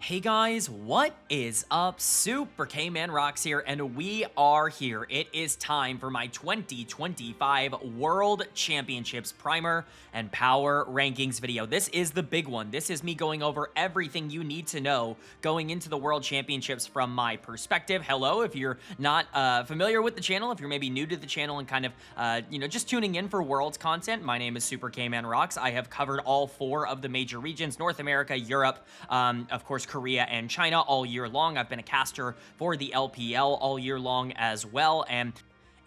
Hey guys, what is up? Super K-Man Rocks here, and we are here. It is time for my 2025 World Championships Primer and Power Rankings video. This is the big one. This is me going over everything you need to know going into the World Championships from my perspective. Hello, if you're not familiar with the channel, if you're maybe new to the channel and kind of, just tuning in for Worlds content, my name is Super K-Man Rocks. I have covered all 4 of the major regions, North America, Europe, of course, Korea and China all year long. I've been a caster for the LPL all year long as well, and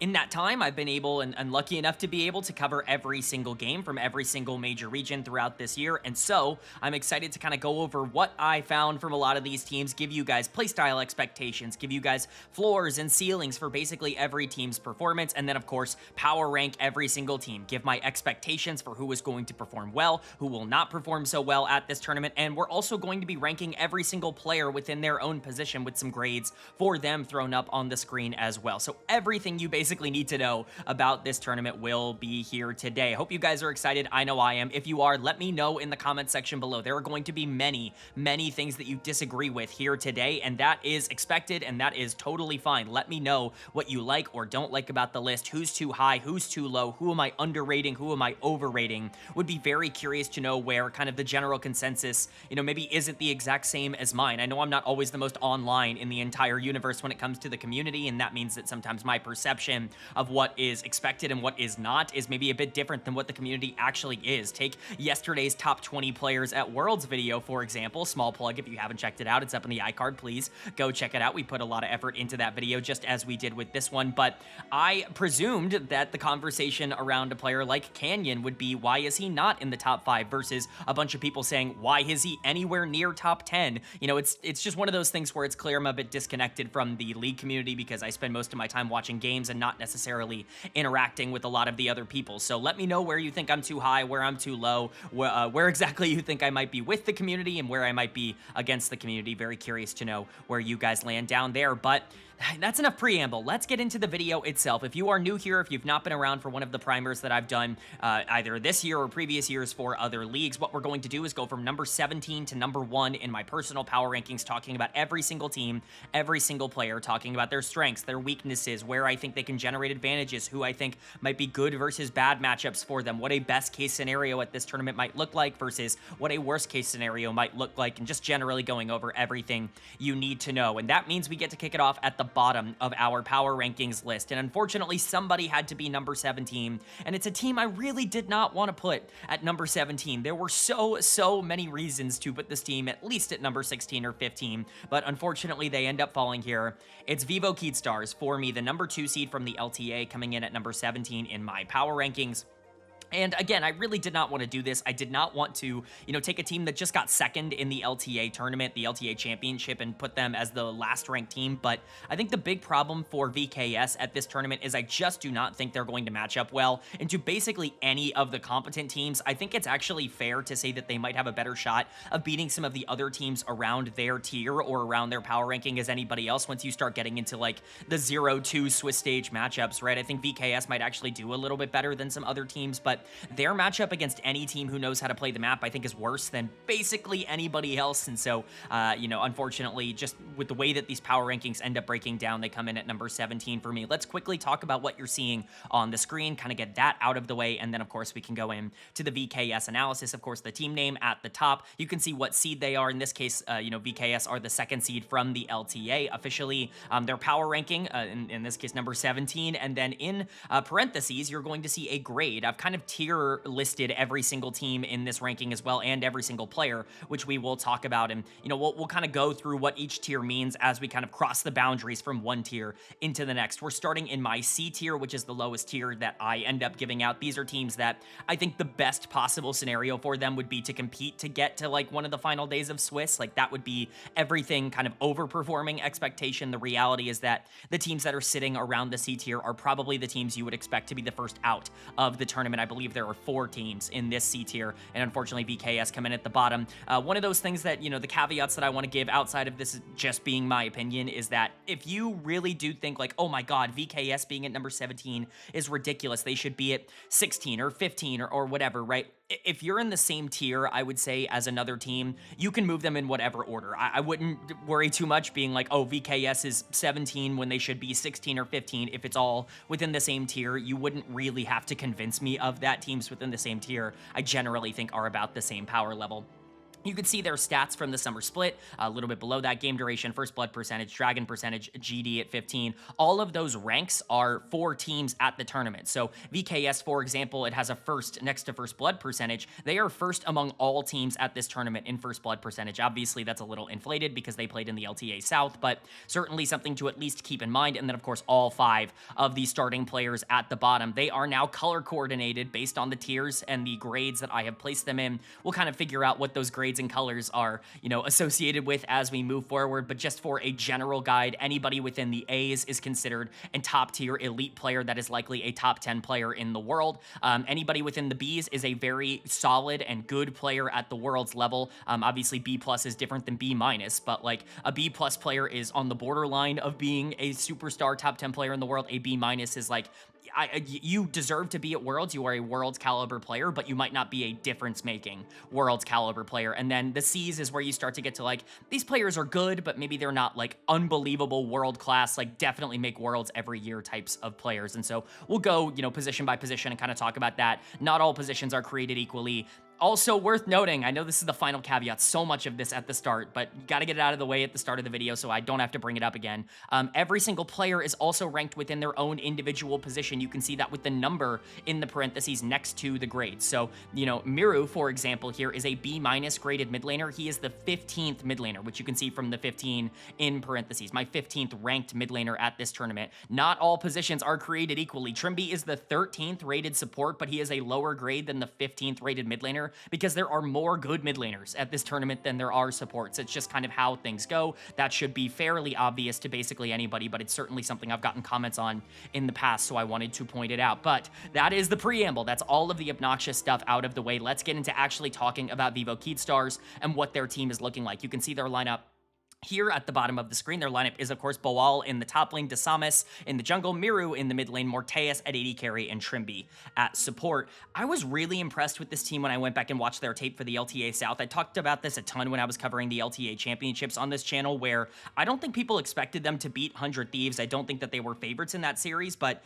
in that time, I've been able and lucky enough to be able to cover every single game from every single major region throughout this year. And so I'm excited to kind of go over what I found from a lot of these teams, give you guys playstyle expectations, give you guys floors and ceilings for basically every team's performance. And then, of course, power rank every single team, give my expectations for who is going to perform well, who will not perform so well at this tournament. And we're also going to be ranking every single player within their own position with some grades for them thrown up on the screen as well. So everything you basically need to know about this tournament will be here today. I hope you guys are excited. I know I am. If you are, let me know in the comment section below. There are going to be many things that you disagree with here today, and that is expected, and that is totally fine. Let me know what you like or don't like about the list, who's too high, who's too low, who am I underrating, who am I overrating. Would be very curious to know where kind of the general consensus, maybe isn't the exact same as mine. I know I'm not always the most online in the entire universe when it comes to the community, and that means that sometimes my perception of what is expected and what is not is maybe a bit different than what the community actually is. Take yesterday's top 20 players at Worlds video, for example. Small plug if you haven't checked it out. It's up in the iCard. Please go check it out. We put a lot of effort into that video, just as we did with this one. But I presumed that the conversation around a player like Canyon would be, why is he not in the top 5 versus a bunch of people saying, why is he anywhere near top 10? It's just one of those things where it's clear I'm a bit disconnected from the league community because I spend most of my time watching games and not necessarily interacting with a lot of the other people. So let me know where you think I'm too high, where I'm too low, where exactly you think I might be with the community and where I might be against the community. Very curious to know where you guys land down there. But that's enough preamble. Let's get into the video itself. If you are new here, if you've not been around for one of the primers that I've done either this year or previous years for other leagues, what we're going to do is go from number 17 to number 1 in my personal power rankings, talking about every single team, every single player, talking about their strengths, their weaknesses, where I think they can generate advantages, who I think might be good versus bad matchups for them, what a best case scenario at this tournament might look like versus what a worst case scenario might look like, and just generally going over everything you need to know. And that means we get to kick it off at the bottom of our power rankings list. And unfortunately, somebody had to be number 17, and it's a team I really did not want to put at number 17. There were so many reasons to put this team at least at number 16 or 15, but unfortunately they end up falling here. It's Vivo Stars for me, the number 2 seed from the LTA, coming in at number 17 in my power rankings. And again, I really did not want to do this. I did not want to, take a team that just got second in the LTA tournament, the LTA championship, and put them as the last ranked team. But I think the big problem for VKS at this tournament is I just do not think they're going to match up well into basically any of the competent teams. I think it's actually fair to say that they might have a better shot of beating some of the other teams around their tier or around their power ranking as anybody else once you start getting into like the 0-2 Swiss stage matchups, right? I think VKS might actually do a little bit better than some other teams, but their matchup against any team who knows how to play the map, I think, is worse than basically anybody else. And so, unfortunately, just with the way that these power rankings end up breaking down, they come in at number 17 for me. Let's quickly talk about what you're seeing on the screen, kind of get that out of the way, and then, of course, we can go in to the VKS analysis. Of course, the team name at the top. You can see what seed they are. In this case, VKS are the 2nd seed from the LTA. Officially, their power ranking, in this case, number 17. And then in parentheses, you're going to see a grade. I've kind of tier listed every single team in this ranking as well, and every single player, which we will talk about. And, we'll kind of go through what each tier means as we kind of cross the boundaries from one tier into the next. We're starting in my C tier, which is the lowest tier that I end up giving out. These are teams that I think the best possible scenario for them would be to compete to get to like one of the final days of Swiss. Like that would be everything kind of overperforming expectation. The reality is that the teams that are sitting around the C tier are probably the teams you would expect to be the first out of the tournament. I believe there are 4 teams in this C tier, and unfortunately VKS come in at the bottom. One of those things that, the caveats that I want to give outside of this just being my opinion is that if you really do think like, oh my god, VKS being at number 17 is ridiculous, they should be at 16 or 15 or whatever, right? if you're in the same tier, I would say, as another team, you can move them in whatever order. I wouldn't worry too much being like, oh, VKS is 17 when they should be 16 or 15. If it's all within the same tier, you wouldn't really have to convince me of that. Teams within the same tier, I generally think, are about the same power level. You can see their stats from the summer split, a little bit below that: game duration, first blood percentage, dragon percentage, GD at 15. All of those ranks are for teams at the tournament. So VKS, for example, it has a first next to first blood percentage. They are first among all teams at this tournament in first blood percentage. Obviously, that's a little inflated because they played in the LTA South, but certainly something to at least keep in mind. And then, of course, all 5 of the starting players at the bottom, they are now color coordinated based on the tiers and the grades that I have placed them in. We'll kind of figure out what those grades and colors are, associated with as we move forward. But just for a general guide, anybody within the A's is considered a top tier elite player that is likely a top 10 player in the world. Anybody within the B's is a very solid and good player at the world's level. Obviously B plus is different than B minus, but like a B plus player is on the borderline of being a superstar top 10 player in the world. A B minus is like, you deserve to be at Worlds. You are a Worlds caliber player, but you might not be a difference-making Worlds caliber player. And then the C's is where you start to get to like, these players are good, but maybe they're not like unbelievable world class, like definitely make Worlds every year types of players. And so we'll go, position by position and kind of talk about that. Not all positions are created equally. Also worth noting, I know this is the final caveat, so much of this at the start, but you got to get it out of the way at the start of the video so I don't have to bring it up again. Every single player is also ranked within their own individual position. You can see that with the number in the parentheses next to the grades. So, Miru, for example, here is a B minus graded mid laner. He is the 15th mid laner, which you can see from the 15 in parentheses. My 15th ranked mid laner at this tournament. Not all positions are created equally. Trimby is the 13th rated support, but he is a lower grade than the 15th rated mid laner, because there are more good mid laners at this tournament than there are supports. It's just kind of how things go. That should be fairly obvious to basically anybody, but it's certainly something I've gotten comments on in the past, so I wanted to point it out. But that is the preamble. That's all of the obnoxious stuff out of the way. Let's get into actually talking about Vivo Keystars and what their team is looking like. You can see their lineup here at the bottom of the screen. Their lineup is, of course, Boal in the top lane, Desamis in the jungle, Miru in the mid lane, Morteus at AD carry, and Trimby at support. I was really impressed with this team when I went back and watched their tape for the LTA South. I talked about this a ton when I was covering the LTA Championships on this channel, where I don't think people expected them to beat 100 Thieves. I don't think that they were favorites in that series, but,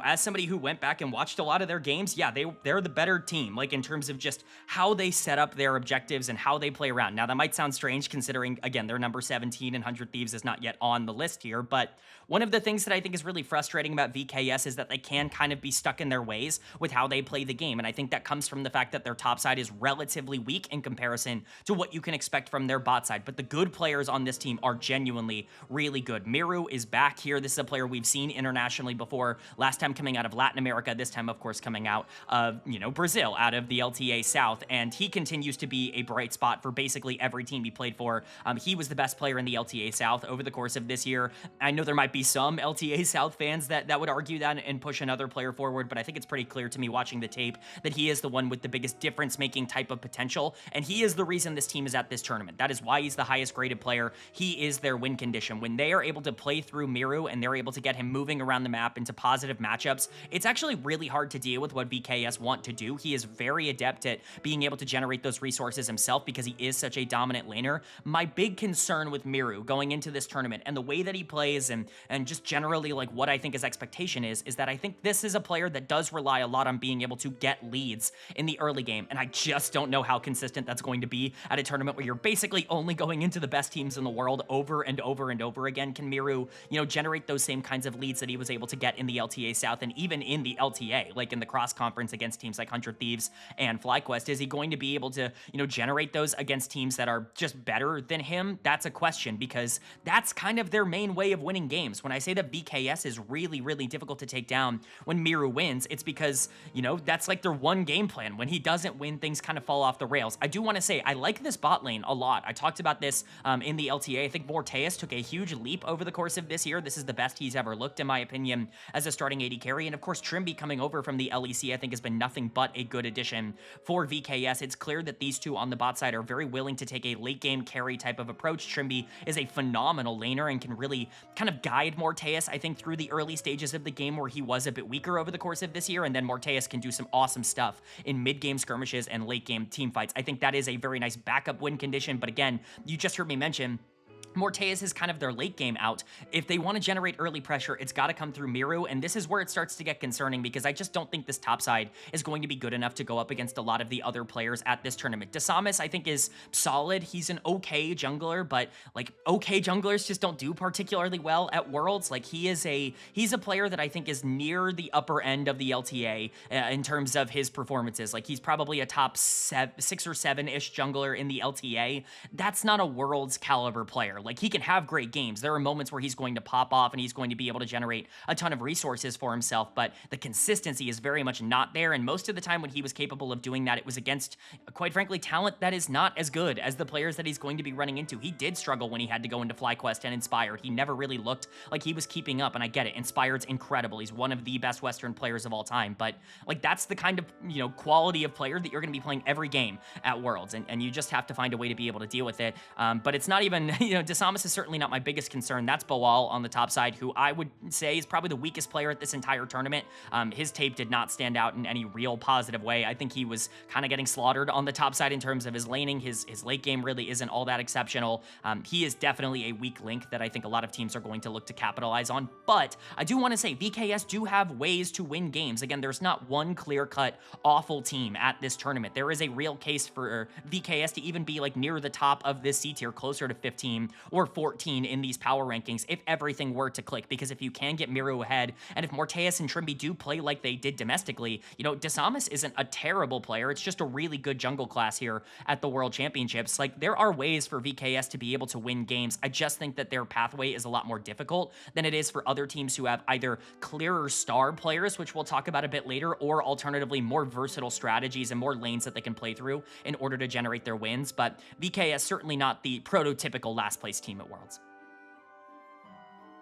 as somebody who went back and watched a lot of their games, yeah, they're the better team, like in terms of just how they set up their objectives and how they play around. Now, that might sound strange considering, again, they're number 17 and 100 Thieves is not yet on the list here, but one of the things that I think is really frustrating about VKS is that they can kind of be stuck in their ways with how they play the game, and I think that comes from the fact that their top side is relatively weak in comparison to what you can expect from their bot side, but the good players on this team are genuinely really good. Miru is back here. This is a player we've seen internationally before, last time coming out of Latin America, this time, of course, coming out of, Brazil, out of the LTA South, and he continues to be a bright spot for basically every team he played for. He was the best player in the LTA South over the course of this year. I know there might be some LTA South fans that would argue that and push another player forward, but I think it's pretty clear to me watching the tape that he is the one with the biggest difference-making type of potential, and he is the reason this team is at this tournament. That is why he's the highest graded player. He is their win condition. When they are able to play through Miru and they're able to get him moving around the map into positive matchups, it's actually really hard to deal with what VKS want to do. He is very adept at being able to generate those resources himself because he is such a dominant laner. My big concern with Miru going into this tournament and the way that he plays and just generally like what I think his expectation is that I think this is a player that does rely a lot on being able to get leads in the early game, and I just don't know how consistent that's going to be at a tournament where you're basically only going into the best teams in the world over and over and over again. Can Miru, generate those same kinds of leads that he was able to get in the LTA South and even in the LTA, like in the cross conference against teams like 100 Thieves and FlyQuest? Is he going to be able to, generate those against teams that are just better than him? That's a question, because that's kind of their main way of winning games. When I say that VKS is really, really difficult to take down when Miru wins, it's because, that's like their one game plan. When he doesn't win, things kind of fall off the rails. I do want to say, I like this bot lane a lot. I talked about this in the LTA. I think Morteus took a huge leap over the course of this year. This is the best he's ever looked, in my opinion, as a starting AD carry. And of course, Trimby coming over from the LEC, I think has been nothing but a good addition for VKS. It's clear that these two on the bot side are very willing to take a late game carry type of approach. Trimby Trimby is a phenomenal laner and can really kind of guide Morteus, I think, through the early stages of the game where he was a bit weaker over the course of this year, and then Morteus can do some awesome stuff in mid-game skirmishes and late-game team fights. I think that is a very nice backup win condition, but again, you just heard me mention Morteus is kind of their late game out. If they want to generate early pressure, it's got to come through Miru, and this is where it starts to get concerning because I just don't think this top side is going to be good enough to go up against a lot of the other players at this tournament. Dasamis, I think, is solid. He's an okay jungler, but like okay junglers just don't do particularly well at Worlds. Like he's a player that I think is near the upper end of the LTA in terms of his performances. Like he's probably a top 6 or 7-ish jungler in the LTA. That's not a Worlds caliber player. Like he can have great games. There are moments where he's going to pop off and he's going to be able to generate a ton of resources for himself, but the consistency is very much not there. And most of the time when he was capable of doing that, it was against, quite frankly, talent that is not as good as the players that he's going to be running into. He did struggle when he had to go into FlyQuest and Inspired. He never really looked like he was keeping up, and I get it. Inspired's incredible. He's one of the best Western players of all time, but like that's the kind of, quality of player that you're going to be playing every game at Worlds, and you just have to find a way to be able to deal with it. But it's not even, Dasamis is certainly not my biggest concern. That's Boal on the top side, who I would say is probably the weakest player at this entire tournament. His tape did not stand out in any real positive way. I think he was kind of getting slaughtered on the top side in terms of his laning. His late game really isn't all that exceptional. He is definitely a weak link that I think a lot of teams are going to look to capitalize on. But I do want to say VKS do have ways to win games. Again, there's not one clear-cut awful team at this tournament. There is a real case for VKS to even be like near the top of this C tier, closer to 15 or 14 in these power rankings if everything were to click. Because if you can get Miru ahead, and if Morteus and Trimby do play like they did domestically, Dasamis isn't a terrible player. It's just a really good jungle class here at the World Championships. Like, there are ways for VKS to be able to win games. I just think that their pathway is a lot more difficult than it is for other teams who have either clearer star players, which we'll talk about a bit later, or alternatively more versatile strategies and more lanes that they can play through in order to generate their wins. But VKS certainly not the prototypical last place team at Worlds.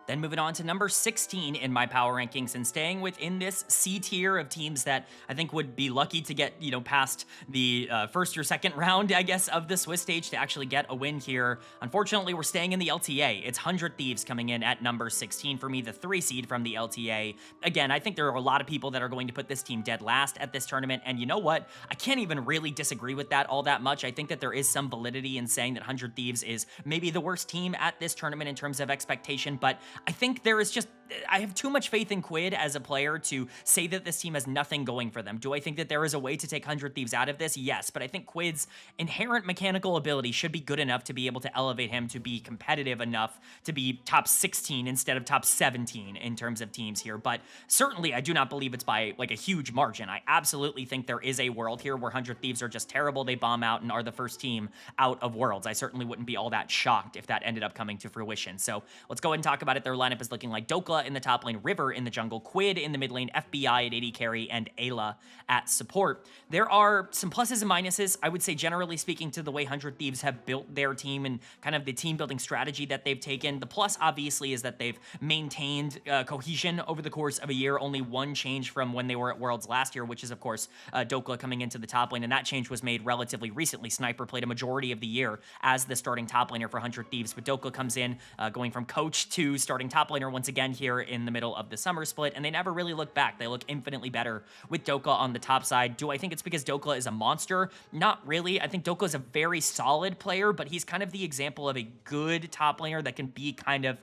Then moving on to number 16 in my power rankings and staying within this C tier of teams that I think would be lucky to get, past the first or second round, I guess, of the Swiss stage to actually get a win here. Unfortunately, we're staying in the LTA. It's 100 Thieves coming in at number 16 for me, the 3 seed from the LTA. Again, I think there are a lot of people that are going to put this team dead last at this tournament, and you know what? I can't even really disagree with that all that much. I think that there is some validity in saying that 100 Thieves is maybe the worst team at this tournament in terms of expectation, but I think there is just, I have too much faith in Quid as a player to say that this team has nothing going for them. Do I think that there is a way to take 100 Thieves out of this? Yes, but I think Quid's inherent mechanical ability should be good enough to be able to elevate him to be competitive enough to be top 16 instead of top 17 in terms of teams here. But certainly, I do not believe it's by like a huge margin. I absolutely think there is a world here where 100 Thieves are just terrible. They bomb out and are the first team out of Worlds. I certainly wouldn't be all that shocked if that ended up coming to fruition. So let's go ahead and talk about it. Their lineup is looking like Dokla in the top lane, River in the jungle, Quid in the mid lane, FBI at AD carry, and Ayla at support. There are some pluses and minuses, I would say, generally speaking, to the way 100 Thieves have built their team and kind of the team building strategy that they've taken. The plus, obviously, is that they've maintained cohesion over the course of a year. Only one change from when they were at Worlds last year, which is, of course, Dokla coming into the top lane, and that change was made relatively recently. Sniper played a majority of the year as the starting top laner for 100 Thieves, but Dokla comes in going from coach to starting top laner once again here in the middle of the summer split, and they never really look back. They look infinitely better with Dokla on the top side. Do I think it's because Dokla is a monster? Not really. I think Dokla is a very solid player, but he's kind of the example of a good top laner that can be kind of,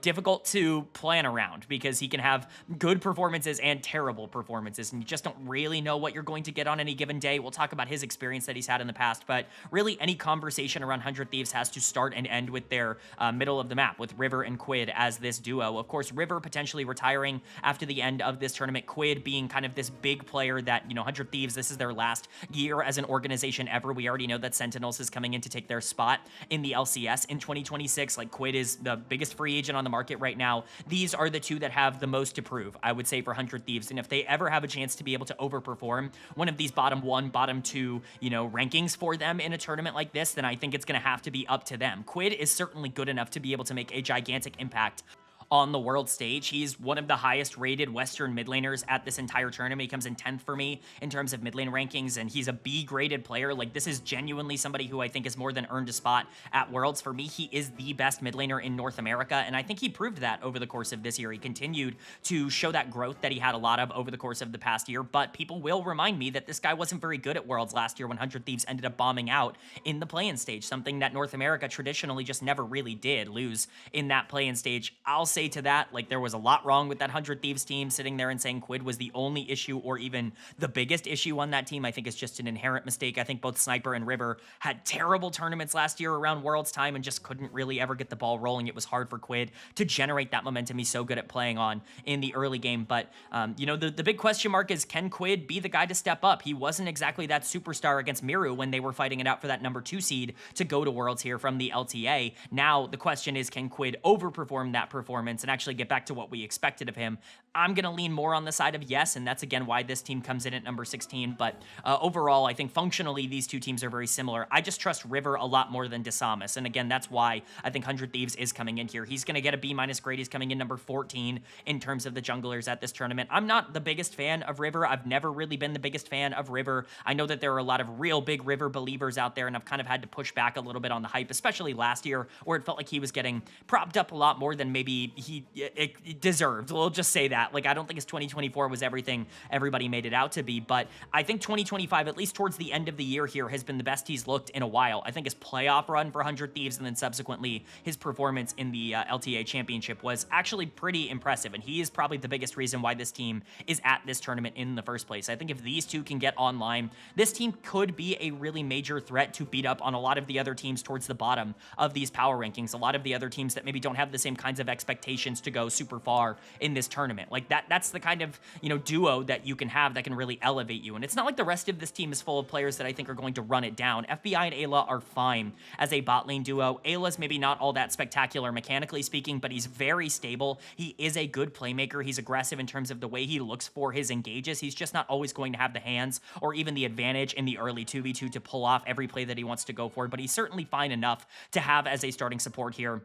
difficult to plan around because he can have good performances and terrible performances, and you just don't really know what you're going to get on any given day. We'll talk about his experience that he's had in the past, but really any conversation around 100 Thieves has to start and end with their middle of the map, with River and Quid as this duo. Of course, River potentially retiring after the end of this tournament, Quid being kind of this big player that, 100 Thieves, this is their last year as an organization ever. We already know that Sentinels is coming in to take their spot in the LCS in 2026. Like, Quid is the biggest free agent on the market right now. These are the two that have the most to prove, I would say, for 100 Thieves. And if they ever have a chance to be able to overperform one of these bottom 1, bottom 2, rankings for them in a tournament like this, then I think it's going to have to be up to them. Quid is certainly good enough to be able to make a gigantic impact on the world stage. He's one of the highest rated Western mid laners at this entire tournament. He comes in 10th for me in terms of mid lane rankings, and he's a B graded player. Like, this is genuinely somebody who I think has more than earned a spot at Worlds. For me, he is the best mid laner in North America, and I think he proved that over the course of this year. He continued to show that growth that he had a lot of over the course of the past year, but people will remind me that this guy wasn't very good at Worlds last year when 100 Thieves ended up bombing out in the play-in stage, something that North America traditionally just never really did, lose in that play-in stage. I'll say to that, like, there was a lot wrong with that 100 Thieves team. Sitting there and saying Quid was the only issue or even the biggest issue on that team, I think is just an inherent mistake. I think both Sniper and River had terrible tournaments last year around Worlds time and just couldn't really ever get the ball rolling. It was hard for Quid to generate that momentum he's so good at playing on in the early game. But, you know, the big question mark is, can Quid be the guy to step up? He wasn't exactly that superstar against Miru when they were fighting it out for that number 2 seed to go to Worlds here from the LTA. Now, the question is, can Quid overperform that performance and actually get back to what we expected of him? I'm going to lean more on the side of yes, and that's, again, why this team comes in at number 16. But overall, I think functionally, these two teams are very similar. I just trust River a lot more than Desamas, and again, that's why I think 100 Thieves is coming in here. He's going to get a B- grade. He's coming in number 14 in terms of the junglers at this tournament. I'm not the biggest fan of River. I've never really been the biggest fan of River. I know that there are a lot of real big River believers out there, and I've kind of had to push back a little bit on the hype, especially last year, where it felt like he was getting propped up a lot more than maybe he deserved. We'll just say that. Like, I don't think his 2024 was everything everybody made it out to be, but I think 2025, at least towards the end of the year here, has been the best he's looked in a while. I think his playoff run for 100 Thieves and then subsequently his performance in the LTA championship was actually pretty impressive, and he is probably the biggest reason why this team is at this tournament in the first place. I think if these two can get online, this team could be a really major threat to beat up on a lot of the other teams towards the bottom of these power rankings, a lot of the other teams that maybe don't have the same kinds of expectations to go super far in this tournament. Like, that's the kind of, you know, duo that you can have that can really elevate you. And it's not like the rest of this team is full of players that I think are going to run it down. FBI and Ayla are fine as a bot lane duo. Ayla's maybe not all that spectacular mechanically speaking, but he's very stable. He is a good playmaker. He's aggressive in terms of the way he looks for his engages. He's just not always going to have the hands or even the advantage in the early 2v2 to pull off every play that he wants to go for, but he's certainly fine enough to have as a starting support here.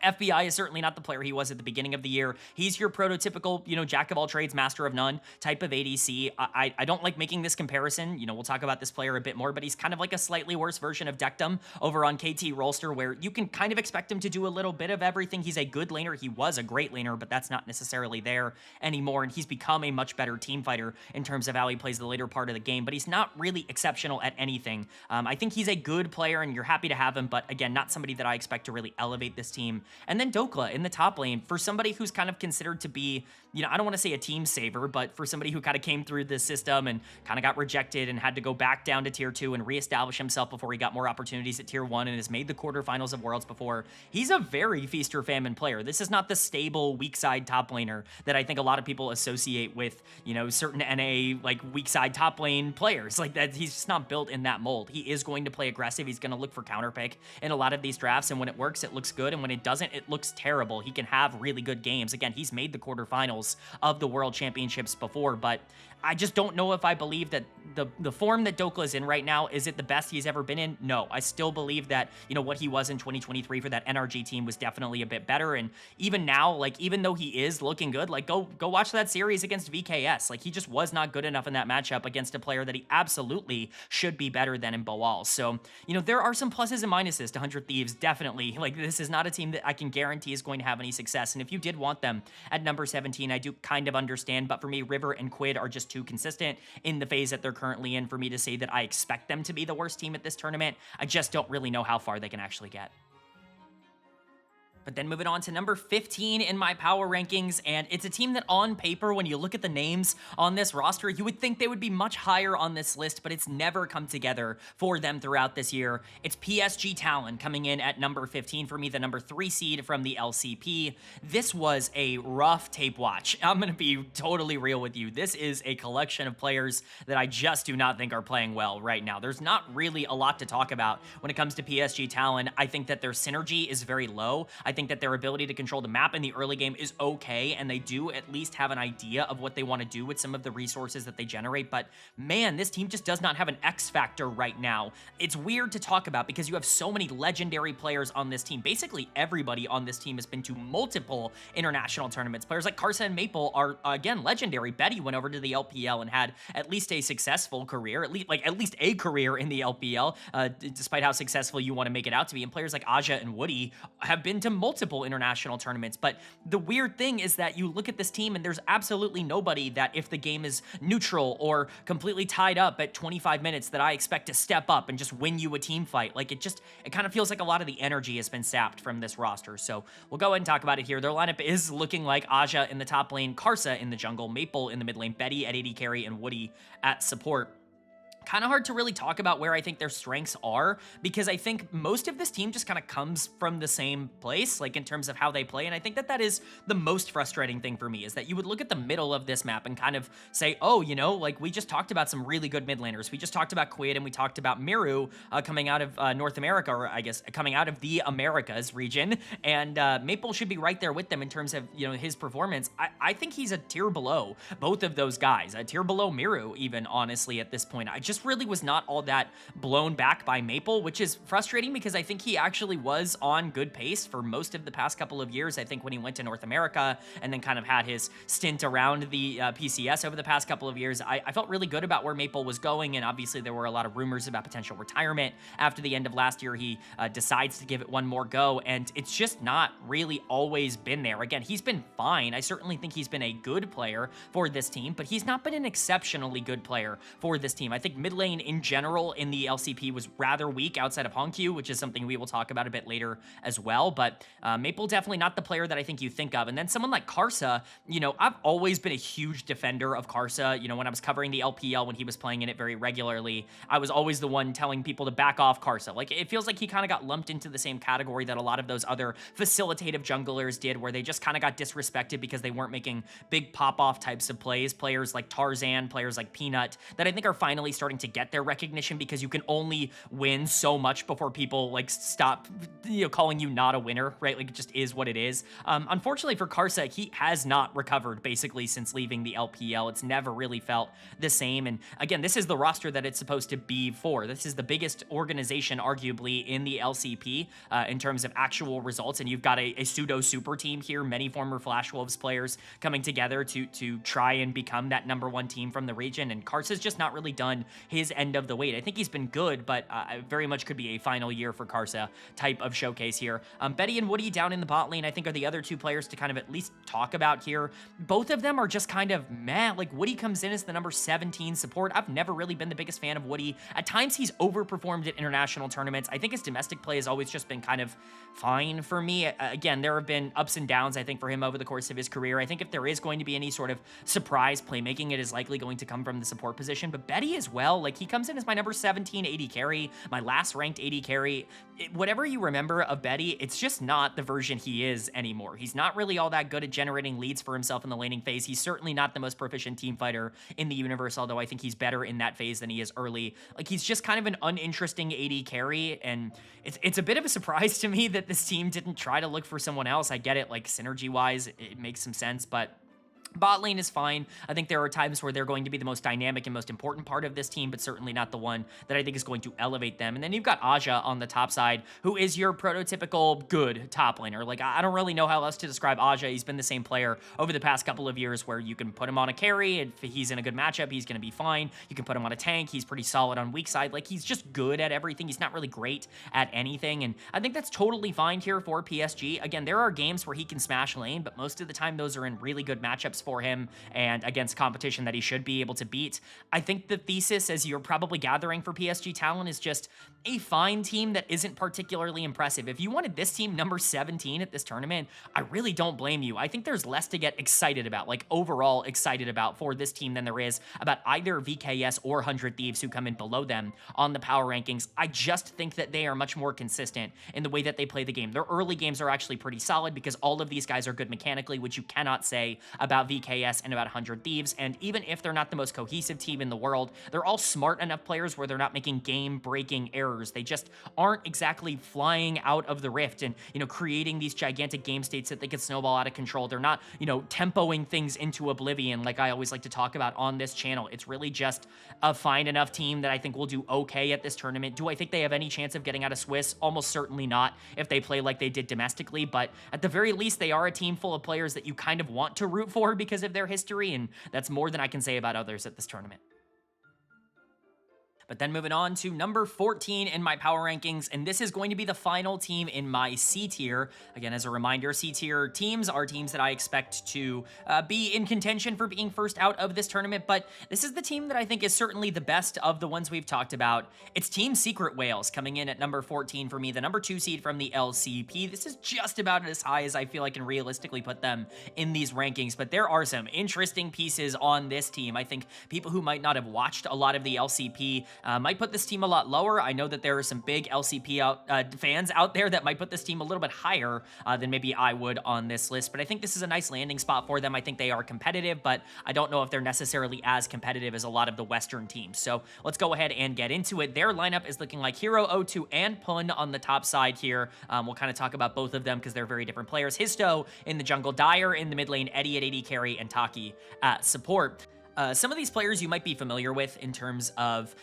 FBI is certainly not the player he was at the beginning of the year. He's your prototypical, you know, jack of all trades, master of none type of ADC. I don't like making this comparison. You know, we'll talk about this player a bit more, but he's kind of like a slightly worse version of Dectum over on KT Rolster, where you can kind of expect him to do a little bit of everything. He's a good laner. He was a great laner, but that's not necessarily there anymore, and he's become a much better team fighter in terms of how he plays the later part of the game, but he's not really exceptional at anything. I think he's a good player, and you're happy to have him, but again, not somebody that I expect to really elevate this team. And then Dokla in the top lane, for somebody who's kind of considered to be, you know, I don't want to say a team saver, but for somebody who kind of came through this system and kind of got rejected and had to go back down to tier 2 and reestablish himself before he got more opportunities at tier 1 and has made the quarterfinals of Worlds before, he's a very feast or famine player. This is not the stable weak side top laner that I think a lot of people associate with, you know, certain NA like weak side top lane players. Like, that, he's just not built in that mold. He is going to play aggressive. He's going to look for counterpick in a lot of these drafts, and when it works, it looks good, and when it doesn't, it looks terrible. He can have really good games. Again, he's made the quarterfinals of the World Championships before, but I just don't know if I believe that the form that Dokla is in right now, is it the best he's ever been in? No. I still believe that, you know, what he was in 2023 for that NRG team was definitely a bit better, and even now, like, even though he is looking good, like, go watch that series against VKS. Like, he just was not good enough in that matchup against a player that he absolutely should be better than in Boal. So, you know, there are some pluses and minuses to 100 Thieves, definitely. Like, this is not a team that I can guarantee is going to have any success, and if you did want them at number 17, I do kind of understand, but for me, River and Quid are just too consistent in the phase that they're currently in for me to say that I expect them to be the worst team at this tournament. I just don't really know how far they can actually get. But then moving on to number 15 in my power rankings, and it's a team that on paper, when you look at the names on this roster, you would think they would be much higher on this list, but it's never come together for them throughout this year. It's PSG Talon coming in at number 15 for me, the number 3 seed from the LCP. This was a rough tape watch. I'm going to be totally real with you. This is a collection of players that I just do not think are playing well right now. There's not really a lot to talk about when it comes to PSG Talon. I think that their synergy is very low. I think that their ability to control the map in the early game is okay, and they do at least have an idea of what they want to do with some of the resources that they generate, but man, this team just does not have an X factor right now. It's weird to talk about because you have so many legendary players on this team. Basically, everybody on this team has been to multiple international tournaments. Players like Karsa and Maple are, again, legendary. Betty went over to the LPL and had at least a successful career, at least a career in the LPL, despite how successful you want to make it out to be. And players like Aja and Woody have been to multiple international tournaments. But the weird thing is that you look at this team and there's absolutely nobody that, if the game is neutral or completely tied up at 25 minutes, that I expect to step up and just win you a team fight. Like, it kind of feels like a lot of the energy has been sapped from this roster. So we'll go ahead and talk about it here. Their lineup is looking like Aja in the top lane, Karsa in the jungle, Maple in the mid lane, Betty at AD carry, and Woody at support. Kind of hard to really talk about where I think their strengths are, because I think most of this team just kind of comes from the same place, like in terms of how they play. And I think that that is the most frustrating thing for me, is that you would look at the middle of this map and kind of say, oh, you know, like we just talked about some really good mid laners. We just talked about Quid and we talked about Miru coming out of North America, or I guess coming out of the Americas region. And Maple should be right there with them in terms of, you know, his performance. I think he's a tier below both of those guys, a tier below Miru even, honestly, at this point. I just really was not all that blown back by Maple, which is frustrating because I think he actually was on good pace for most of the past couple of years. I think when he went to North America and then kind of had his stint around the PCS over the past couple of years, I felt really good about where Maple was going, and obviously there were a lot of rumors about potential retirement after the end of last year. He decides to give it one more go, and it's just not really always been there. Again, he's been fine. I certainly think he's been a good player for this team, but he's not been an exceptionally good player for this team. I think mid lane in general in the LCP was rather weak outside of Hongq, which is something we will talk about a bit later as well, but Maple definitely not the player that I think you think of. And then someone like Karsa, you know, I've always been a huge defender of Karsa. You know, when I was covering the LPL, when he was playing in it very regularly, I was always the one telling people to back off Karsa. Like, it feels like he kind of got lumped into the same category that a lot of those other facilitative junglers did, where they just kind of got disrespected because they weren't making big pop-off types of plays. Players like Tarzan, players like Peanut, that I think are finally starting to get their recognition, because you can only win so much before people like stop, you know, calling you not a winner, right? Like, it just is what it is. Unfortunately for Karsa, he has not recovered basically since leaving the LPL. It's never really felt the same. And again, this is the roster that it's supposed to be for. This is the biggest organization arguably in the LCP in terms of actual results, and you've got a pseudo super team here, many former Flash Wolves players coming together to try and become that #1 team from the region, and Karsa's just not really done his end of the wait. I think he's been good, but very much could be a final year for Karsa type of showcase here. Betty and Woody down in the bot lane, I think, are the other two players to kind of at least talk about here. Both of them are just kind of meh. Like, Woody comes in as the number 17 support. I've never really been the biggest fan of Woody. At times, he's overperformed at international tournaments. I think his domestic play has always just been kind of fine for me. Again, there have been ups and downs, I think, for him over the course of his career. I think if there is going to be any sort of surprise playmaking, it is likely going to come from the support position. But Betty as well, like, he comes in as my number 17 AD carry, my last ranked AD carry. Whatever you remember of Betty, it's just not the version he is anymore. He's not really all that good at generating leads for himself in the laning phase. He's certainly not the most proficient team fighter in the universe, although I think he's better in that phase than he is early. Like, he's just kind of an uninteresting AD carry, and it's a bit of a surprise to me that this team didn't try to look for someone else. I get it, like, synergy-wise, it makes some sense, but bot lane is fine. I think there are times where they're going to be the most dynamic and most important part of this team, but certainly not the one that I think is going to elevate them. And then you've got Aja on the top side, who is your prototypical good top laner. Like, I don't really know how else to describe Aja. He's been the same player over the past couple of years, where you can put him on a carry, and if he's in a good matchup, he's going to be fine. You can put him on a tank. He's pretty solid on weak side. Like, he's just good at everything. He's not really great at anything, and I think that's totally fine here for PSG. Again, there are games where he can smash lane, but most of the time those are in really good matchups for him and against competition that he should be able to beat. I think the thesis, as you're probably gathering for PSG Talon, is just a fine team that isn't particularly impressive. If you wanted this team number 17 at this tournament, I really don't blame you. I think there's less to get excited about, like overall excited about, for this team than there is about either VKS or 100 Thieves, who come in below them on the power rankings. I just think that they are much more consistent in the way that they play the game. Their early games are actually pretty solid because all of these guys are good mechanically, which you cannot say about VKS and about 100 Thieves, and even if they're not the most cohesive team in the world, they're all smart enough players where they're not making game-breaking errors. They just aren't exactly flying out of the rift and, creating these gigantic game states that they could snowball out of control. They're not, tempoing things into oblivion like I always like to talk about on this channel. It's really just a fine enough team that I think will do okay at this tournament. Do I think they have any chance of getting out of Swiss? Almost certainly not if they play like they did domestically, but at the very least, they are a team full of players that you kind of want to root for because of their history, and that's more than I can say about others at this tournament. But then moving on to number 14 in my power rankings, and this is going to be the final team in my C tier. Again, as a reminder, C tier teams are teams that I expect to be in contention for being first out of this tournament, but this is the team that I think is certainly the best of the ones we've talked about. It's Team Secret Whales coming in at number 14 for me, the number 2 seed from the LCP. This is just about as high as I feel I can realistically put them in these rankings, but there are some interesting pieces on this team. I think people who might not have watched a lot of the LCP might put this team a lot lower. I know that there are some big LCP fans out there that might put this team a little bit higher than maybe I would on this list, but I think this is a nice landing spot for them. I think they are competitive, but I don't know if they're necessarily as competitive as a lot of the Western teams. So let's go ahead and get into it. Their lineup is looking like Hero, O2, and Pun on the top side here. We'll kind of talk about both of them because they're very different players. Histo in the jungle, Dyer in the mid lane, Eddie at AD carry, and Taki at support. Some of these players you might be familiar with in terms of,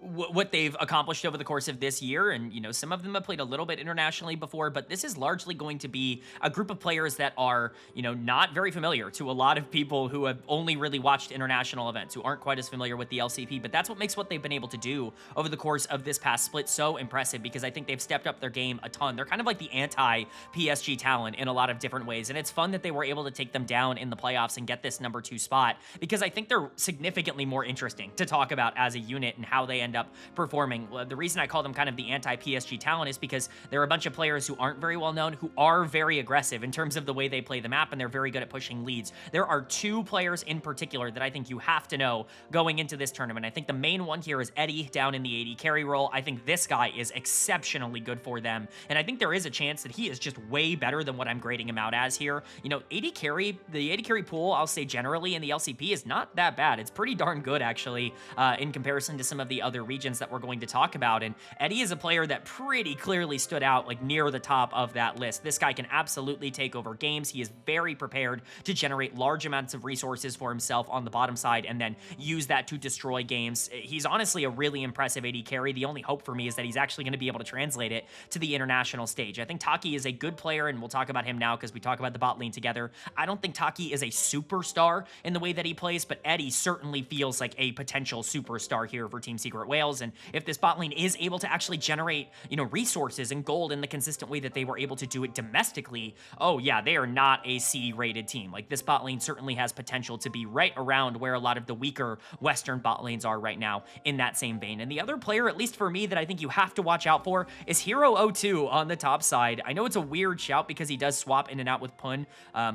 what they've accomplished over the course of this year. And, some of them have played a little bit internationally before, but this is largely going to be a group of players that are, not very familiar to a lot of people who have only really watched international events, who aren't quite as familiar with the LCP. But that's what makes what they've been able to do over the course of this past split so impressive, because I think they've stepped up their game a ton. They're kind of like the anti-PSG Talon in a lot of different ways. And it's fun that they were able to take them down in the playoffs and get this number 2 spot, because I think they're significantly more interesting to talk about as a unit and how they end up performing. The reason I call them kind of the anti-PSG Talon is because they're a bunch of players who aren't very well known, who are very aggressive in terms of the way they play the map, and they're very good at pushing leads. There are 2 players in particular that I think you have to know going into this tournament. I think the main one here is Eddie down in the AD carry role. I think this guy is exceptionally good for them, and I think there is a chance that he is just way better than what I'm grading him out as here. AD carry, the AD carry pool, I'll say generally in the LCP is not that bad. It's pretty darn good, actually, in comparison to some of the other regions that we're going to talk about. And Eddie is a player that pretty clearly stood out, like, near the top of that list. This guy can absolutely take over games. He is very prepared to generate large amounts of resources for himself on the bottom side and then use that to destroy games. He's honestly a really impressive AD carry. The only hope for me is that he's actually going to be able to translate it to the international stage. I think Taki is a good player, and we'll talk about him now because we talk about the bot lane together. I don't think Taki is a superstar in the way that he plays, but Eddie certainly feels like a potential superstar here for Team Secret Whales. And if this bot lane is able to actually generate, resources and gold in the consistent way that they were able to do it domestically, oh yeah, they are not a C-rated team. Like, this bot lane certainly has potential to be right around where a lot of the weaker Western bot lanes are right now in that same vein. And the other player, at least for me, that I think you have to watch out for is Hero O2 on the top side. I know it's a weird shout because he does swap in and out with Pun.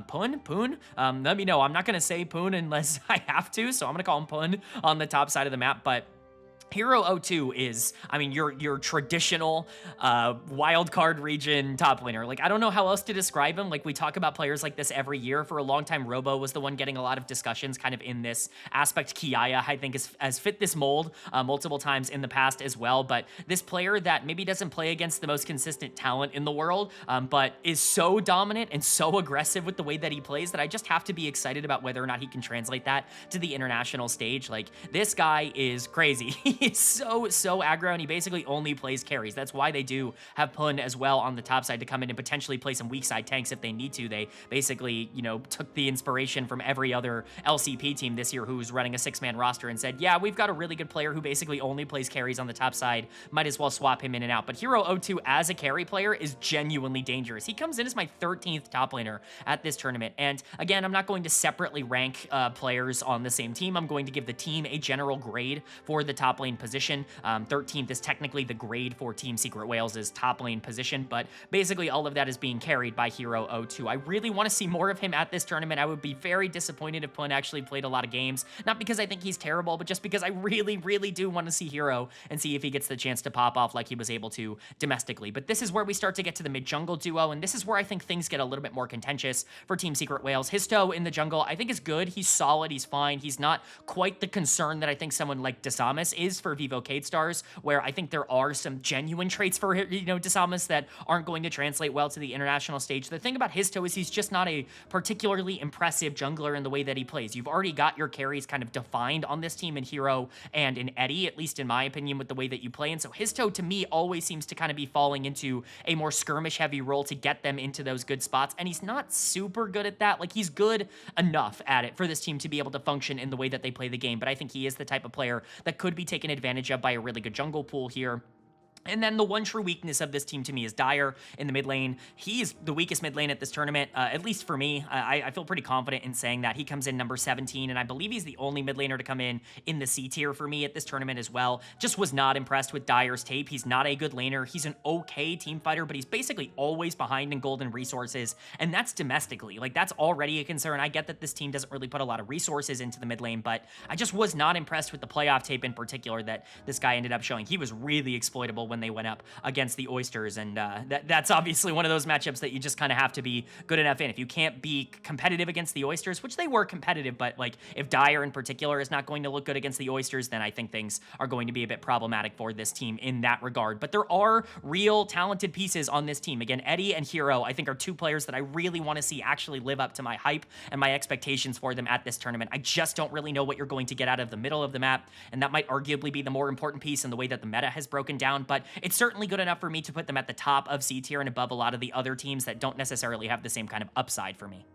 Poon? Let me know. I'm not going to say Poon unless I have to, so I'm going to call him Pun on the top side of the map, but Hero O2 is, your traditional wild card region top laner. Like, I don't know how else to describe him. Like, we talk about players like this every year. For a long time, Robo was the one getting a lot of discussions kind of in this aspect. Kiaya, I think, has fit this mold multiple times in the past as well. But this player that maybe doesn't play against the most consistent talent in the world, but is so dominant and so aggressive with the way that he plays that I just have to be excited about whether or not he can translate that to the international stage. Like, this guy is crazy. He's so aggro, and he basically only plays carries. That's why they do have Pun as well on the top side to come in and potentially play some weak side tanks if they need to. They basically, took the inspiration from every other LCP team this year who's running a 6-man roster and said, yeah, we've got a really good player who basically only plays carries on the top side. Might as well swap him in and out. But Hero O2 as a carry player is genuinely dangerous. He comes in as my 13th top laner at this tournament. And again, I'm not going to separately rank players on the same team. I'm going to give the team a general grade for the top lane position. 13th is technically the grade for Team Secret Wales' top lane position, but basically all of that is being carried by Hero 02. I really want to see more of him at this tournament. I would be very disappointed if Pun actually played a lot of games, not because I think he's terrible, but just because I really, really do want to see Hero and see if he gets the chance to pop off like he was able to domestically. But this is where we start to get to the mid-jungle duo, and this is where I think things get a little bit more contentious for Team Secret Wales. Histo in the jungle, I think is good. He's solid. He's fine. He's not quite the concern that I think someone like Dasamus is for Vivo K-Stars, where I think there are some genuine traits for, Dasamus that aren't going to translate well to the international stage. The thing about Histo is he's just not a particularly impressive jungler in the way that he plays. You've already got your carries kind of defined on this team in Hero and in Eddie, at least in my opinion, with the way that you play. And so Histo, to me, always seems to kind of be falling into a more skirmish-heavy role to get them into those good spots, and he's not super good at that. Like, he's good enough at it for this team to be able to function in the way that they play the game, but I think he is the type of player that could be taken advantage of by a really good jungle pool here. And then the one true weakness of this team to me is Dire in the mid lane. He is the weakest mid lane at this tournament, at least for me. I feel pretty confident in saying that. He comes in number 17, and I believe he's the only mid laner to come in the C tier for me at this tournament as well. Just was not impressed with Dire's tape. He's not a good laner. He's an okay team fighter, but he's basically always behind in golden resources, and that's domestically. Like, that's already a concern. I get that this team doesn't really put a lot of resources into the mid lane, but I just was not impressed with the playoff tape in particular that this guy ended up showing. He was really exploitable when they went up against the Oysters, and that's obviously one of those matchups that you just kind of have to be good enough in. If you can't be competitive against the Oysters, which they were competitive, but like if Dire in particular is not going to look good against the Oysters, then I think things are going to be a bit problematic for this team in that regard. But there are real talented pieces on this team. Again, Eddie and Hero, I think, are two players that I really want to see actually live up to my hype and my expectations for them at this tournament. I just don't really know what you're going to get out of the middle of the map, and that might arguably be the more important piece in the way that the meta has broken down, but it's certainly good enough for me to put them at the top of C tier and above a lot of the other teams that don't necessarily have the same kind of upside for me.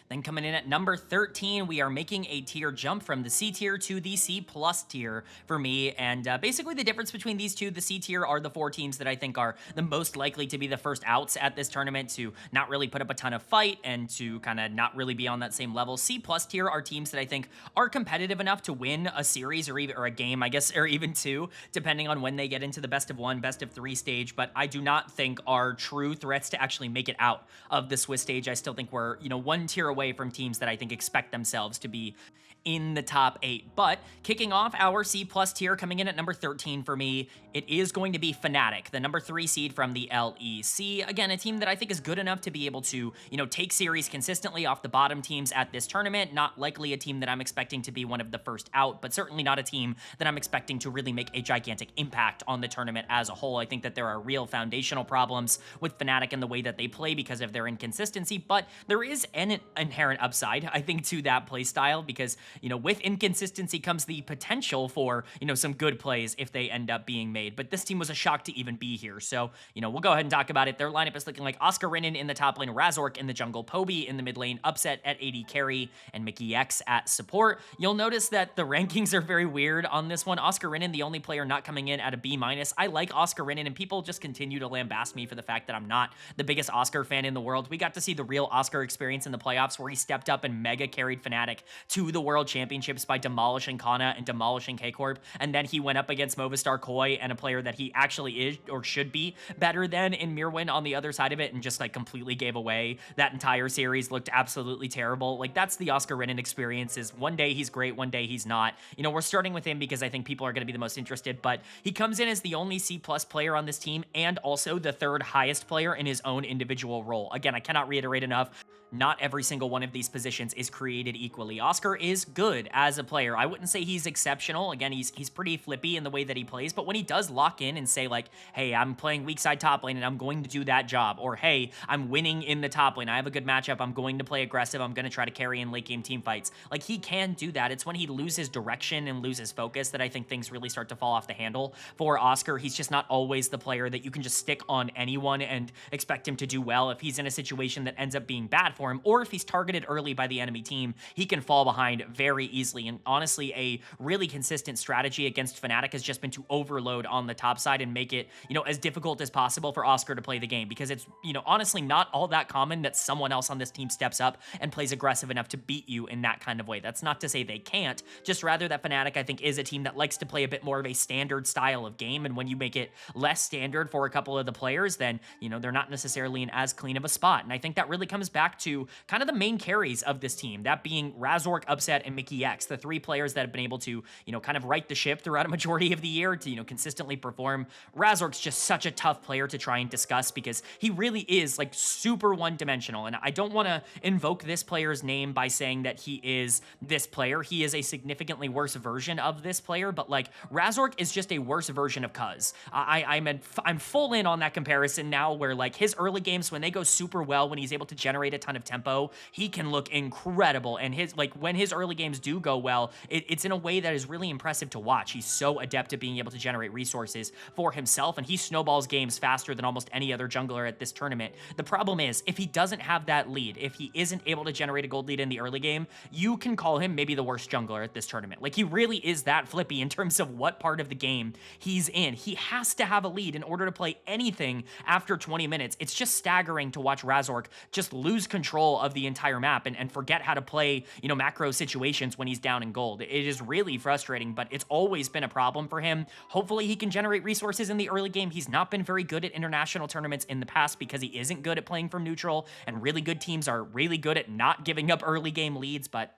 Then coming in at number 13, we are making a tier jump from the C tier to the C plus tier for me. And basically the difference between these two, the C tier are the four teams that I think are the most likely to be the first outs at this tournament, to not really put up a ton of fight and to kind of not really be on that same level. C plus tier are teams that I think are competitive enough to win a series or a game, I guess, or even two, depending on when they get into the best of one, best of three stage. But I do not think are true threats to actually make it out of the Swiss stage. I still think we're, one tier away from teams that I think expect themselves to be in the top 8. But kicking off our C plus tier, coming in at number 13 for me, it is going to be Fnatic, the number 3 seed from the LEC. Again, a team that I think is good enough to be able to, take series consistently off the bottom teams at this tournament. Not likely a team that I'm expecting to be one of the first out, but certainly not a team that I'm expecting to really make a gigantic impact on the tournament as a whole. I think that there are real foundational problems with Fnatic and the way that they play because of their inconsistency, but there is an inherent upside, I think, to that play style, because with inconsistency comes the potential for, some good plays if they end up being made. But this team was a shock to even be here. So, we'll go ahead and talk about it. Their lineup is looking like Oscarinen in the top lane, Razork in the jungle, Poby in the mid lane, Upset at AD carry, and Mickey X at support. You'll notice that the rankings are very weird on this one. Oscarinen, the only player not coming in at a B-. I like Oscarinen, and people just continue to lambast me for the fact that I'm not the biggest Oscar fan in the world. We got to see the real Oscar experience in the playoffs, where he stepped up and mega carried Fnatic to the World Championships by demolishing Kana and demolishing K-Corp, and then he went up against Movistar KOI and a player that he actually is or should be better than in Mirwin on the other side of it, and just completely gave away that entire series. Looked absolutely terrible. That's the Oscarinen experience. Is one day he's great, one day he's not. We're starting with him because I think people are going to be the most interested, but he comes in as the only C+ player on this team and also the third highest player in his own individual role. Again, I cannot reiterate enough, not every single one of these positions is created equally. Oscar is good as a player. I wouldn't say he's exceptional. Again, he's pretty flippy in the way that he plays, but when he does lock in and say hey, I'm playing weak side top lane and I'm going to do that job, or hey, I'm winning in the top lane, I have a good matchup, I'm going to play aggressive, I'm going to try to carry in late game team fights. He can do that. It's when he loses direction and loses focus that I think things really start to fall off the handle for Oscar. He's just not always the player that you can just stick on anyone and expect him to do well. If he's in a situation that ends up being bad for for him, or if he's targeted early by the enemy team, he can fall behind very easily. And honestly, a really consistent strategy against Fnatic has just been to overload on the top side and make it, as difficult as possible for Oscar to play the game, because it's, honestly not all that common that someone else on this team steps up and plays aggressive enough to beat you in that kind of way. That's not to say they can't, just rather that Fnatic, I think, is a team that likes to play a bit more of a standard style of game, and when you make it less standard for a couple of the players, then, they're not necessarily in as clean of a spot. And I think that really comes back to kind of the main carries of this team, that being Razork, Upset, and Mickey X, the three players that have been able to, kind of right the ship throughout a majority of the year to, consistently perform. Razork's just such a tough player to try and discuss because he really is like super one-dimensional, and I don't want to invoke this player's name by saying that he is this player. He is a significantly worse version of this player, but like Razork is just a worse version of Cuz. I'm full in on that comparison now, where like his early games, when they go super well, when he's able to generate a ton of tempo, he can look incredible. And his when his early games do go well, it's in a way that is really impressive to watch. He's so adept at being able to generate resources for himself, and he snowballs games faster than almost any other jungler at this tournament. The problem is, if he doesn't have that lead, if he isn't able to generate a gold lead in the early game, you can call him maybe the worst jungler at this tournament. Like, he really is that flippy in terms of what part of the game he's in. He has to have a lead in order to play anything after 20 minutes. It's just staggering to watch Razork just lose control of the entire map and forget how to play, macro situations when he's down in gold. It is really frustrating, but it's always been a problem for him. Hopefully he can generate resources in the early game. He's not been very good at international tournaments in the past because he isn't good at playing from neutral, and really good teams are really good at not giving up early game leads, but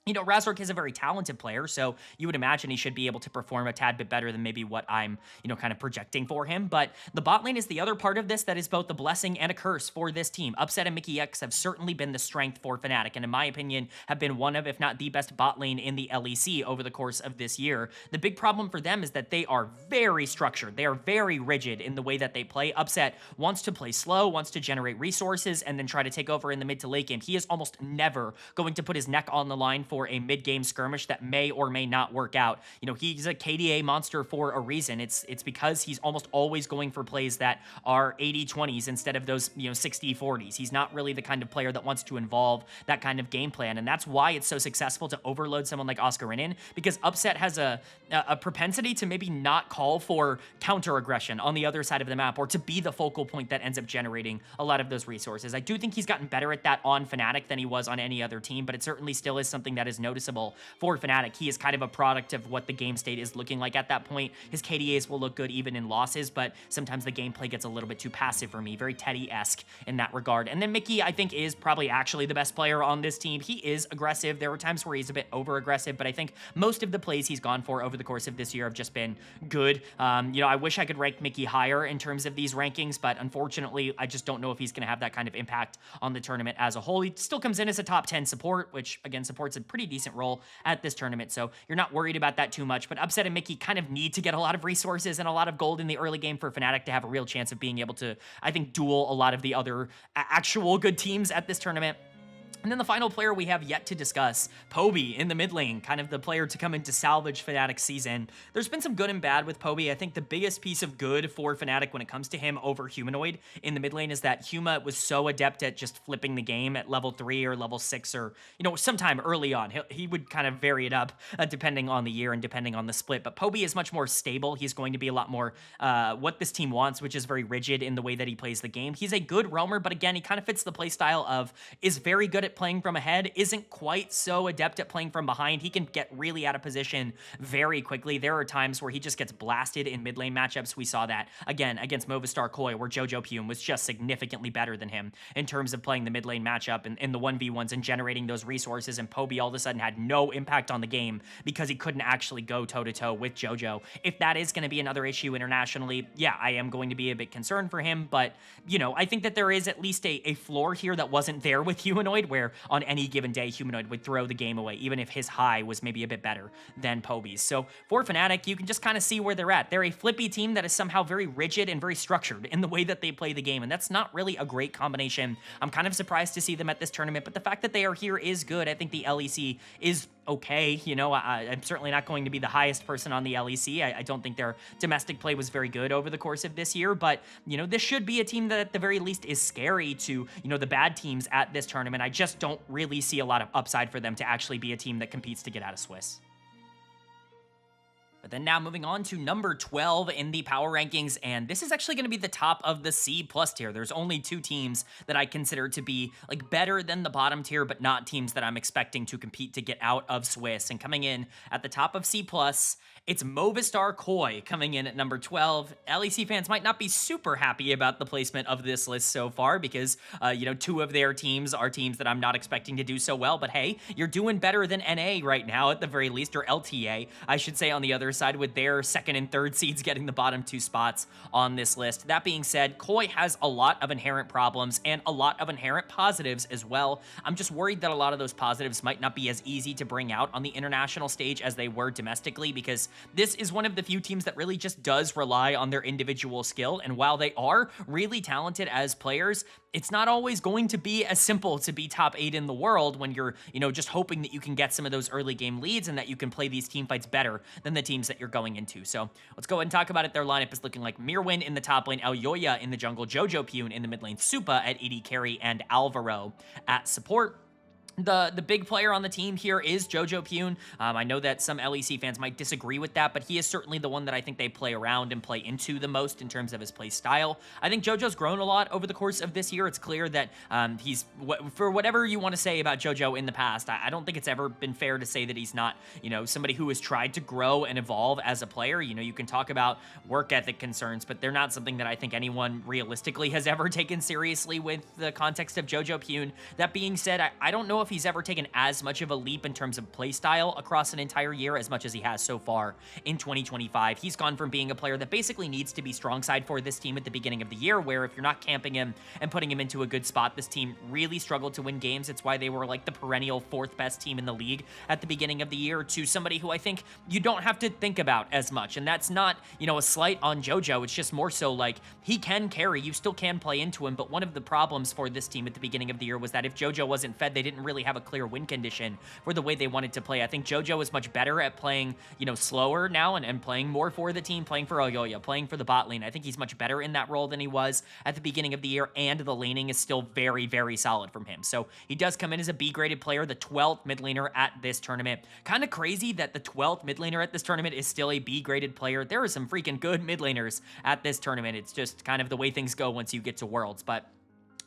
Razork is a very talented player, so you would imagine he should be able to perform a tad bit better than maybe what I'm, kind of projecting for him. But the bot lane is the other part of this that is both a blessing and a curse for this team. Upset and Mickey X have certainly been the strength for Fnatic, and in my opinion, have been one of, if not the best bot lane in the LEC over the course of this year. The big problem for them is that they are very structured. They are very rigid in the way that they play. Upset wants to play slow, wants to generate resources, and then try to take over in the mid to late game. He is almost never going to put his neck on the line for a mid-game skirmish that may or may not work out. He's a KDA monster for a reason. It's because he's almost always going for plays that are 80-20s instead of those, 60-40s. He's not really the kind of player that wants to involve that kind of game plan, and that's why it's so successful to overload someone like Oscar Inin, because Upset has a propensity to maybe not call for counter-aggression on the other side of the map, or to be the focal point that ends up generating a lot of those resources. I do think he's gotten better at that on Fnatic than he was on any other team, but it certainly still is something that is noticeable for Fnatic. He is kind of a product of what the game state is looking like at that point. His KDAs will look good even in losses, but sometimes the gameplay gets a little bit too passive for me, very Teddy-esque in that regard. And then Mickey, I think, is probably actually the best player on this team. He is aggressive. There were times where he's a bit over-aggressive, but I think most of the plays he's gone for over the course of this year have just been good. I wish I could rank Mickey higher in terms of these rankings, but unfortunately, I just don't know if he's going to have that kind of impact on the tournament as a whole. He still comes in as a top 10 support, which, again, support's a pretty decent role at this tournament, so you're not worried about that too much. But Upset and Mickey kind of need to get a lot of resources and a lot of gold in the early game for Fnatic to have a real chance of being able to, I think, duel a lot of the other actual good teams at this tournament. And then the final player we have yet to discuss, Poby in the mid lane, kind of the player to come in to salvage Fnatic's season. There's been some good and bad with Poby. I think the biggest piece of good for Fnatic when it comes to him over Humanoid in the mid lane is that Huma was so adept at just flipping the game at level 3 or level 6, or, sometime early on. He would kind of vary it up depending on the year and depending on the split. But Poby is much more stable. He's going to be a lot more what this team wants, which is very rigid in the way that he plays the game. He's a good roamer, but again, he kind of fits the play style of is very good at playing from ahead, isn't quite so adept at playing from behind. He can get really out of position very quickly. There are times where he just gets blasted in mid lane matchups. We saw that again against Movistar KOI, where Jojo Pume was just significantly better than him in terms of playing the mid lane matchup and in the 1v1s and generating those resources, and Poby all of a sudden had no impact on the game because he couldn't actually go toe-to-toe with Jojo. If that is going to be another issue internationally, yeah, I am going to be a bit concerned for him, but, I think that there is at least a floor here that wasn't there with Humanoid, where on any given day, Humanoid would throw the game away, even if his high was maybe a bit better than Poby's. So for Fnatic, you can just kind of see where they're at. They're a flippy team that is somehow very rigid and very structured in the way that they play the game, and that's not really a great combination. I'm kind of surprised to see them at this tournament, but the fact that they are here is good. I think the LEC is okay. You know, I'm certainly not going to be the highest person on the LEC. I don't think their domestic play was very good over the course of this year, but, you know, this should be a team that at the very least is scary to, you know, the bad teams at this tournament. I just don't really see a lot of upside for them to actually be a team that competes to get out of Swiss. But then now moving on to number 12 in the power rankings, and this is actually going to be the top of the C+ tier. There's only two teams that I consider to be like better than the bottom tier, but not teams that I'm expecting to compete to get out of Swiss. And coming in at the top of C+, it's Movistar KOI coming in at number 12. LEC fans might not be super happy about the placement of this list so far because, you know, two of their teams are teams that I'm not expecting to do so well. But hey, you're doing better than NA right now at the very least, or LTA, I should say, on the other side, with their second and third seeds getting the bottom two spots on this list. That being said, KOI has a lot of inherent problems and a lot of inherent positives as well. I'm just worried that a lot of those positives might not be as easy to bring out on the international stage as they were domestically, because this is one of the few teams that really just does rely on their individual skill. And while they are really talented as players, it's not always going to be as simple to be top 8 in the world when you're, you know, just hoping that you can get some of those early game leads and that you can play these team fights better than the teams that you're going into. So let's go ahead and talk about it. Their lineup is looking like Mirwin in the top lane, Elyoya in the jungle, Jojo Pune in the mid lane, Supa at AD carry, and Alvaro at support. The big player on the team here is Jojo Pune. I know that some LEC fans might disagree with that, but he is certainly the one that I think they play around and play into the most in terms of his play style. I think Jojo's grown a lot over the course of this year. It's clear that he's, for whatever you want to say about Jojo in the past, I don't think it's ever been fair to say that he's not, you know, somebody who has tried to grow and evolve as a player. You know, you can talk about work ethic concerns, but they're not something that I think anyone realistically has ever taken seriously with the context of Jojo Pune. That being said, I don't know if he's ever taken as much of a leap in terms of play style across an entire year as much as he has so far in 2025. He's gone from being a player that basically needs to be strong side for this team at the beginning of the year, where if you're not camping him and putting him into a good spot, this team really struggled to win games. It's why they were like the perennial 4th best team in the league at the beginning of the year, to somebody who I think you don't have to think about as much. And that's not, you know, a slight on Jojo. It's just more so like he can carry, you still can play into him. But one of the problems for this team at the beginning of the year was that if Jojo wasn't fed, they didn't really have a clear win condition for the way they wanted to play. I think Jojo is much better at playing, you know, slower now and playing more for the team, playing for Elyoya, playing for the bot lane. I think he's much better in that role than he was at the beginning of the year, and the laning is still very, very solid from him. So he does come in as a B-graded player, the 12th mid laner at this tournament. Kind of crazy that the 12th mid laner at this tournament is still a B-graded player. There are some freaking good mid laners at this tournament. It's just kind of the way things go once you get to Worlds. But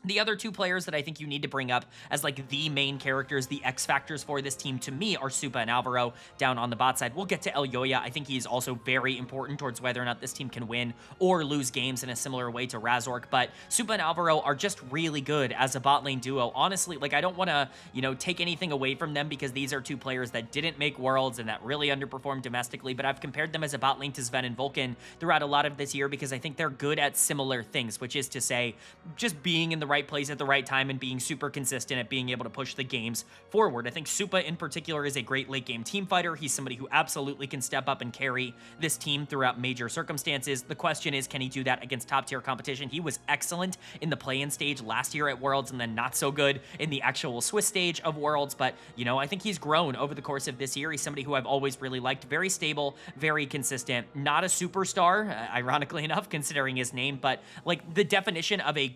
the other two players that I think you need to bring up as like the main characters, the X factors for this team, to me, are Supa and Alvaro down on the bot side. We'll get to Elyoya. I think he's also very important towards whether or not this team can win or lose games in a similar way to Razork. But Supa and Alvaro are just really good as a bot lane duo. Honestly, like, I don't want to, you know, take anything away from them, because these are two players that didn't make Worlds and that really underperformed domestically. But I've compared them as a bot lane to Sven and Vulcan throughout a lot of this year, because I think they're good at similar things, which is to say, just being in the right place at the right time and being super consistent at being able to push the games forward. I think Supa in particular is a great late game team fighter. He's somebody who absolutely can step up and carry this team throughout major circumstances. The question is, can he do that against top tier competition? He was excellent in the play-in stage last year at Worlds, and then not so good in the actual Swiss stage of Worlds. But, you know, I think he's grown over the course of this year. He's somebody who I've always really liked. Very stable, very consistent, not a superstar, ironically enough, considering his name, but like the definition of a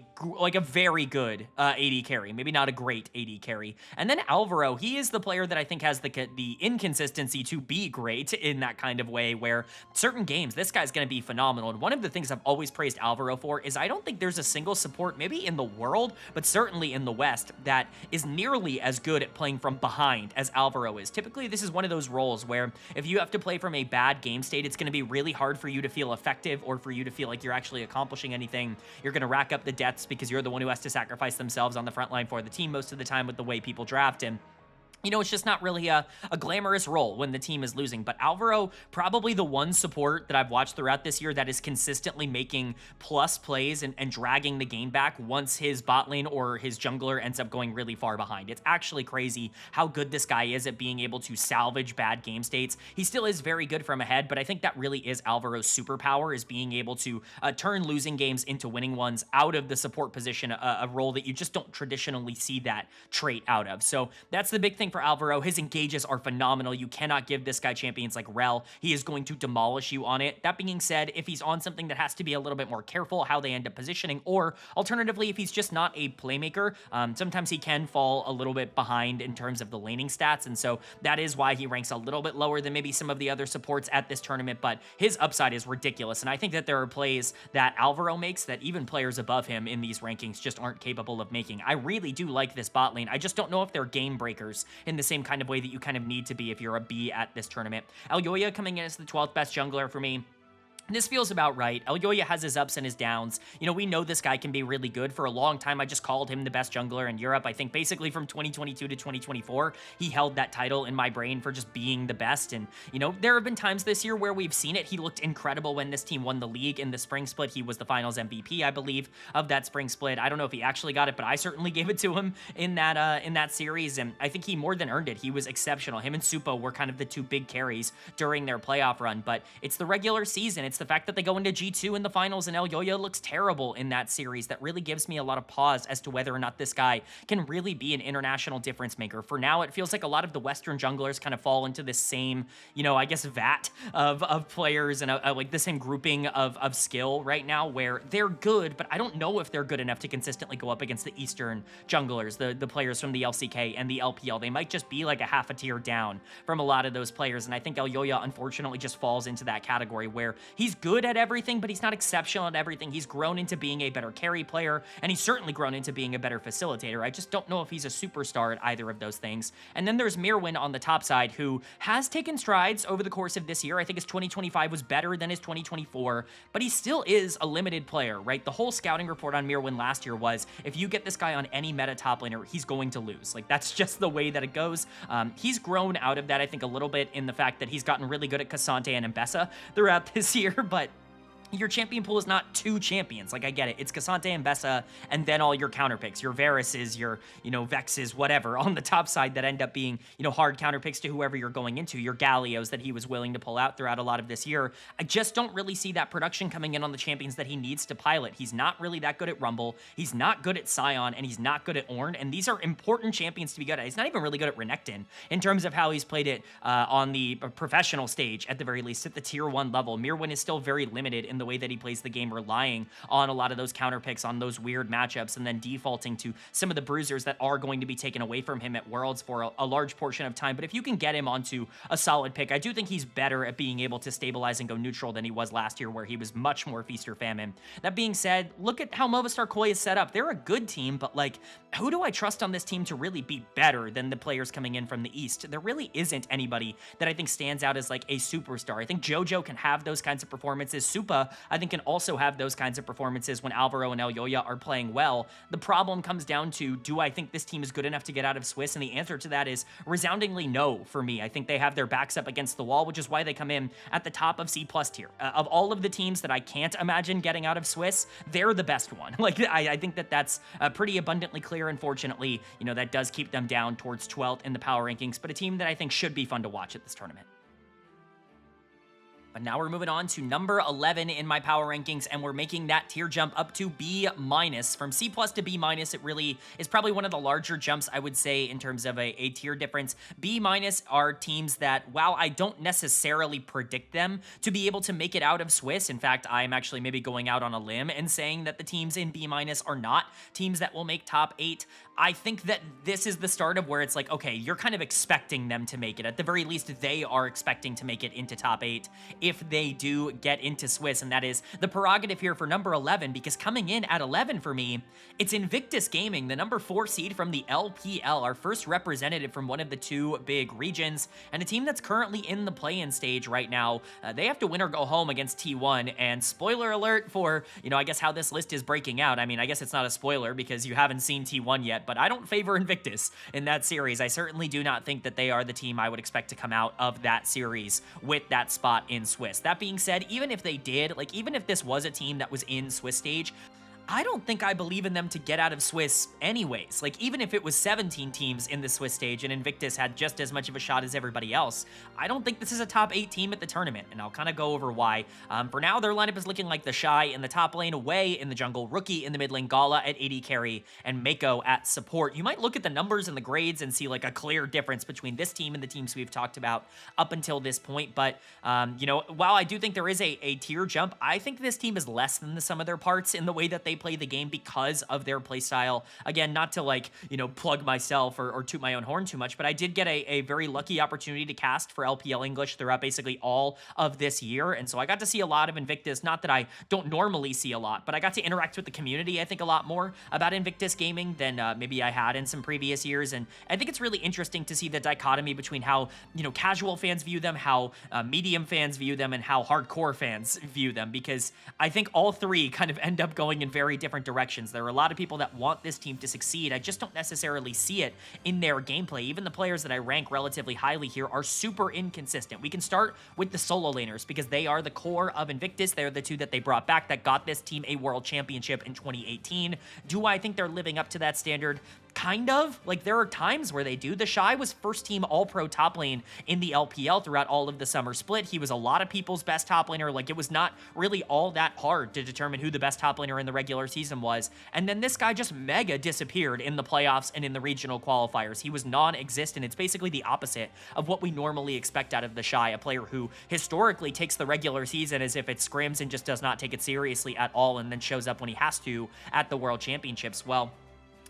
very good AD carry, maybe not a great AD carry. And then Alvaro, he is the player that I think has the inconsistency to be great in that kind of way, where certain games, this guy's going to be phenomenal. And one of the things I've always praised Alvaro for is I don't think there's a single support, maybe in the world, but certainly in the West, that is nearly as good at playing from behind as Alvaro is. Typically, this is one of those roles where if you have to play from a bad game state, it's going to be really hard for you to feel effective or for you to feel like you're actually accomplishing anything. You're going to rack up the deaths because you're the one who has to sacrifice themselves on the front line for the team most of the time with the way people draft him. You know, it's just not really a glamorous role when the team is losing. But Alvaro, probably the one support that I've watched throughout this year that is consistently making plus plays and dragging the game back once his bot lane or his jungler ends up going really far behind. It's actually crazy how good this guy is at being able to salvage bad game states. He still is very good from ahead, but I think that really is Alvaro's superpower, is being able to turn losing games into winning ones out of the support position, a role that you just don't traditionally see that trait out of. So that's the big thing thing for Alvaro. His engages are phenomenal. You cannot give this guy champions like Rel. He is going to demolish you on it. That being said, if he's on something that has to be a little bit more careful how they end up positioning, or alternatively, if he's just not a playmaker, sometimes he can fall a little bit behind in terms of the laning stats, and so that is why he ranks a little bit lower than maybe some of the other supports at this tournament, but his upside is ridiculous, and I think that there are plays that Alvaro makes that even players above him in these rankings just aren't capable of making. I really do like this bot lane. I just don't know if they're game breakers in the same kind of way that you kind of need to be if you're a B at this tournament. Elyoya coming in as the 12th best jungler for me. This feels about right. Elyoya has his ups and his downs. You know, we know this guy can be really good. For a long time, I just called him the best jungler in Europe. I think basically from 2022 to 2024, he held that title in my brain for just being the best. And, you know, there have been times this year where we've seen it. He looked incredible when this team won the league in the spring split. He was the finals MVP, I believe, of that spring split. I don't know if he actually got it, but I certainly gave it to him in that series. And I think he more than earned it. He was exceptional. Him and Supo were kind of the two big carries during their playoff run. But it's the regular season. It's the fact that they go into G2 in the finals and Elyoya looks terrible in that series that really gives me a lot of pause as to whether or not this guy can really be an international difference maker. For now, it feels like a lot of the Western junglers kind of fall into this same, you know, I guess vat of players and like the same grouping of skill right now where they're good, but I don't know if they're good enough to consistently go up against the Eastern junglers, the players from the LCK and the LPL. They might just be like a half a tier down from a lot of those players, and I think Elyoya unfortunately just falls into that category where he's good at everything, but he's not exceptional at everything. He's grown into being a better carry player, and he's certainly grown into being a better facilitator. I just don't know if he's a superstar at either of those things. And then there's Mirwin on the top side, who has taken strides over the course of this year. I think his 2025 was better than his 2024, but he still is a limited player, right? The whole scouting report on Mirwin last year was, if you get this guy on any meta top laner, he's going to lose. Like, that's just the way that it goes. He's grown out of that, I think, a little bit in the fact that he's gotten really good at Cassante and Mbessa throughout this year, but your champion pool is not two champions. Like, I get it. It's Cassante and Mbessa, and then all your counter picks, your Varus's, your, you know, Vex's, whatever, on the top side that end up being, you know, hard counter picks to whoever you're going into, your Gallios that he was willing to pull out throughout a lot of this year. I just don't really see that production coming in on the champions that he needs to pilot. He's not really that good at Rumble. He's not good at Sion, and he's not good at Ornn, and these are important champions to be good at. He's not even really good at Renekton in terms of how he's played it on the professional stage, at the very least, at the tier 1 level. Mirwin is still very limited in the way that he plays the game, relying on a lot of those counter picks on those weird matchups, and then defaulting to some of the bruisers that are going to be taken away from him at Worlds for a large portion of time. But if you can get him onto a solid pick, I do think he's better at being able to stabilize and go neutral than he was last year, where he was much more feast or famine. That being said, look at how Movistar KOI is set up. They're a good team, but like, who do I trust on this team to really be better than the players coming in from the East? There really isn't anybody that I think stands out as like a superstar. I think JoJo can have those kinds of performances. Supa, I think, can also have those kinds of performances when Alvaro and Elyoya are playing well. The problem comes down to, do I think this team is good enough to get out of Swiss? And the answer to that is resoundingly no for me. I think they have their backs up against the wall, which is why they come in at the top of C+ tier. Of all of the teams that I can't imagine getting out of Swiss, they're the best one. Like, I think that that's pretty abundantly clear. Unfortunately, you know, that does keep them down towards 12th in the power rankings, but a team that I think should be fun to watch at this tournament. But now we're moving on to number 11 in my power rankings, and we're making that tier jump up to B-. From C+ to B-, it really is probably one of the larger jumps, I would say, in terms of a tier difference. B- are teams that, while I don't necessarily predict them to be able to make it out of Swiss, in fact, I'm actually maybe going out on a limb and saying that the teams in B- are not teams that will make top 8. I think that this is the start of where it's like, okay, you're kind of expecting them to make it. At the very least, they are expecting to make it into top 8 if they do get into Swiss, and that is the prerogative here for number 11, because coming in at 11 for me, it's Invictus Gaming, the number 4 seed from the LPL, our first representative from one of the two big regions, and a team that's currently in the play-in stage right now. They have to win or go home against T1, and spoiler alert for, you know, I guess how this list is breaking out. I mean, I guess it's not a spoiler because you haven't seen T1 yet, but I don't favor Invictus in that series. I certainly do not think that they are the team I would expect to come out of that series with that spot in Swiss. That being said, even if they did, like, even if this was a team that was in Swiss stage, I don't think I believe in them to get out of Swiss anyways. Like, even if it was 17 teams in the Swiss stage and Invictus had just as much of a shot as everybody else, I don't think this is a top 8 team at the tournament, and I'll kind of go over why. For now, their lineup is looking like the Shy in the top lane, Away in the jungle, Rookie in the mid lane, Gala at AD carry, and Mako at support. You might look at the numbers and the grades and see like a clear difference between this team and the teams we've talked about up until this point, but, you know, while I do think there is a tier jump, I think this team is less than the sum of their parts in the way that they play the game because of their playstyle. Again, not to like, you know, plug myself or toot my own horn too much, but I did get a very lucky opportunity to cast for LPL English throughout basically all of this year. And so I got to see a lot of Invictus, not that I don't normally see a lot, but I got to interact with the community, I think, a lot more about Invictus Gaming than maybe I had in some previous years. And I think it's really interesting to see the dichotomy between how, you know, casual fans view them, how medium fans view them, and how hardcore fans view them, because I think all three kind of end up going in very different directions. There are a lot of people that want this team to succeed. I just don't necessarily see it in their gameplay. Even the players that I rank relatively highly here are super inconsistent. We can start with the solo laners because they are the core of Invictus. They're the two that they brought back that got this team a world championship in 2018. Do I think they're living up to that standard? Kind of. Like, there are times where they do. The Shy was first team all-pro top lane in the LPL throughout all of the summer split. He was a lot of people's best top laner. Like, it was not really all that hard to determine who the best top laner in the regular season was. And then this guy just mega disappeared in the playoffs and in the regional qualifiers. He was non-existent. It's basically the opposite of what we normally expect out of the Shy, a player who historically takes the regular season as if it's scrims and just does not take it seriously at all, and then shows up when he has to at the World Championships. Well,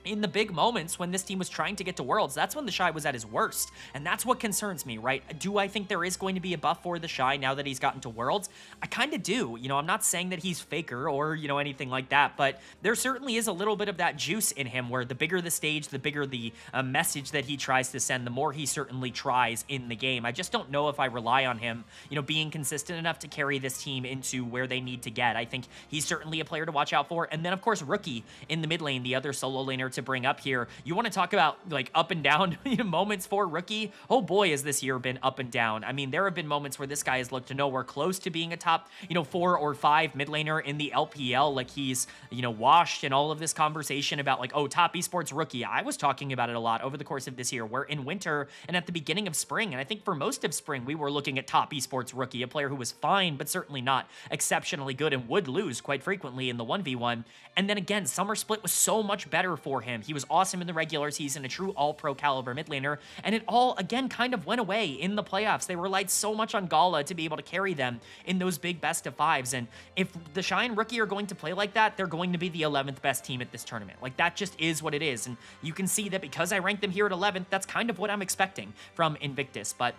in the big moments when this team was trying to get to Worlds, that's when the Shy was at his worst. And that's what concerns me, right? Do I think there is going to be a buff for the Shy now that he's gotten to Worlds? I kind of do. You know, I'm not saying that he's faker or, you know, anything like that, but there certainly is a little bit of that juice in him where the bigger the stage, the bigger the message that he tries to send, the more he certainly tries in the game. I just don't know if I rely on him, you know, being consistent enough to carry this team into where they need to get. I think he's certainly a player to watch out for. And then, of course, Rookie in the mid lane, the other solo laner to bring up here. You want to talk about like up and down moments for Rookie? Oh boy, has this year been up and down. I mean, there have been moments where this guy has looked nowhere close to being a top, 4 or 5 mid laner in the LPL. Like, he's, washed in all of this conversation about like, oh, top esports Rookie. I was talking about it a lot over the course of this year. We're in winter and at the beginning of spring, and I think for most of spring, we were looking at top esports Rookie, a player who was fine, but certainly not exceptionally good and would lose quite frequently in the 1v1. And then again, summer split was so much better for him. He was awesome in the regular season, a true all-pro caliber mid laner, and it all, again, kind of went away in the playoffs. They relied so much on Gala to be able to carry them in those big best-of-5s, and if the Shy and Rookie are going to play like that, they're going to be the 11th best team at this tournament. Like, that just is what it is, and you can see that because I ranked them here at 11th, that's kind of what I'm expecting from Invictus, but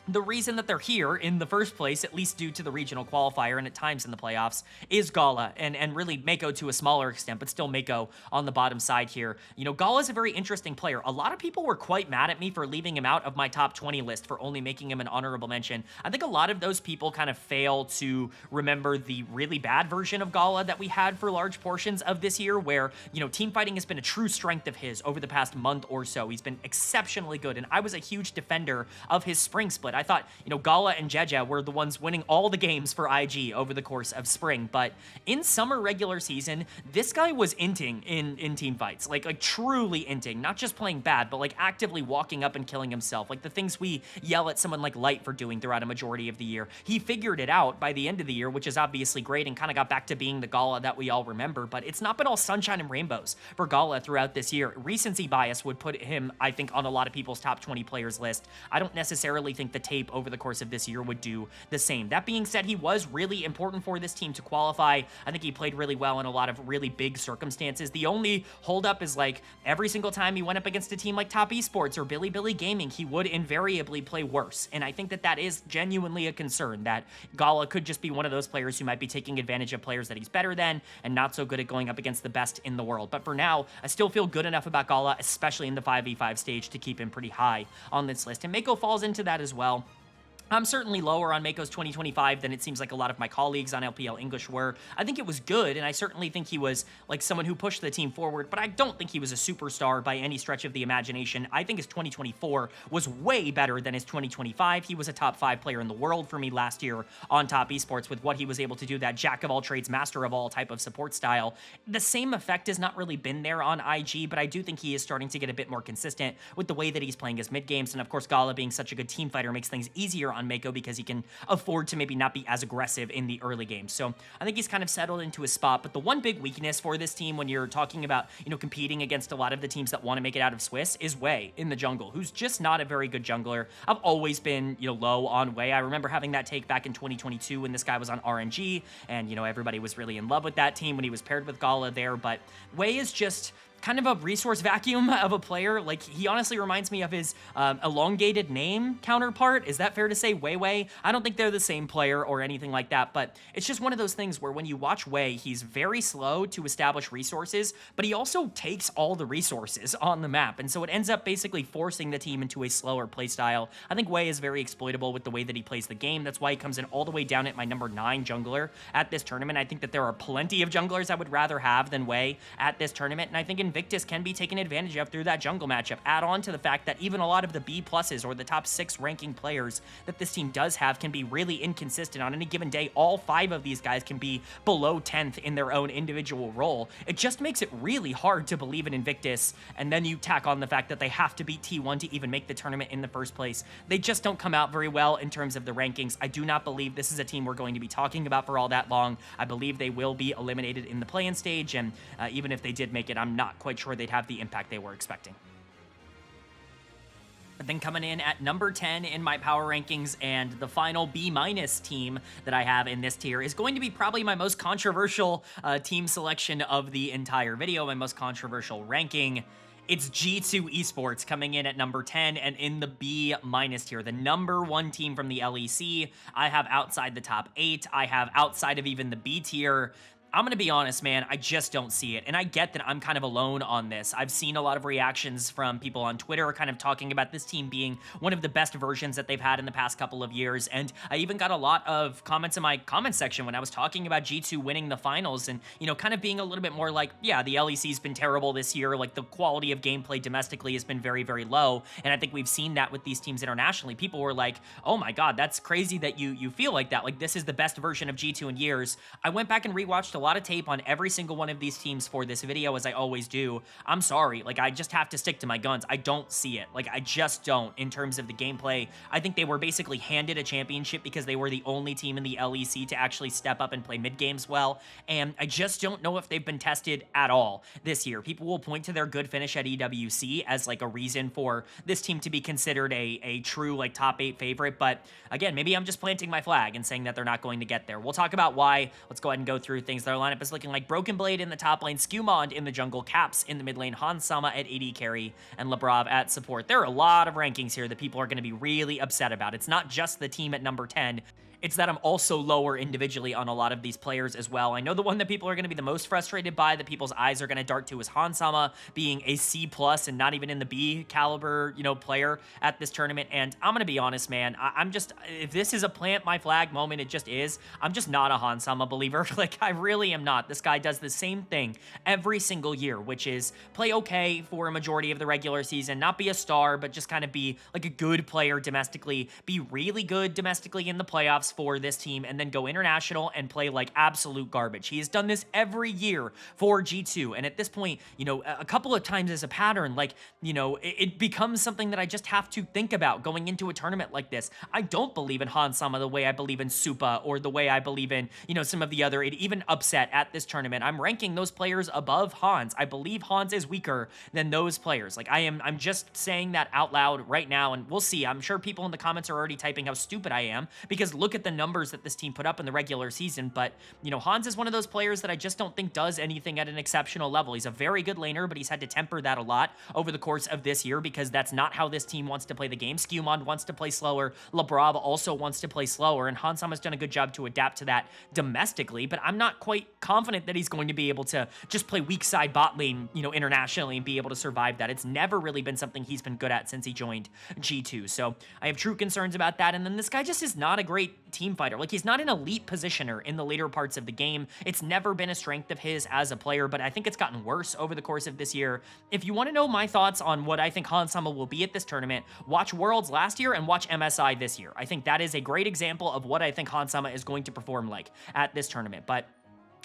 the reason that they're here in the first place, at least due to the regional qualifier and at times in the playoffs, is Gala and really Mako to a smaller extent, but still Mako on the bottom side here. Gala is a very interesting player. A lot of people were quite mad at me for leaving him out of my top 20 list, for only making him an honorable mention. I think a lot of those people kind of fail to remember the really bad version of Gala that we had for large portions of this year, where, team fighting has been a true strength of his over the past month or so. He's been exceptionally good, and I was a huge defender of his spring split. I thought, Gala and Gen.G were the ones winning all the games for IG over the course of spring, but in summer regular season, this guy was inting in team fights, like truly inting, not just playing bad, but like actively walking up and killing himself, like the things we yell at someone like Light for doing throughout a majority of the year. He figured it out by the end of the year, which is obviously great, and kind of got back to being the Gala that we all remember, but it's not been all sunshine and rainbows for Gala throughout this year. Recency bias would put him, I think, on a lot of people's top 20 players list. I don't necessarily think the tape over the course of this year would do the same. That being said, he was really important for this team to qualify. I think he played really well in a lot of really big circumstances. The only holdup is like every single time he went up against a team like Top Esports or Bilibili Gaming, he would invariably play worse. And I think that that is genuinely a concern, that Gala could just be one of those players who might be taking advantage of players that he's better than and not so good at going up against the best in the world. But for now, I still feel good enough about Gala, especially in the 5v5 stage, to keep him pretty high on this list. And Mako falls into that as well. I'm certainly lower on Mako's 2025 than it seems like a lot of my colleagues on LPL English were. I think it was good, and I certainly think he was like someone who pushed the team forward, but I don't think he was a superstar by any stretch of the imagination. I think his 2024 was way better than his 2025. He was a top 5 player in the world for me last year on Top Esports with what he was able to do, that jack of all trades, master of all type of support style. The same effect has not really been there on IG, but I do think he is starting to get a bit more consistent with the way that he's playing his mid games, and of course Gala being such a good team fighter makes things easier on Mako because he can afford to maybe not be as aggressive in the early game. So I think he's kind of settled into his spot. But the one big weakness for this team when you're talking about, competing against a lot of the teams that want to make it out of Swiss is Wei in the jungle, who's just not a very good jungler. I've always been, low on Wei. I remember having that take back in 2022 when this guy was on RNG, and, everybody was really in love with that team when he was paired with Gala there. But Wei is just kind of a resource vacuum of a player. Like, he honestly reminds me of his elongated name counterpart. Is that fair to say? Wei? I don't think they're the same player or anything like that, but it's just one of those things where when you watch Wei, he's very slow to establish resources, but he also takes all the resources on the map, and so it ends up basically forcing the team into a slower playstyle. I think Wei is very exploitable with the way that he plays the game. That's why he comes in all the way down at my number 9 jungler at this tournament. I think that there are plenty of junglers I would rather have than Wei at this tournament, and I think Invictus can be taken advantage of through that jungle matchup. Add on to the fact that even a lot of the B pluses or the top 6 ranking players that this team does have can be really inconsistent on any given day. All 5 of these guys can be below 10th in their own individual role. It just makes it really hard to believe in Invictus, and then you tack on the fact that they have to beat T1 to even make the tournament in the first place. They just don't come out very well in terms of the rankings. I do not believe this is a team we're going to be talking about for all that long. I believe they will be eliminated in the play-in stage, and even if they did make it, I'm not quite sure they'd have the impact they were expecting. But then coming in at number 10 in my power rankings, and the final B- team that I have in this tier is going to be probably my most controversial team selection of the entire video, my most controversial ranking. It's G2 Esports coming in at number 10 and in the B- tier, the number 1 team from the LEC. I have outside the top 8. I have outside of even the B tier. I'm going to be honest, man, I just don't see it. And I get that I'm kind of alone on this. I've seen a lot of reactions from people on Twitter kind of talking about this team being one of the best versions that they've had in the past couple of years. And I even got a lot of comments in my comment section when I was talking about G2 winning the finals and, kind of being a little bit more like, yeah, the LEC's been terrible this year. Like, the quality of gameplay domestically has been very, very low. And I think we've seen that with these teams internationally. People were like, oh my God, that's crazy that you feel like that. Like, this is the best version of G2 in years. I went back and rewatched a lot of tape on every single one of these teams for this video, as I always do. I'm sorry, like, I just have to stick to my guns. I don't see it. Like, I just don't in terms of the gameplay. I think they were basically handed a championship because they were the only team in the LEC to actually step up and play mid games well, and I just don't know if they've been tested at all this year. People will point to their good finish at EWC as like a reason for this team to be considered a true like top 8 favorite, but again, maybe I'm just planting my flag and saying that they're not going to get there. We'll talk about why. Let's go ahead and go through things. Their lineup is looking like Broken Blade in the top lane, Skewmond in the jungle, Caps in the mid lane, Hansama at AD carry, and Labrav at support. There are a lot of rankings here that people are going to be really upset about. It's not just the team at number 10. It's that I'm also lower individually on a lot of these players as well. I know the one that people are going to be the most frustrated by, that people's eyes are going to dart to, is Hansama being a C+ and not even in the B caliber, player at this tournament. And I'm going to be honest, man, I'm just, if this is a plant my flag moment, it just is. I'm just not a Hansama believer. Like, I really am not. This guy does the same thing every single year, which is play okay for a majority of the regular season, not be a star, but just kind of be like a good player domestically, be really good domestically in the playoffs for this team, and then go international and play like absolute garbage. He has done this every year for G2, and at this point, a couple of times as a pattern, like, it becomes something that I just have to think about going into a tournament like this. I don't believe in Hansama the way I believe in Supa, or the way I believe in, some of the other, even Upset at this tournament. I'm ranking those players above Hans. I believe Hans is weaker than those players. Like, I'm just saying that out loud right now, and we'll see. I'm sure people in the comments are already typing how stupid I am, because look at the numbers that this team put up in the regular season, but, you know, Hans is one of those players that I just don't think does anything at an exceptional level. He's a very good laner, but he's had to temper that a lot over the course of this year because that's not how this team wants to play the game. Skewmond wants to play slower. Labrov also wants to play slower, and Hans has done a good job to adapt to that domestically, but I'm not quite confident that he's going to be able to just play weak side bot lane, you know, internationally and be able to survive that. It's never really been something he's been good at since he joined G2. So I have true concerns about that. And then this guy just is not a great team fighter. Like, he's not an elite positioner in the later parts of the game. It's never been a strength of his as a player, but I think it's gotten worse over the course of this year. If you want to know my thoughts on what I think Hanwha will be at this tournament, watch Worlds last year and watch MSI this year. I think that is a great example of what I think Hanwha is going to perform like at this tournament. But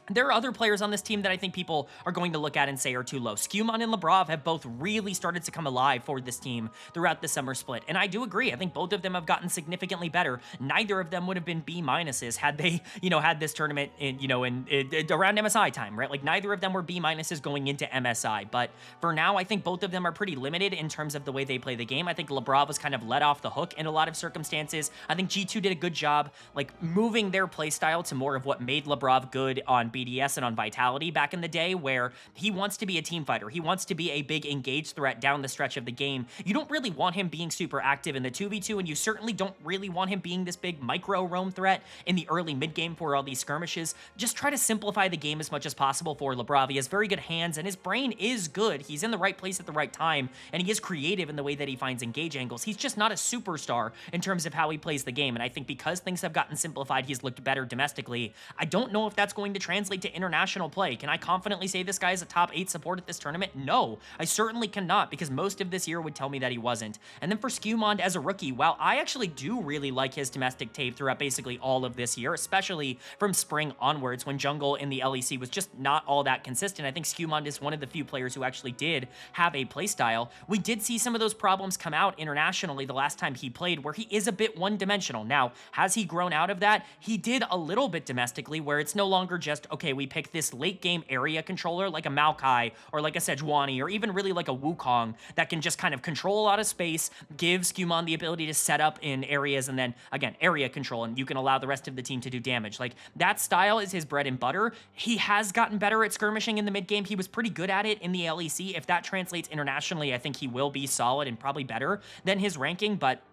there are other players on this team that I think people are going to look at and say are too low. Skewmon and Labrov have both really started to come alive for this team throughout the summer split. And I do agree. I think both of them have gotten significantly better. Neither of them would have been B minuses had they, you know, had this tournament in, you know, in around MSI time, right? Like, neither of them were B minuses going into MSI. But for now, I think both of them are pretty limited in terms of the way they play the game. I think Labrov was kind of let off the hook in a lot of circumstances. I think G2 did a good job, like, moving their playstyle to more of what made Labrov good on BDS and on Vitality back in the day, where he wants to be a team fighter. He wants to be a big engaged threat down the stretch of the game. You don't really want him being super active in the 2v2, and you certainly don't really want him being this big micro roam threat in the early mid game for all these skirmishes. Just try to simplify the game as much as possible for Labrov. He has very good hands, and his brain is good. He's in the right place at the right time, and he is creative in the way that he finds engage angles. He's just not a superstar in terms of how he plays the game, and I think because things have gotten simplified, he's looked better domestically. I don't know if that's going to translate to international play. Can I confidently say this guy is a top 8 support at this tournament? No, I certainly cannot, because most of this year would tell me that he wasn't. And then for Skewmond as a rookie, while I actually do really like his domestic tape throughout basically all of this year, especially from spring onwards when jungle in the LEC was just not all that consistent, I think Skewmond is one of the few players who actually did have a playstyle. We did see some of those problems come out internationally the last time he played, where he is a bit one-dimensional. Now, has he grown out of that? He did a little bit domestically, where it's no longer just, okay, we pick this late game area controller like a Maokai or like a Sejuani or even really like a Wukong that can just kind of control a lot of space, give Skewmon the ability to set up in areas, and then again, area control, and you can allow the rest of the team to do damage. Like, that style is his bread and butter. He has gotten better at skirmishing in the mid game. He was pretty good at it in the LEC. If that translates internationally, I think he will be solid and probably better than his ranking, but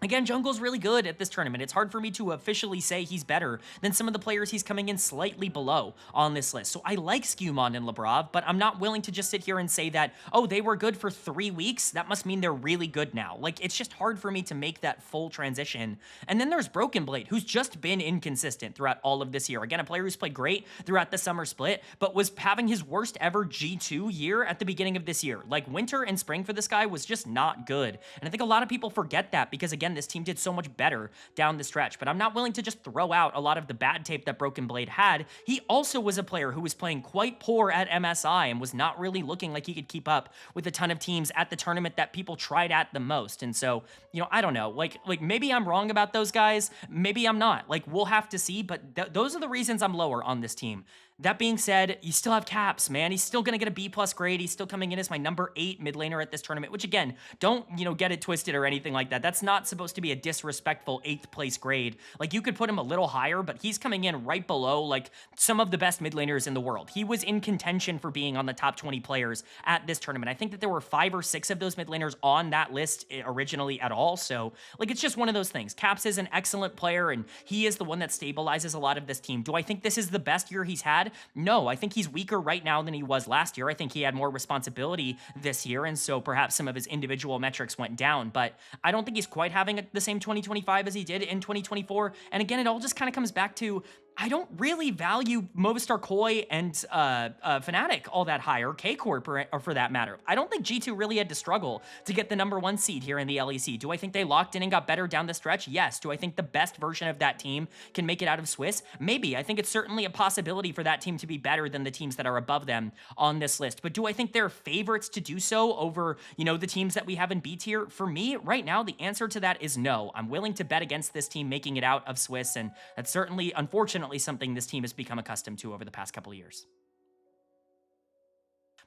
again, jungle's really good at this tournament. It's hard for me to officially say he's better than some of the players he's coming in slightly below on this list. So I like Skewmon and Labrov, but I'm not willing to just sit here and say that, oh, they were good for 3 weeks. That must mean they're really good now. Like, it's just hard for me to make that full transition. And then there's Broken Blade, who's just been inconsistent throughout all of this year. Again, a player who's played great throughout the summer split, but was having his worst ever G2 year at the beginning of this year. Like, winter and spring for this guy was just not good. And I think a lot of people forget that because, again, this team did so much better down the stretch, but I'm not willing to just throw out a lot of the bad tape that Broken Blade had. He also was a player who was playing quite poor at MSI and was not really looking like he could keep up with a ton of teams at the tournament that people tried at the most. And so, you know, I don't know, like maybe I'm wrong about those guys, maybe I'm not. Like, we'll have to see, but those are the reasons I'm lower on this team. That being said, you still have Caps, man. He's still going to get a B+ grade. He's still coming in as my number 8 mid laner at this tournament, which again, don't, you know, get it twisted or anything like that. That's not supposed to be a disrespectful 8th place grade. Like, you could put him a little higher, but he's coming in right below, like, some of the best mid laners in the world. He was in contention for being on the top 20 players at this tournament. I think that there were 5 or 6 of those mid laners on that list originally at all. So, like, it's just one of those things. Caps is an excellent player, and he is the one that stabilizes a lot of this team. Do I think this is the best year he's had? No, I think he's weaker right now than he was last year. I think he had more responsibility this year, and so perhaps some of his individual metrics went down, but I don't think he's quite having the same 2025 as he did in 2024. And again, it all just kind of comes back to, I don't really value Movistar KOI and Fnatic all that high, or K-Corp, or for that matter. I don't think G2 really had to struggle to get the number 1 seed here in the LEC. Do I think they locked in and got better down the stretch? Yes. Do I think the best version of that team can make it out of Swiss? Maybe. I think it's certainly a possibility for that team to be better than the teams that are above them on this list. But do I think they're favorites to do so over, you know, the teams that we have in B tier? For me, right now, the answer to that is no. I'm willing to bet against this team making it out of Swiss, and that's certainly, unfortunately, something this team has become accustomed to over the past couple of years.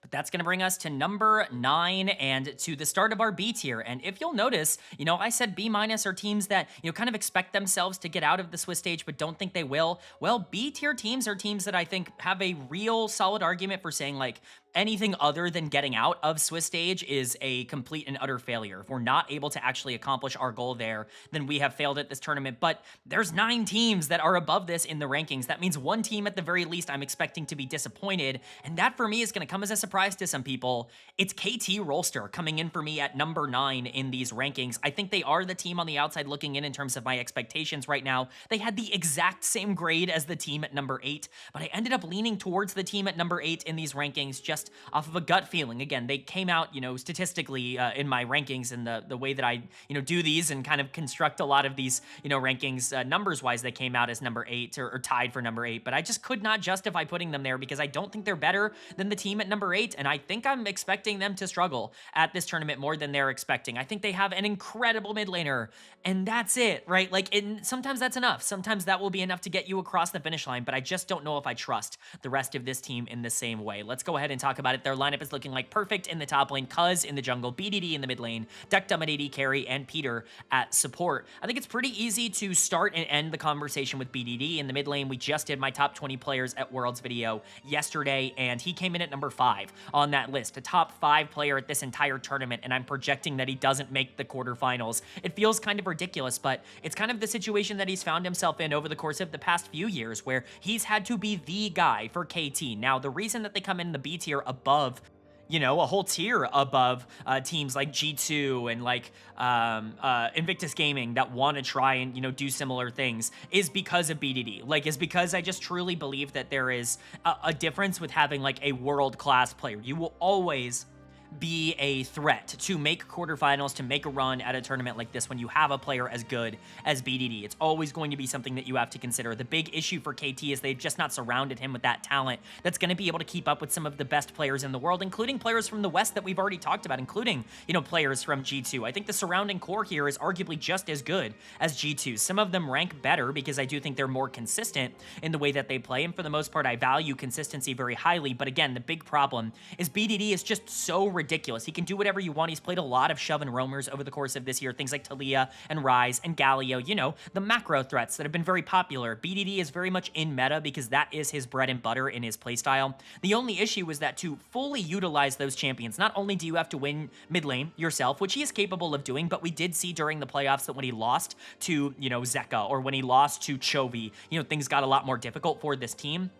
But that's going to bring us to number 9 and to the start of our B tier. And if you'll notice, I said B- are teams that, kind of expect themselves to get out of the Swiss stage, but don't think they will. Well, B tier teams are teams that I think have a real solid argument for saying, like, anything other than getting out of Swiss stage is a complete and utter failure. If we're not able to actually accomplish our goal there, then we have failed at this tournament. But there's 9 teams that are above this in the rankings. That means one team at the very least I'm expecting to be disappointed, and that for me is going to come as a surprise to some people. It's KT Rolster coming in for me at number 9 in these rankings. I think they are the team on the outside looking in terms of my expectations right now. They had the exact same grade as the team at number 8, but I ended up leaning towards the team at number 8 in these rankings just off of a gut feeling. Again, they came out, statistically in my rankings and the way that I, do these and kind of construct a lot of these, rankings numbers-wise, they came out as number 8 or tied for number 8, but I just could not justify putting them there because I don't think they're better than the team at number 8, and I think I'm expecting them to struggle at this tournament more than they're expecting. I think they have an incredible mid laner, and that's it, right? Like, sometimes that's enough. Sometimes that will be enough to get you across the finish line, but I just don't know if I trust the rest of this team in the same way. Let's go ahead and talk about it. Their lineup is looking like perfect in the top lane, Cuz in the jungle, BDD in the mid lane, Dekdom at AD carry, and Peter at support. I think it's pretty easy to start and end the conversation with BDD. In the mid lane, we just did my top 20 players at Worlds video yesterday, and he came in at number 5 on that list, a top 5 player at this entire tournament, and I'm projecting that he doesn't make the quarterfinals. It feels kind of ridiculous, but it's kind of the situation that he's found himself in over the course of the past few years, where he's had to be the guy for KT. Now, the reason that they come in the B tier above, a whole tier above teams like G2 and like Invictus Gaming that want to try and, do similar things is because of BDD. Like, is because I just truly believe that there is a difference with having like a world-class player. You will always be a threat to make quarterfinals, to make a run at a tournament like this when you have a player as good as BDD. It's always going to be something that you have to consider. The big issue for KT is they've just not surrounded him with that talent that's going to be able to keep up with some of the best players in the world, including players from the West that we've already talked about, including, players from G2. I think the surrounding core here is arguably just as good as G2. Some of them rank better because I do think they're more consistent in the way that they play, and for the most part, I value consistency very highly. But again, the big problem is BDD is just so ridiculous. He can do whatever you want. He's played a lot of shove and roamers over the course of this year, things like Talia and Ryze and Galio, the macro threats that have been very popular. BDD is very much in meta because that is his bread and butter in his playstyle. The only issue is that to fully utilize those champions, not only do you have to win mid lane yourself, which he is capable of doing, but we did see during the playoffs that when he lost to, Zeka, or when he lost to Chovy, things got a lot more difficult for this team.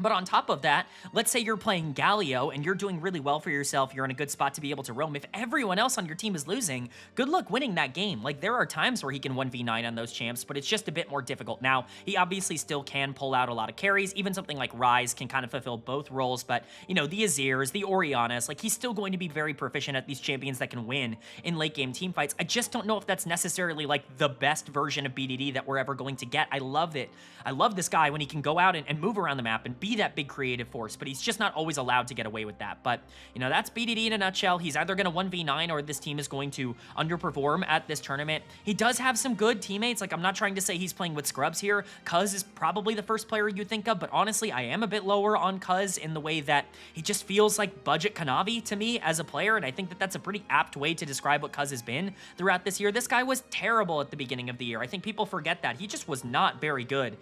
But on top of that, let's say you're playing Galio and you're doing really well for yourself, you're in a good spot to be able to roam. If everyone else on your team is losing, good luck winning that game. Like, there are times where he can 1v9 on those champs, but it's just a bit more difficult. Now, he obviously still can pull out a lot of carries. Even something like Ryze can kind of fulfill both roles, but, the Azirs, the Oriannas, like, he's still going to be very proficient at these champions that can win in late game team fights. I just don't know if that's necessarily, like, the best version of BDD that we're ever going to get. I love it. I love this guy when he can go out and move around the map and be that big creative force, but he's just not always allowed to get away with that. But, that's BDD in a nutshell. He's either going to 1v9 or this team is going to underperform at this tournament. He does have some good teammates. Like, I'm not trying to say he's playing with scrubs here. Cuz is probably the first player you think of, but honestly, I am a bit lower on Cuz in the way that he just feels like budget Kanavi to me as a player, and I think that that's a pretty apt way to describe what Cuz has been throughout this year. This guy was terrible at the beginning of the year. I think people forget that. He just was not very good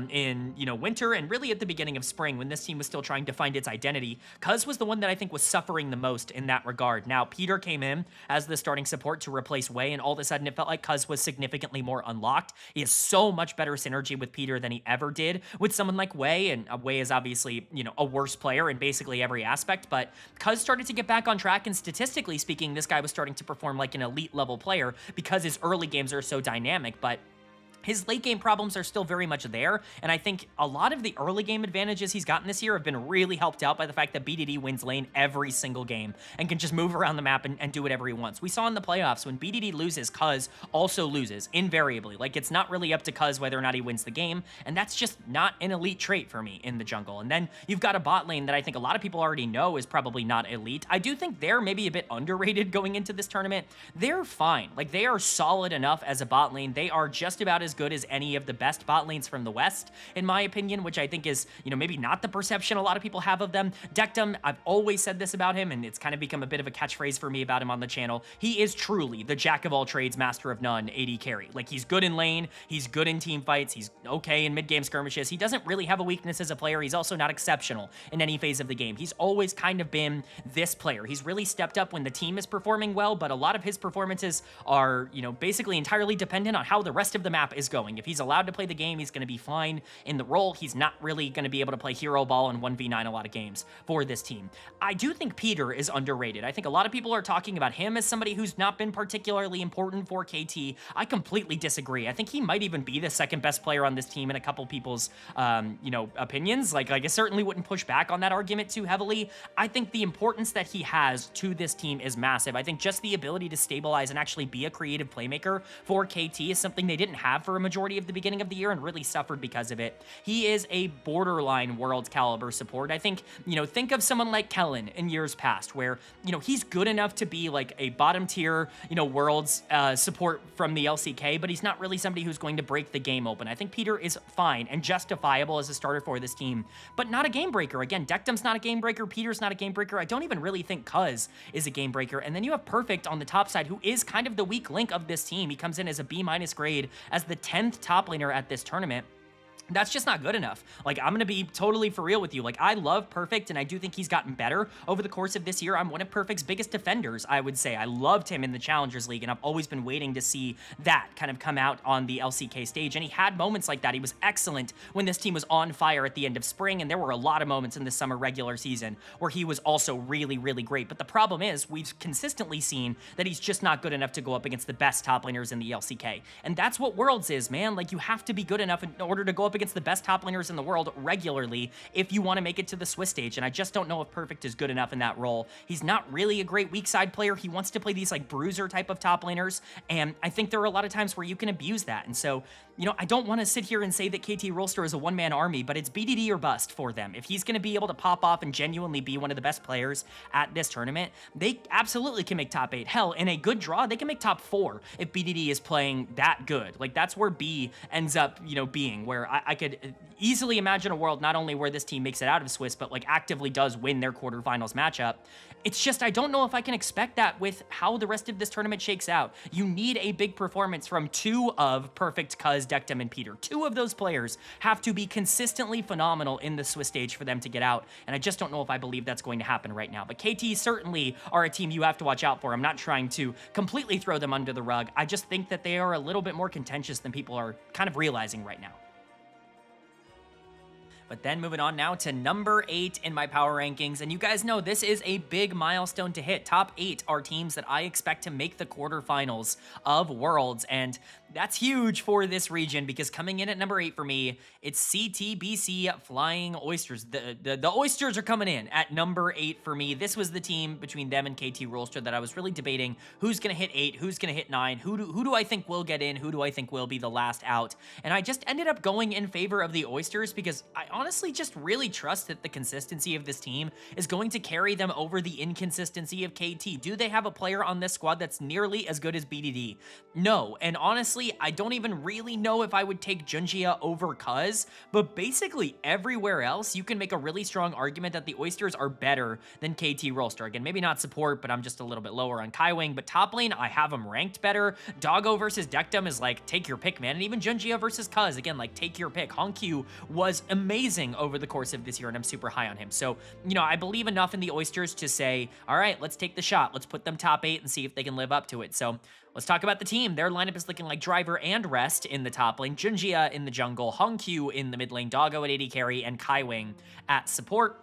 in, winter and really at the beginning of spring when this team was still trying to find its identity. Cuz was the one that I think was suffering the most in that regard. Now, Peter came in as the starting support to replace Wei, and all of a sudden it felt like Cuz was significantly more unlocked. He has so much better synergy with Peter than he ever did with someone like Wei, and Wei is obviously, a worse player in basically every aspect, but Cuz started to get back on track, and statistically speaking, this guy was starting to perform like an elite level player because his early games are so dynamic, but his late game problems are still very much there, and I think a lot of the early game advantages he's gotten this year have been really helped out by the fact that BDD wins lane every single game and can just move around the map and do whatever he wants. We saw in the playoffs when BDD loses, Cuz also loses, invariably. Like, it's not really up to Cuz whether or not he wins the game, and that's just not an elite trait for me in the jungle. And then you've got a bot lane that I think a lot of people already know is probably not elite. I do think they're maybe a bit underrated going into this tournament. They're fine. Like, they are solid enough as a bot lane. They are just about as good as any of the best bot lanes from the West, in my opinion, which I think is, you know, maybe not the perception a lot of people have of them. Dectum, I've always said this about him, and it's kind of become a bit of a catchphrase for me about him on the channel. He is truly the jack of all trades, master of none AD carry. Like, he's good in lane, he's good in team fights, he's okay in mid-game skirmishes. He doesn't really have a weakness as a player. He's also not exceptional in any phase of the game. He's always kind of been this player. He's really stepped up when the team is performing well, but a lot of his performances are, you know, basically entirely dependent on how the rest of the map is going. If he's allowed to play the game, he's going to be fine in the role. He's not really going to be able to play hero ball and 1v9 a lot of games for this team. I do think Peter is underrated. I think a lot of people are talking about him as somebody who's not been particularly important for KT. I completely disagree. I think he might even be the second best player on this team in a couple people's, you know, opinions. Like, I certainly wouldn't push back on that argument too heavily. I think the importance that he has to this team is massive. I think just the ability to stabilize and actually be a creative playmaker for KT is something they didn't have for a majority of the beginning of the year and really suffered because of it. He is a borderline world caliber support. I think, you know, think of someone like Kellen in years past where, you know, he's good enough to be like a bottom tier, you know, world's support from the LCK, but he's not really somebody who's going to break the game open. I think Peter is fine and justifiable as a starter for this team, but not a game breaker. Again, Dectum's not a game breaker. Peter's not a game breaker. I don't even really think Cuz is a game breaker. And then you have Perfect on the top side, who is kind of the weak link of this team. He comes in as a B- grade as the 10th top laner at this tournament. That's just not good enough. Like, I'm going to be totally for real with you. Like, I love Perfect, and I do think he's gotten better over the course of this year. I'm one of Perfect's biggest defenders, I would say. I loved him in the Challengers League, and I've always been waiting to see that kind of come out on the LCK stage, and he had moments like that. He was excellent when this team was on fire at the end of spring, and there were a lot of moments in the summer regular season where he was also really, really great. But the problem is, we've consistently seen that he's just not good enough to go up against the best top laners in the LCK. And that's what Worlds is, man. Like, you have to be good enough in order to go up against the best top laners in the world regularly if you want to make it to the Swiss stage, and I just don't know if Perfect is good enough in that role. He's not really a great weak side player. He wants to play these like bruiser type of top laners, and I think there are a lot of times where you can abuse that. And so, you know, I don't want to sit here and say that KT Rolster is a one-man army, but it's BDD or bust for them. If he's going to be able to pop off and genuinely be one of the best players at this tournament, they absolutely can make top 8. Hell, in a good draw, they can make top 4 if BDD is playing that good. Like, that's where B ends up, you know, being, where I could easily imagine a world not only where this team makes it out of Swiss, but like actively does win their quarterfinals matchup. It's just, I don't know if I can expect that with how the rest of this tournament shakes out. You need a big performance from 2 of Perfect, Cuz, Dectum, and Peter. 2 of those players have to be consistently phenomenal in the Swiss stage for them to get out, and I just don't know if I believe that's going to happen right now. But KT certainly are a team you have to watch out for. I'm not trying to completely throw them under the rug. I just think that they are a little bit more contentious than people are kind of realizing right now. But then moving on now to number 8 in my power rankings, and you guys know this is a big milestone to hit. Top 8 are teams that I expect to make the quarterfinals of Worlds, and that's huge for this region because coming in at number 8 for me, it's CTBC Flying Oysters. The Oysters are coming in at number 8 for me. This was the team between them and KT Rolster that I was really debating who's going to hit 8, who's going to hit 9, who do I think will get in, who do I think will be the last out, and I just ended up going in favor of the Oysters because I honestly just really trust that the consistency of this team is going to carry them over the inconsistency of KT. Do they have a player on this squad that's nearly as good as BDD? No, and honestly, I don't even really know if I would take Gen.G over Cuz, but basically everywhere else, you can make a really strong argument that the Oysters are better than KT Rolster. Again, maybe not support, but I'm just a little bit lower on Kaiwing, but top lane, I have them ranked better. Doggo versus Dectum is like, take your pick, man, and even Gen.G versus Cuz, again, like, take your pick. Hongq was amazing over the course of this year, and I'm super high on him. So, you know, I believe enough in the Oysters to say, all right, let's take the shot. Let's put them top 8 and see if they can live up to it. So let's talk about the team. Their lineup is looking like Driver and Rest in the top lane, Gen.G in the jungle, Hongq in the mid lane, Doggo at AD carry, and Kaiwing at support.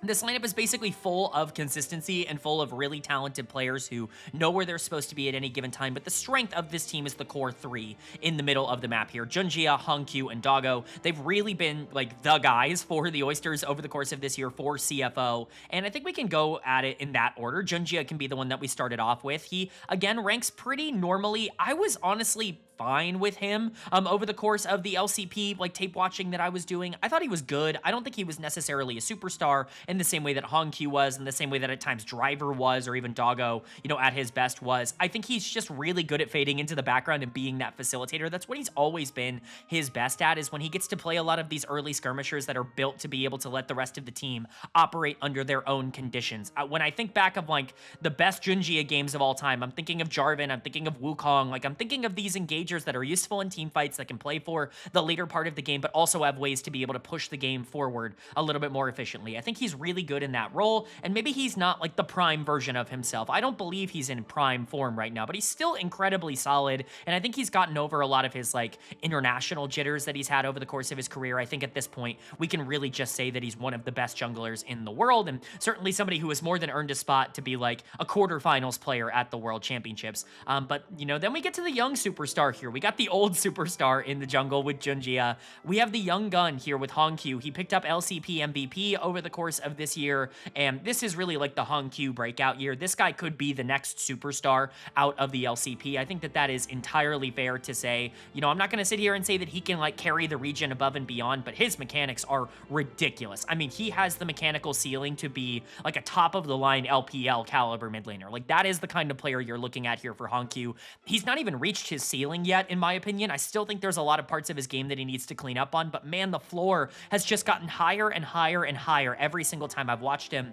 This lineup is basically full of consistency and full of really talented players who know where they're supposed to be at any given time, but the strength of this team is the core 3 in the middle of the map here. Gen.G, Hongq, and Doggo. They've really been like the guys for the Oysters over the course of this year for CFO, and I think we can go at it in that order. Gen.G can be the one that we started off with. He, again, ranks pretty normally. I was honestly fine with him over the course of the LCP like tape watching that I was doing. I thought he was good. I don't think he was necessarily a superstar, in the same way that Hongq was, in the same way that at times Driver was, or even Doggo, you know, at his best was. I think he's just really good at fading into the background and being that facilitator. That's what he's always been his best at, is when he gets to play a lot of these early skirmishers that are built to be able to let the rest of the team operate under their own conditions. When I think back of like the best Gen.G games of all time, I'm thinking of Jarvan, I'm thinking of Wukong, like I'm thinking of these engagers that are useful in team fights, that can play for the later part of the game, but also have ways to be able to push the game forward a little bit more efficiently. I think he's really good in that role, and maybe he's not like the prime version of himself. I don't believe he's in prime form right now, but he's still incredibly solid, and I think he's gotten over a lot of his like international jitters that he's had over the course of his career. I think at this point, we can really just say that he's one of the best junglers in the world, and certainly somebody who has more than earned a spot to be like a quarterfinals player at the World Championships. But, you know, then we get to the young superstar here. We got the old superstar in the jungle with Gen.G. We have the young gun here with Hongq. He picked up LCP MVP over the course of this year, and this is really like the Hongq breakout year. This guy could be the next superstar out of the LCP. I think that that is entirely fair to say. You know, I'm not going to sit here and say that he can like carry the region above and beyond, but his mechanics are ridiculous. I mean, he has the mechanical ceiling to be like a top of the line LPL caliber mid laner. Like that is the kind of player you're looking at here for Hongq. He's not even reached his ceiling yet, in my opinion. I still think there's a lot of parts of his game that he needs to clean up on, but man, the floor has just gotten higher and higher and higher every single time I've watched him.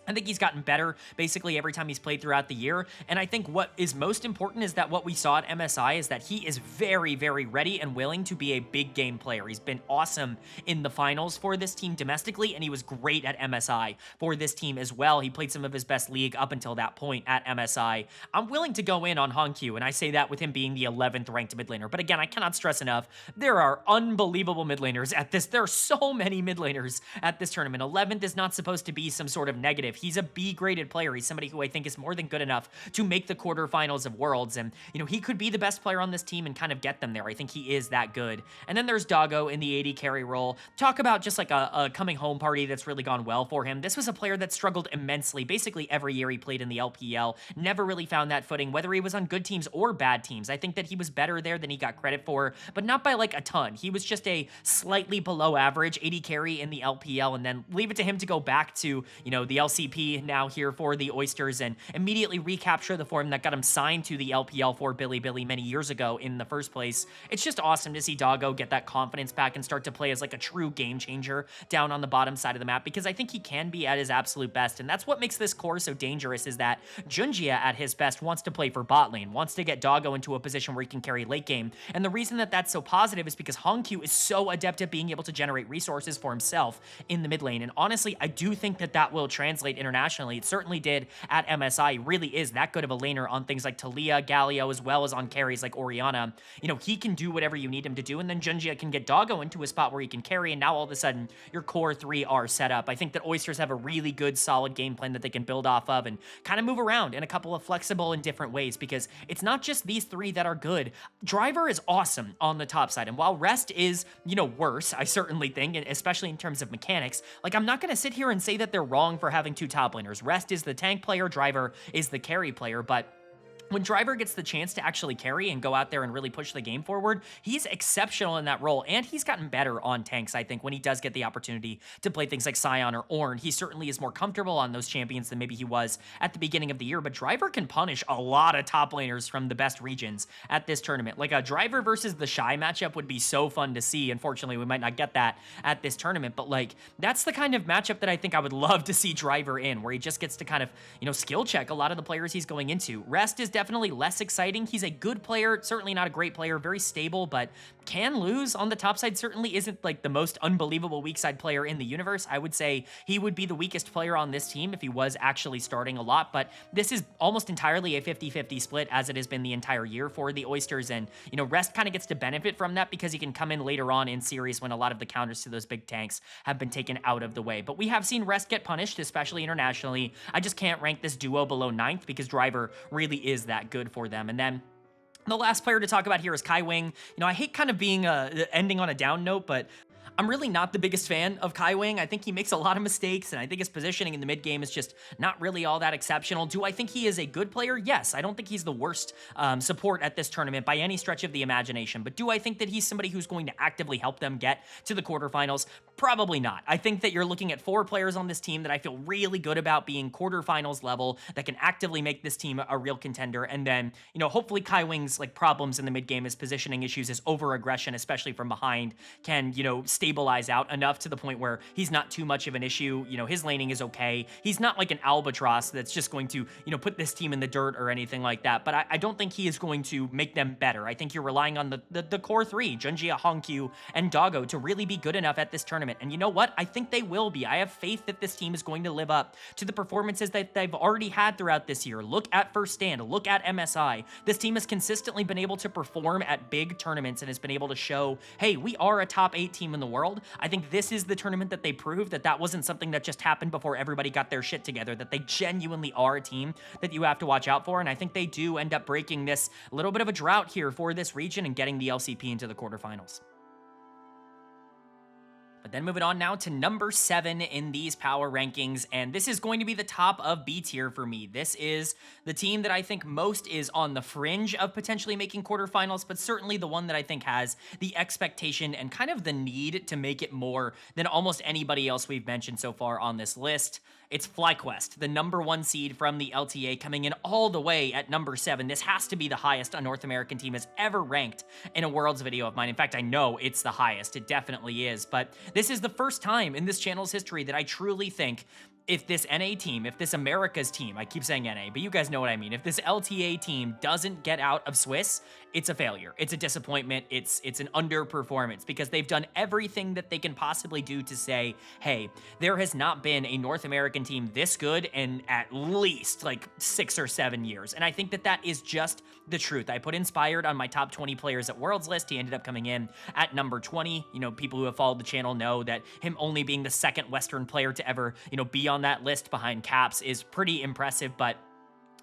I think he's gotten better basically every time he's played throughout the year, and I think what is most important is that what we saw at MSI is that he is very, very ready and willing to be a big game player. He's been awesome in the finals for this team domestically, and he was great at MSI for this team as well. He played some of his best league up until that point at MSI. I'm willing to go in on Hongq, and I say that with him being the 11th ranked mid laner, but again, I cannot stress enough, there are unbelievable mid laners at this. There are so many mid laners at this tournament. 11th is not supposed to be some sort of negative. He's a B-graded player. He's somebody who I think is more than good enough to make the quarterfinals of Worlds, and, you know, he could be the best player on this team and kind of get them there. I think he is that good. And then there's Doggo in the AD carry role. Talk about just like a coming home party that's really gone well for him. This was a player that struggled immensely basically every year he played in the LPL. Never really found that footing, whether he was on good teams or bad teams. I think that he was better there than he got credit for, but not by like a ton. He was just a slightly below average AD carry in the LPL, and then leave it to him to go back to, you know, the LCP now here for the Oysters and immediately recapture the form that got him signed to the LPL for Bilibili many years ago in the first place. It's just awesome to see Doggo get that confidence back and start to play as like a true game changer down on the bottom side of the map, because I think he can be at his absolute best, and that's what makes this core so dangerous, is that Gen.G at his best wants to play for bot lane, wants to get Doggo into a position where he can carry late game, and the reason that that's so positive is because Hongq is so adept at being able to generate resources for himself in the mid lane, and honestly, I do think that that will translate internationally. It certainly did at MSI. He really is that good of a laner on things like Talia, Galio, as well as on carries like Orianna. You know, he can do whatever you need him to do, and then Gen.G can get Doggo into a spot where he can carry, and now all of a sudden, your core three are set up. I think that Oysters have a really good, solid game plan that they can build off of and kind of move around in a couple of flexible and different ways, because it's not just these three that are good. Driver is awesome on the top side, and while Rest is, you know, worse, I certainly think, and especially in terms of mechanics, like, I'm not going to sit here and say that they're wrong for having two top laners. Rest is the tank player, Driver is the carry player, but when Driver gets the chance to actually carry and go out there and really push the game forward, he's exceptional in that role, and he's gotten better on tanks, I think, when he does get the opportunity to play things like Sion or Ornn. He certainly is more comfortable on those champions than maybe he was at the beginning of the year, but Driver can punish a lot of top laners from the best regions at this tournament. Like, a Driver versus the Shy matchup would be so fun to see. Unfortunately, we might not get that at this tournament, but, like, that's the kind of matchup that I think I would love to see Driver in, where he just gets to kind of, you know, skill check a lot of the players he's going into. Rest is definitely less exciting. He's a good player, certainly not a great player, very stable, but can lose on the top side. Certainly isn't like the most unbelievable weak side player in the universe. I would say he would be the weakest player on this team if he was actually starting a lot, but this is almost entirely a 50-50 split, as it has been the entire year for the Oysters, and, you know, Rest kind of gets to benefit from that because he can come in later on in series when a lot of the counters to those big tanks have been taken out of the way. But we have seen Rest get punished, especially internationally. I just can't rank this duo below 9th because Driver really is that good for them. And then the last player to talk about here is KaiWing. You know, I hate kind of being ending on a down note, but I'm really not the biggest fan of KaiWing. I think he makes a lot of mistakes, and I think his positioning in the mid game is just not really all that exceptional. Do I think he is a good player? Yes. I don't think he's the worst support at this tournament by any stretch of the imagination, but do I think that he's somebody who's going to actively help them get to the quarterfinals? Probably not. I think that you're looking at 4 players on this team that I feel really good about being quarterfinals level, that can actively make this team a real contender. And then, hopefully Kai Wing's like problems in the mid game, his positioning issues, his over aggression, especially from behind, can, stabilize out enough to the point where he's not too much of an issue. His laning is okay. He's not like an albatross that's just going to, put this team in the dirt or anything like that. But I don't think he is going to make them better. I think you're relying on the core 3, Gen.G, Hongq, and Doggo to really be good enough at this tournament. And you know what? I think they will be. I have faith that this team is going to live up to the performances that they've already had throughout this year. Look at First Stand, look at MSI. This team has consistently been able to perform at big tournaments and has been able to show, hey, we are a top 8 team in the world. I think this is the tournament that they proved that wasn't something that just happened before everybody got their shit together, that they genuinely are a team that you have to watch out for. And I think they do end up breaking this little bit of a drought here for this region and getting the LCP into the quarterfinals. But then moving on now to number 7 in these power rankings, and this is going to be the top of B tier for me. This is the team that I think most is on the fringe of potentially making quarterfinals, but certainly the one that I think has the expectation and kind of the need to make it more than almost anybody else we've mentioned so far on this list. It's FlyQuest, the number 1 seed from the LTA, coming in all the way at number 7. This has to be the highest a North American team has ever ranked in a Worlds video of mine. In fact, I know it's the highest. It definitely is. But this is the first time in this channel's history that I truly think if this NA team, if this America's team, I keep saying NA, but you guys know what I mean. If this LTA team doesn't get out of Swiss, it's a failure. It's a disappointment. It's an underperformance because they've done everything that they can possibly do to say, hey, there has not been a North American team this good in at least like 6 or 7 years. And I think that is just the truth. I put Inspired on my top 20 players at Worlds list. He ended up coming in at number 20. People who have followed the channel know that him only being the second Western player to ever, be on that list behind Caps is pretty impressive. But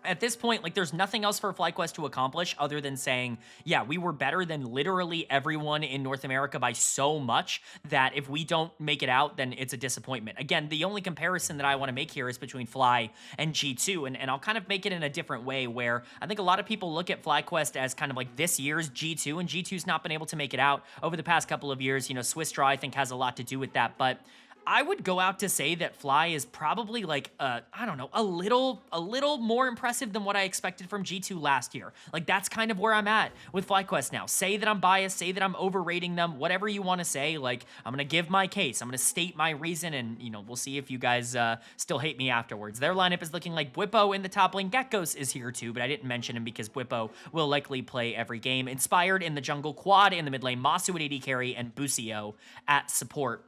at this point, like, there's nothing else for FlyQuest to accomplish other than saying, yeah, we were better than literally everyone in North America by so much that if we don't make it out, then it's a disappointment. Again, the only comparison that I want to make here is between Fly and G2, and I'll kind of make it in a different way where I think a lot of people look at FlyQuest as kind of like this year's G2, and G2's not been able to make it out over the past couple of years. Swiss Draw, I think, has a lot to do with that, but I would go out to say that Fly is probably like, I don't know, a little more impressive than what I expected from G2 last year. Like, that's kind of where I'm at with FlyQuest now. Say that I'm biased, say that I'm overrating them, whatever you want to say. Like, I'm going to give my case. I'm going to state my reason, and, we'll see if you guys still hate me afterwards. Their lineup is looking like Bwipo in the top lane. Geckos is here too, but I didn't mention him because Bwipo will likely play every game. Inspired in the jungle, Quad in the mid lane, Masu at AD carry, and Busio at support.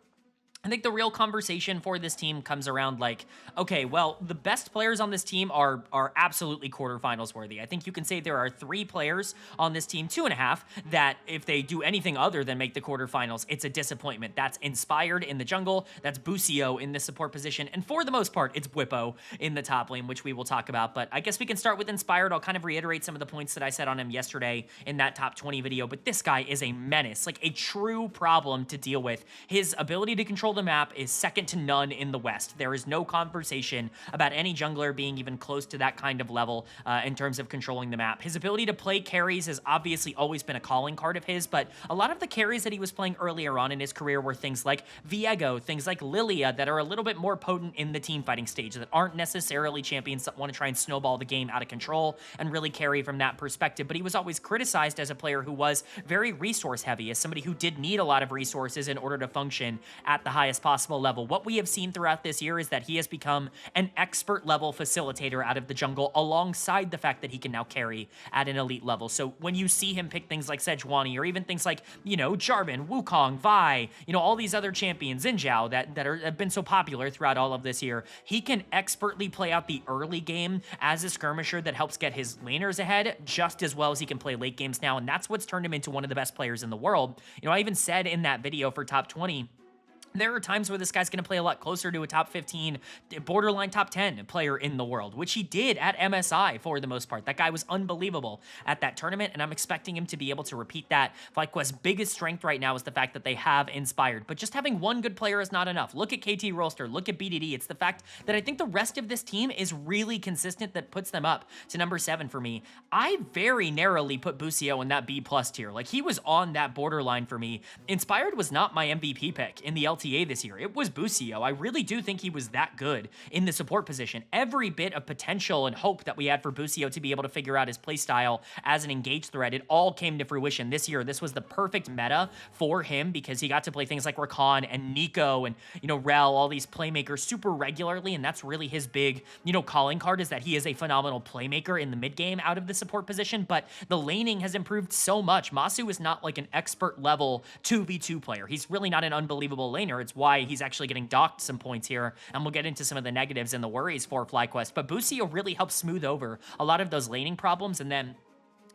I think the real conversation for this team comes around like, okay, well, the best players on this team are absolutely quarterfinals worthy. I think you can say there are 3 players on this team, 2.5, that if they do anything other than make the quarterfinals, it's a disappointment. That's Inspired in the jungle, that's Busio in the support position, and for the most part, it's Bwipo in the top lane, which we will talk about. But I guess we can start with Inspired. I'll kind of reiterate some of the points that I said on him yesterday in that top 20 video, but this guy is a menace, like a true problem to deal with. His ability to control the map is second to none in the West. There is no conversation about any jungler being even close to that kind of level in terms of controlling the map. His ability to play carries has obviously always been a calling card of his, but a lot of the carries that he was playing earlier on in his career were things like Viego, things like Lilia that are a little bit more potent in the team fighting stage, that aren't necessarily champions that want to try and snowball the game out of control and really carry from that perspective. But he was always criticized as a player who was very resource heavy, as somebody who did need a lot of resources in order to function at the highest possible level. What we have seen throughout this year is that he has become an expert level facilitator out of the jungle, alongside the fact that he can now carry at an elite level. So when you see him pick things like Sejuani, or even things like, Jarvan, Wukong, Vi, all these other champions, Xin that have been so popular throughout all of this year, he can expertly play out the early game as a skirmisher that helps get his laners ahead just as well as he can play late games now, and that's what's turned him into one of the best players in the world. I even said in that video for top 20, there are times where this guy's going to play a lot closer to a top 15, borderline top 10 player in the world, which he did at MSI for the most part. That guy was unbelievable at that tournament, and I'm expecting him to be able to repeat that. FlyQuest's biggest strength right now is the fact that they have Inspired, but just having one good player is not enough. Look at KT Rolster, look at BDD. It's the fact that I think the rest of this team is really consistent that puts them up to number 7 for me. I very narrowly put Busio in that B+ tier. Like, he was on that borderline for me. Inspired was not my MVP pick in the LTA LTA this year, it was Busio. I really do think he was that good in the support position. Every bit of potential and hope that we had for Busio to be able to figure out his playstyle as an engaged threat, it all came to fruition this year. This was the perfect meta for him because he got to play things like Rakan and Nico and, Rel, all these playmakers super regularly, and that's really his big, calling card, is that he is a phenomenal playmaker in the mid game out of the support position. But the laning has improved so much. Masu is not like an expert level 2v2 player. He's really not an unbelievable laner. It's why he's actually getting docked some points here, and we'll get into some of the negatives and the worries for FlyQuest. But Busio really helps smooth over a lot of those laning problems, and then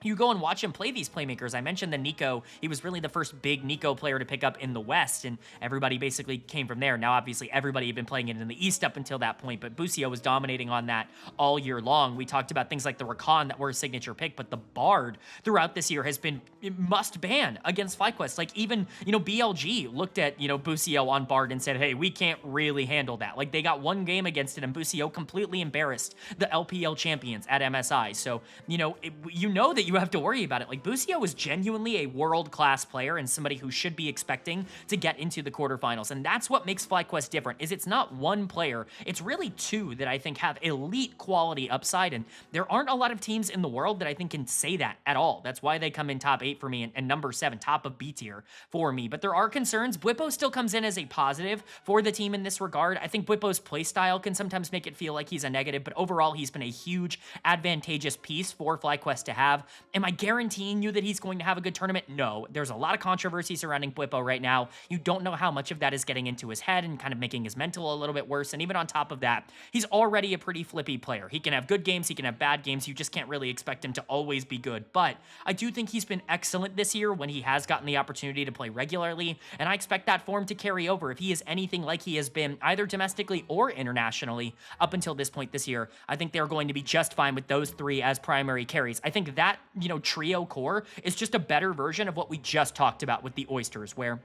you go and watch him play these playmakers. I mentioned the Nico. He was really the first big Nico player to pick up in the West, and everybody basically came from there. Now, obviously, everybody had been playing it in the East up until that point, but Busio was dominating on that all year long. We talked about things like the Rakan that were a signature pick, but the Bard throughout this year has been must ban against FlyQuest. Like, even, BLG looked at, Busio on Bard and said, hey, we can't really handle that. Like, they got one game against it, and Busio completely embarrassed the LPL champions at MSI. So, that you have to worry about it. Like, Busio is genuinely a world-class player and somebody who should be expecting to get into the quarterfinals. And that's what makes FlyQuest different, is it's not one player. It's really two that I think have elite quality upside, and there aren't a lot of teams in the world that I think can say that at all. That's why they come in top 8 for me and number 7, top of B tier for me. But there are concerns. Bwipo still comes in as a positive for the team in this regard. I think Bwipo's playstyle can sometimes make it feel like he's a negative, but overall he's been a huge advantageous piece for FlyQuest to have. Am I guaranteeing you that he's going to have a good tournament? No. There's a lot of controversy surrounding Bwipo right now. You don't know how much of that is getting into his head and kind of making his mental a little bit worse. And even on top of that, he's already a pretty flippy player. He can have good games, he can have bad games. You just can't really expect him to always be good. But I do think he's been excellent this year when he has gotten the opportunity to play regularly, and I expect that form to carry over. If he is anything like he has been either domestically or internationally up until this point this year, I think they're going to be just fine with those 3 as primary carries. I think that, trio core is just a better version of what we just talked about with the Oysters, where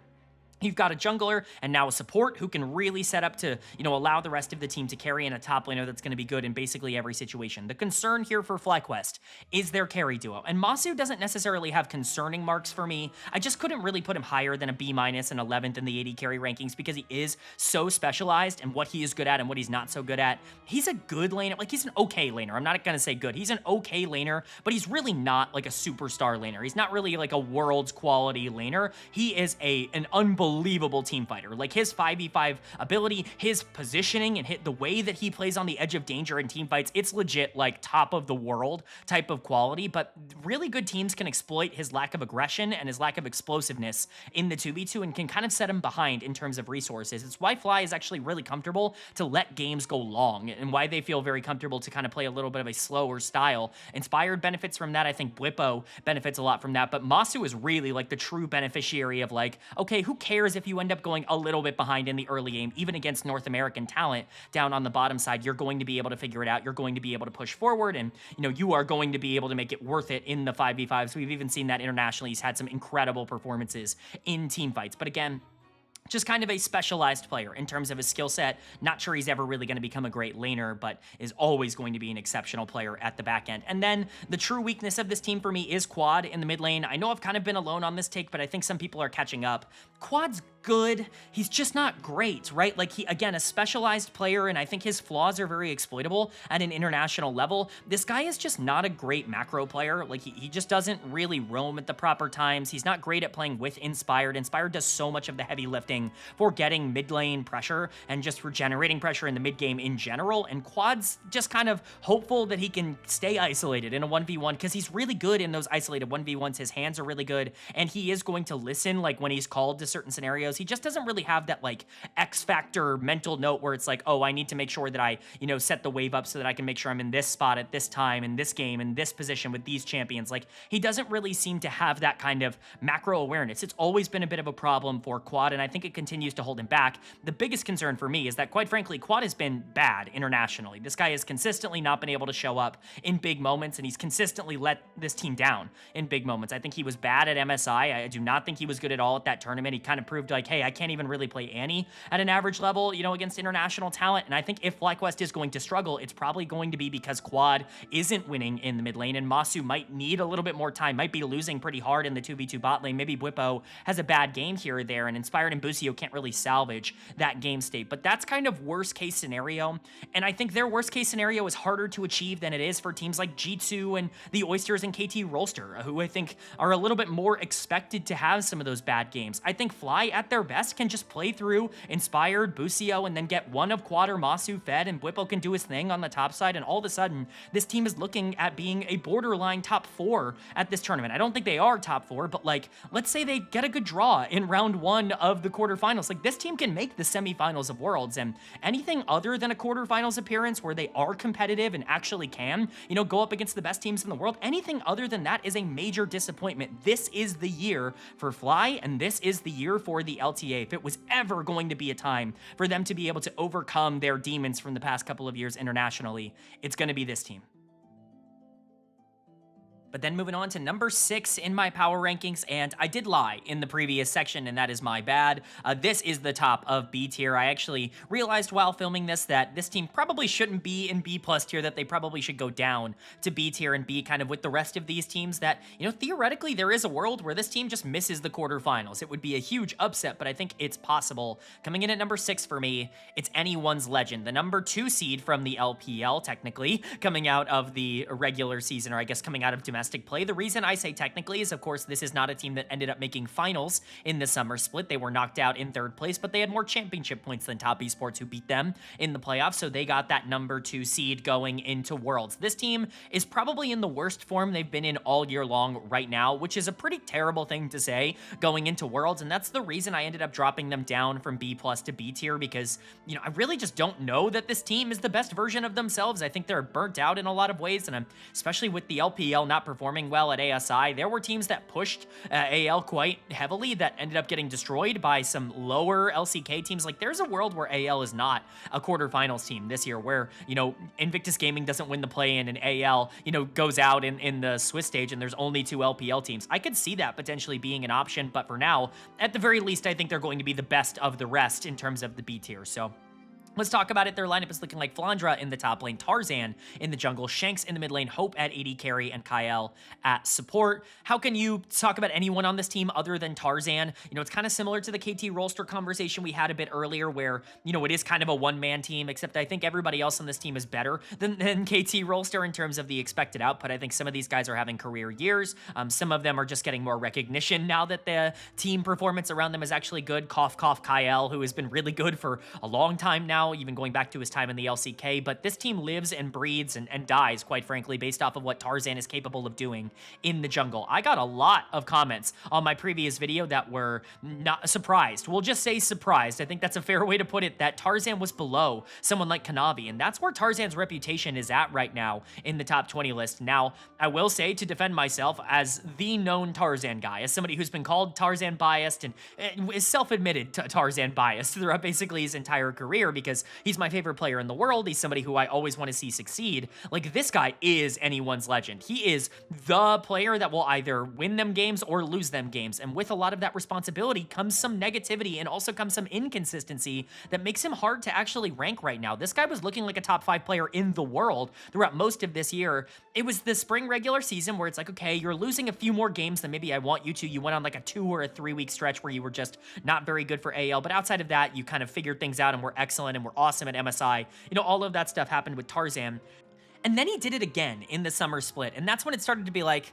you've got a jungler and now a support who can really set up to, allow the rest of the team to carry in a top laner that's going to be good in basically every situation. The concern here for FlyQuest is their carry duo. And Masu doesn't necessarily have concerning marks for me. I just couldn't really put him higher than a B- and 11th in the 80 carry rankings because he is so specialized in what he is good at and what he's not so good at. He's a good laner. Like, he's an okay laner. I'm not going to say good. He's an okay laner, but he's really not like a superstar laner. He's not really like a world's quality laner. He is an unbelievable team fighter. Like, his 5v5 ability, his positioning, and the way that he plays on the edge of danger in team fights, it's legit like top of the world type of quality. But really good teams can exploit his lack of aggression and his lack of explosiveness in the 2v2 and can kind of set him behind in terms of resources. It's why Fly is actually really comfortable to let games go long, and why they feel very comfortable to kind of play a little bit of a slower style. Inspired benefits from that. I think Bwipo benefits a lot from that, but Masu is really like the true beneficiary of, like, okay, who cares if you end up going a little bit behind in the early game, even against North American talent down on the bottom side. You're going to be able to figure it out. You're going to be able to push forward, and you are going to be able to make it worth it in the 5v5s. We've even seen that internationally. He's had some incredible performances in team fights, but again, just kind of a specialized player in terms of his skill set. Not sure he's ever really going to become a great laner, but is always going to be an exceptional player at the back end. And then the true weakness of this team for me is Quad in the mid lane. I know I've kind of been alone on this take, but I think some people are catching up. Quad's good. He's just not great, right? Like, he, again, a specialized player, and I think his flaws are very exploitable at an international level. This guy is just not a great macro player. Like, he just doesn't really roam at the proper times. He's not great at playing with Inspired. Inspired does so much of the heavy lifting for getting mid lane pressure and just for generating pressure in the mid game in general. And Quad's just kind of hopeful that he can stay isolated in a 1v1 because he's really good in those isolated 1v1s. His hands are really good, and he is going to listen, like, when he's called to certain scenarios. He just doesn't really have that, like, X factor mental note where it's like, oh, I need to make sure that I, set the wave up so that I can make sure I'm in this spot at this time, in this game, in this position with these champions. Like, he doesn't really seem to have that kind of macro awareness. It's always been a bit of a problem for Quad, and I think it continues to hold him back. The biggest concern for me is that, quite frankly, Quad has been bad internationally. This guy has consistently not been able to show up in big moments, and he's consistently let this team down in big moments. I think he was bad at MSI. I do not think he was good at all at that tournament. He kind of proved, like, like, hey, I can't even really play Annie at an average level, you know, against international talent. And I think if FlyQuest is going to struggle, it's probably going to be because Quad isn't winning in the mid lane, and Masu might need a little bit more time, might be losing pretty hard in the 2v2 bot lane. Maybe Bwipo has a bad game here or there, and Inspired and Busio can't really salvage that game state. But that's kind of worst case scenario, and I think their worst case scenario is harder to achieve than it is for teams like G2 and the Oysters and KT Rolster, who I think are a little bit more expected to have some of those bad games. I think Fly at their best can just play through Inspired, Busio, and then get one of Quad or Masu fed, and Bwipo can do his thing on the top side, and all of a sudden, this team is looking at being a borderline top 4 at this tournament. I don't think they are top 4, but like, let's say they get a good draw in round 1 of the quarterfinals. Like, this team can make the semifinals of Worlds, and anything other than a quarterfinals appearance where they are competitive and actually can, you know, go up against the best teams in the world, anything other than that is a major disappointment. This is the year for Fly, and this is the year for the LTA. If it was ever going to be a time for them to be able to overcome their demons from the past couple of years internationally, it's going to be this team. But then moving on to number 6 in my power rankings, and I did lie in the previous section, and that is my bad. This is the top of B tier. I actually realized while filming this that this team probably shouldn't be in B plus tier, that they probably should go down to B tier and be kind of with the rest of these teams that, you know, theoretically there is a world where this team just misses the quarterfinals. It would be a huge upset, but I think it's possible. Coming in at number 6 for me, it's Anyone's Legend, the number 2 seed from the LPL, technically, coming out of the regular season, or I guess coming out of domestic play. The reason I say technically is, of course, this is not a team that ended up making finals in the summer split. They were knocked out in 3rd place, but they had more championship points than Top Esports, who beat them in the playoffs, so they got that number 2 seed going into Worlds. This team is probably in the worst form they've been in all year long right now, which is a pretty terrible thing to say going into Worlds, and that's the reason I ended up dropping them down from B plus to B tier, because, you know, I really just don't know that this team is the best version of themselves. I think they're burnt out in a lot of ways, and especially with the LPL not performing well at ASI, there were teams that pushed AL quite heavily that ended up getting destroyed by some lower LCK teams. Like, there's a world where AL is not a quarterfinals team this year, where, you know, Invictus Gaming doesn't win the play-in and AL, you know, goes out in the Swiss stage, and there's only 2 LPL teams. I could see that potentially being an option, but for now, at the very least, I think they're going to be the best of the rest in terms of the B tier. So let's talk about it. Their lineup is looking like Flandra in the top lane, Tarzan in the jungle, Shanks in the mid lane, Hope at AD carry, and Kyle at support. How can you talk about anyone on this team other than Tarzan? You know, it's kind of similar to the KT Rolster conversation we had a bit earlier, where, you know, it is kind of a one-man team, except I think everybody else on this team is better than KT Rolster in terms of the expected output. I think some of these guys are having career years. Some of them are just getting more recognition now that the team performance around them is actually good. Cough, cough, Kyle, who has been really good for a long time now, even going back to his time in the LCK, but this team lives and breathes and dies, quite frankly, based off of what Tarzan is capable of doing in the jungle. I got a lot of comments on my previous video that were not surprised. We'll just say surprised. I think that's a fair way to put it, that Tarzan was below someone like Kanavi, and that's where Tarzan's reputation is at right now in the top 20 list. Now, I will say, to defend myself as the known Tarzan guy, as somebody who's been called Tarzan biased and is self-admitted Tarzan biased throughout basically his entire career, because he's my favorite player in the world. He's somebody who I always want to see succeed. Like, this guy is Anyone's Legend. He is the player that will either win them games or lose them games. And with a lot of that responsibility comes some negativity and also comes some inconsistency that makes him hard to actually rank right now. This guy was looking like a top 5 player in the world throughout most of this year. It was the spring regular season where it's like, okay, you're losing a few more games than maybe I want you to. You went on like a 2 or a 3 week stretch where you were just not very good for AL. But outside of that, you kind of figured things out and were excellent and were awesome at MSI. You know, all of that stuff happened with Tarzan. And then he did it again in the summer split. And that's when it started to be like,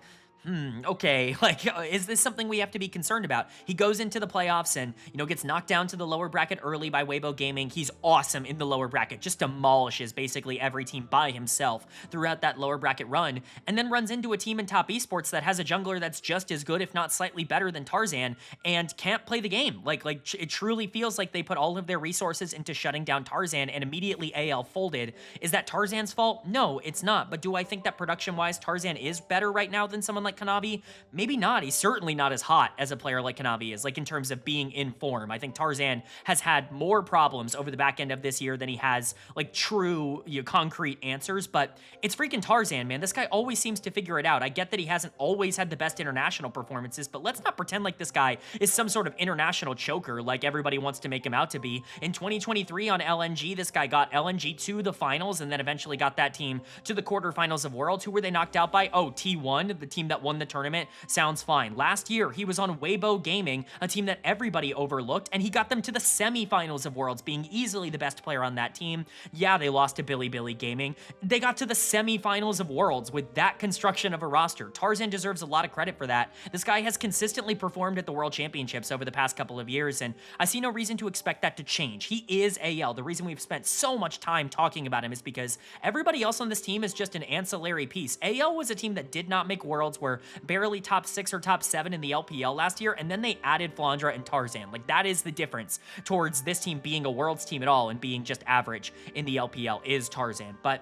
okay, like, is this something we have to be concerned about? He goes into the playoffs and, you know, gets knocked down to the lower bracket early by Weibo Gaming. He's awesome in the lower bracket, just demolishes basically every team by himself throughout that lower bracket run, and then runs into a team in Top Esports that has a jungler that's just as good, if not slightly better than Tarzan, and can't play the game. Like it truly feels like they put all of their resources into shutting down Tarzan, and immediately AL folded. Is that Tarzan's fault? No, it's not. But do I think that production-wise Tarzan is better right now than someone like like Kanavi? Maybe not. He's certainly not as hot as a player like Kanavi is, like in terms of being in form. I think Tarzan has had more problems over the back end of this year than he has like true, concrete answers, but it's freaking Tarzan, man. This guy always seems to figure it out. I get that he hasn't always had the best international performances, but let's not pretend like this guy is some sort of international choker like everybody wants to make him out to be. In 2023 on LNG, this guy got LNG to the finals and then eventually got that team to the quarterfinals of Worlds. Who were they knocked out by? Oh, T1, the team that won the tournament. Sounds fine. Last year, he was on Weibo Gaming, a team that everybody overlooked, and he got them to the semifinals of Worlds, being easily the best player on that team. Yeah, they lost to Bilibili Gaming. They got to the semifinals of Worlds with that construction of a roster. Tarzan deserves a lot of credit for that. This guy has consistently performed at the World Championships over the past couple of years, and I see no reason to expect that to change. He is AL. The reason we've spent so much time talking about him is because everybody else on this team is just an ancillary piece. AL was a team that did not make Worlds, were barely top 6 or top 7 in the LPL last year, and then they added Flandra and Tarzan. Like, that is the difference towards this team being a Worlds team at all and being just average in the LPL is Tarzan. But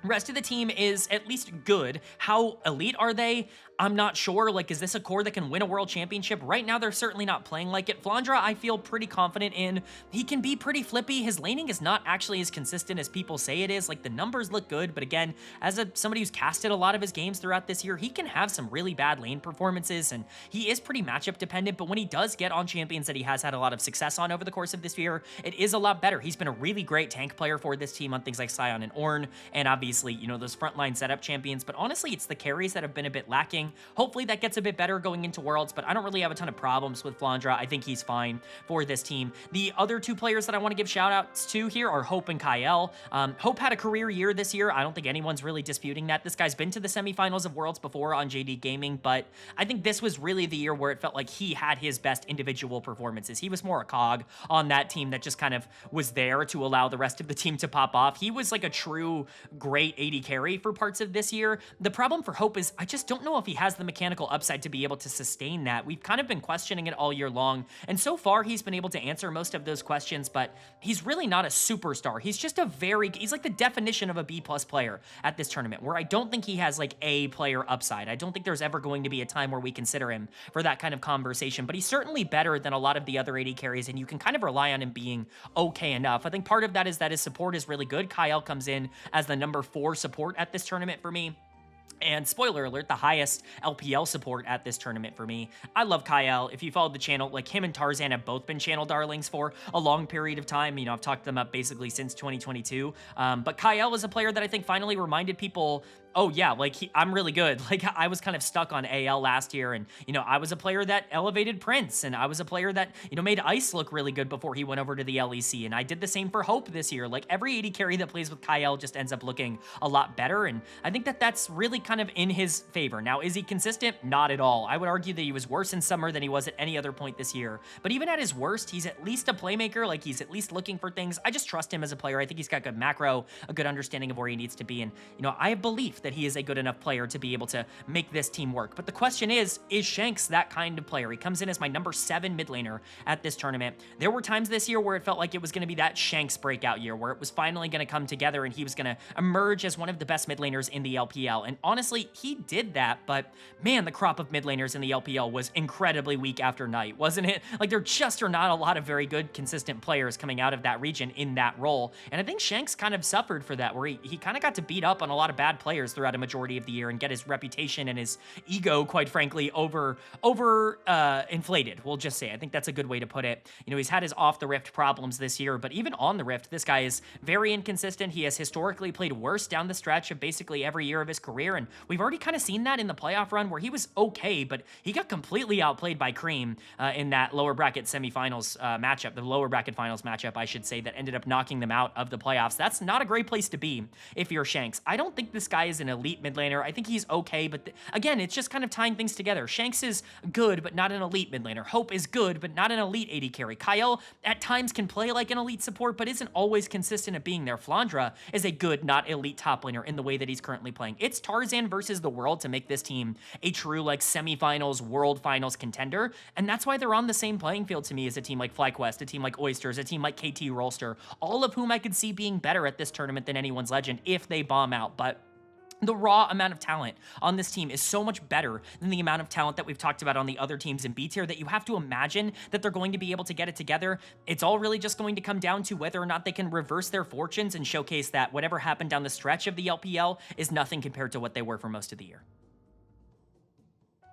rest of the team is at least good. How elite are they? I'm not sure. Like, is this a core that can win a world championship? Right now, they're certainly not playing like it. Flandra, I feel pretty confident in. He can be pretty flippy. His laning is not actually as consistent as people say it is. Like, the numbers look good, but again, as somebody who's casted a lot of his games throughout this year, he can have some really bad lane performances, and he is pretty matchup dependent, but when he does get on champions that he has had a lot of success on over the course of this year, it is a lot better. He's been a really great tank player for this team on things like Sion and Ornn, and obviously, those frontline setup champions, but honestly, it's the carries that have been a bit lacking. Hopefully that gets a bit better going into Worlds, but I don't really have a ton of problems with Flandra. I think he's fine for this team. The other two players that I want to give shout outs to here are Hope and Kyle. Hope had a career year this year. I don't think anyone's really disputing that. This guy's been to the semifinals of Worlds before on JD Gaming, but I think this was really the year where it felt like he had his best individual performances. He was more a cog on that team that just kind of was there to allow the rest of the team to pop off. He was like a true great AD carry for parts of this year. The problem for Hope is I just don't know if he has the mechanical upside to be able to sustain that. We've kind of been questioning it all year long, and so far he's been able to answer most of those questions, but he's really not a superstar. He's just he's like the definition of a B+ player at this tournament, where I don't think he has like A player upside. I don't think there's ever going to be a time where we consider him for that kind of conversation, but he's certainly better than a lot of the other AD carries, and you can kind of rely on him being okay enough. I think part of that is that his support is really good. Kyle comes in as the number 4 support at this tournament for me. And spoiler alert, the highest LPL support at this tournament for me. I love Kyle. If you followed the channel, like him and Tarzan have both been channel darlings for a long period of time. I've talked them up basically since 2022. But Kyle is a player that I think finally reminded people, oh yeah, like I'm really good. Like I was kind of stuck on AL last year, and I was a player that elevated Prince, and I was a player that made Ice look really good before he went over to the LEC, and I did the same for Hope this year. Like every AD carry that plays with Kyle just ends up looking a lot better, and I think that that's really kind of in his favor. Now, is he consistent? Not at all. I would argue that he was worse in summer than he was at any other point this year, but even at his worst, he's at least a playmaker. Like he's at least looking for things. I just trust him as a player. I think he's got good macro, a good understanding of where he needs to be, and I have belief that he is a good enough player to be able to make this team work. But the question is Shanks that kind of player? He comes in as my number 7 mid laner at this tournament. There were times this year where it felt like it was going to be that Shanks breakout year, where it was finally going to come together and he was going to emerge as one of the best mid laners in the LPL. And honestly, he did that, but man, the crop of mid laners in the LPL was incredibly weak after Night, wasn't it? Like there just are not a lot of very good, consistent players coming out of that region in that role. And I think Shanks kind of suffered for that, where he kind of got to beat up on a lot of bad players throughout a majority of the year and get his reputation and his ego, quite frankly, inflated. We'll just say. I think that's a good way to put it. He's had his off the Rift problems this year, but even on the Rift, this guy is very inconsistent. He has historically played worse down the stretch of basically every year of his career, and we've already kind of seen that in the playoff run where he was okay, but he got completely outplayed by Cream in that lower bracket semifinals matchup, the lower bracket finals matchup, I should say, that ended up knocking them out of the playoffs. That's not a great place to be if you're Shanks. I don't think this guy is an elite mid laner. I think he's okay, but again, it's just kind of tying things together. Shanks is good, but not an elite mid laner. Hope is good, but not an elite AD carry. Kyle at times can play like an elite support, but isn't always consistent at being there. Flandra is a good, not elite top laner in the way that he's currently playing. It's Tarzan versus the world to make this team a true like semifinals, world finals contender, and that's why they're on the same playing field to me as a team like FlyQuest, a team like Oysters, a team like KT Rolster, all of whom I could see being better at this tournament than anyone's legend if they bomb out. But The raw amount of talent on this team is so much better than the amount of talent that we've talked about on the other teams in B tier that you have to imagine that they're going to be able to get it together. It's all really just going to come down to whether or not they can reverse their fortunes and showcase that whatever happened down the stretch of the LPL is nothing compared to what they were for most of the year.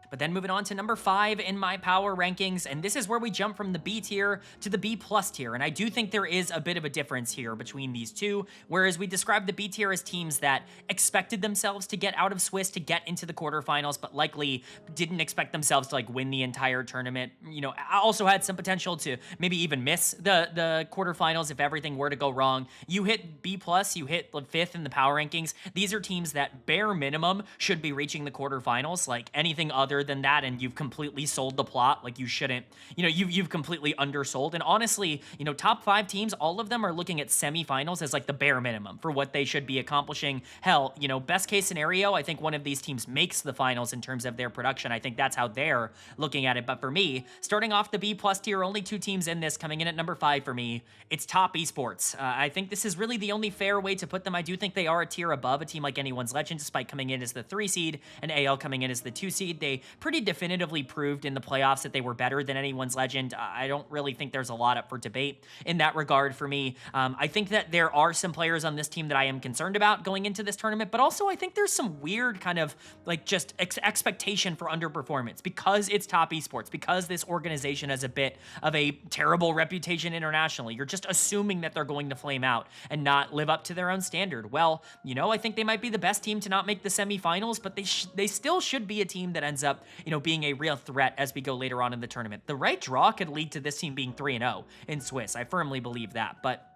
But then moving on to number 5 in my power rankings, and this is where we jump from the B tier to the B plus tier, and I do think there is a bit of a difference here between these two, whereas we described the B tier as teams that expected themselves to get out of Swiss to get into the quarterfinals, but likely didn't expect themselves to like win the entire tournament. You know, also had some potential to maybe even miss the quarterfinals if everything were to go wrong. You hit B plus, you hit 5th in the power rankings. These are teams that bare minimum should be reaching the quarterfinals. Like anything other than that and you've completely sold the plot, like you shouldn't, you know, you've completely undersold. And honestly, you know, top 5 teams, all of them are looking at semifinals as like the bare minimum for what they should be accomplishing. Hell, you know, best case scenario, I think one of these teams makes the finals in terms of their production. I think that's how they're looking at it. But for me, starting off the B plus tier, only 2 teams in this, coming in at number 5 for me, it's Top Esports. I think this is really the only fair way to put them. I do think they are a tier above a team like Anyone's Legend, despite coming in as the 3 seed and AL coming in as the 2 seed. They pretty definitively proved in the playoffs that they were better than Anyone's Legend. I don't really think there's a lot up for debate in that regard for me. I think that there are some players on this team that I am concerned about going into this tournament, but also I think there's some weird kind of like just expectation for underperformance because it's Top Esports, because this organization has a bit of a terrible reputation internationally. You're just assuming that they're going to flame out and not live up to their own standard. Well, you know, I think they might be the best team to not make the semifinals, but they still should be a team that ends up, you know, being a real threat as we go later on in the tournament. The right draw could lead to this team being 3-0 in Swiss. I firmly believe that, but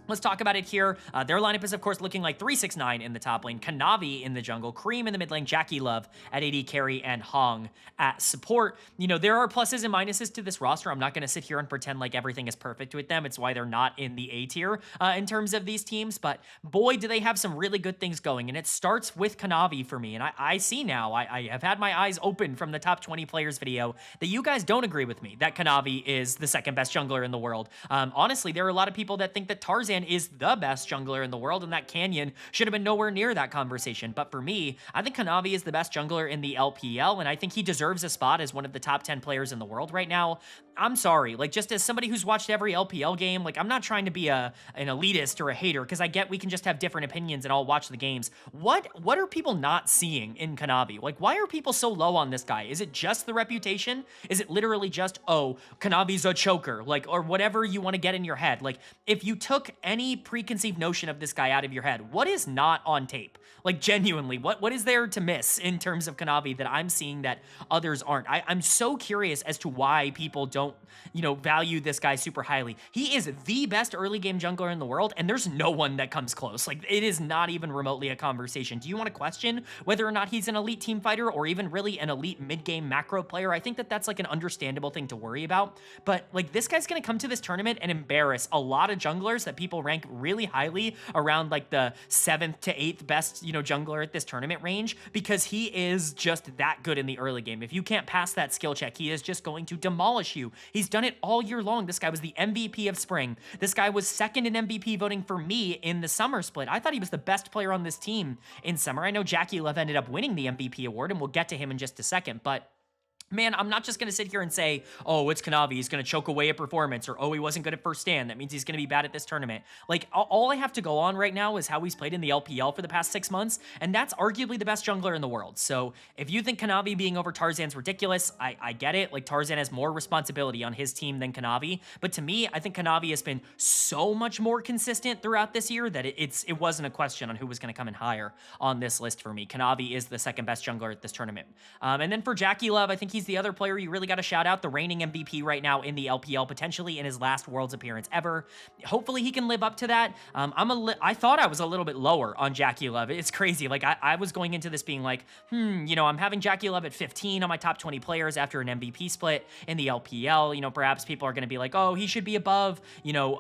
let's talk about it here. Their lineup is, of course, looking like 369 in the top lane, Kanavi in the jungle, Cream in the mid lane, Jackie Love at AD carry, and Hong at support. You know, there are pluses and minuses to this roster. I'm not going to sit here and pretend like everything is perfect with them. It's why they're not in the A tier in terms of these teams, but boy, do they have some really good things going, and it starts with Kanavi for me, and I see now, I have had my eyes open from the top 20 players video that you guys don't agree with me, that Kanavi is the second best jungler in the world. Honestly, there are a lot of people that think that Tarzan is the best jungler in the world, and that Canyon should have been nowhere near that conversation. But for me, I think Kanavi is the best jungler in the LPL, and I think he deserves a spot as one of the top 10 players in the world right now. I'm sorry, like, just as somebody who's watched every LPL game, like, I'm not trying to be an elitist or a hater, because I get we can just have different opinions and all watch the games. What are people not seeing in Kanavi? Like, why are people so low on this guy? Is it just the reputation? Is it literally just, oh, Kanavi's a choker, like, or whatever you want to get in your head? Like, if you took any preconceived notion of this guy out of your head, what is not on tape? Like, genuinely, what is there to miss in terms of Kanavi that I'm seeing that others aren't? I'm so curious as to why people don't, you know, value this guy super highly. He is the best early game jungler in the world, and there's no one that comes close. Like, it is not even remotely a conversation. Do you want to question whether or not he's an elite team fighter or even really an elite mid-game macro player? I think that that's like an understandable thing to worry about, but like, this guy's gonna come to this tournament and embarrass a lot of junglers that people rank really highly around like the 7th to 8th best, you know, jungler at this tournament range, because he is just that good in the early game. If you can't pass that skill check, he is just going to demolish you. He's done it all year long. This guy was the MVP of spring. This guy was second in MVP voting for me in the summer split. I thought he was the best player on this team in summer. I know Jackie Love ended up winning the MVP award, and we'll get to him in just a second, but man, I'm not just going to sit here and say, oh, it's Kanavi, he's going to choke away a performance, or oh, he wasn't good at first stand, that means he's going to be bad at this tournament. Like, all I have to go on right now is how he's played in the LPL for the past 6 months, and that's arguably the best jungler in the world. So if you think Kanavi being over Tarzan's ridiculous, I get it. Like, Tarzan has more responsibility on his team than Kanavi, but to me, I think Kanavi has been so much more consistent throughout this year that it wasn't a question on who was going to come in higher on this list for me. Kanavi is the second best jungler at this tournament. And then for Jackie Love, I think he's the other player you really got to shout out, the reigning MVP right now in the LPL, potentially in his last Worlds appearance ever. Hopefully he can live up to that. I thought I was a little bit lower on Jackie Love. It's crazy. Like, I was going into this being like, you know, I'm having Jackie Love at 15 on my top 20 players after an MVP split in the LPL. You know, perhaps people are going to be like, oh, he should be above, you know,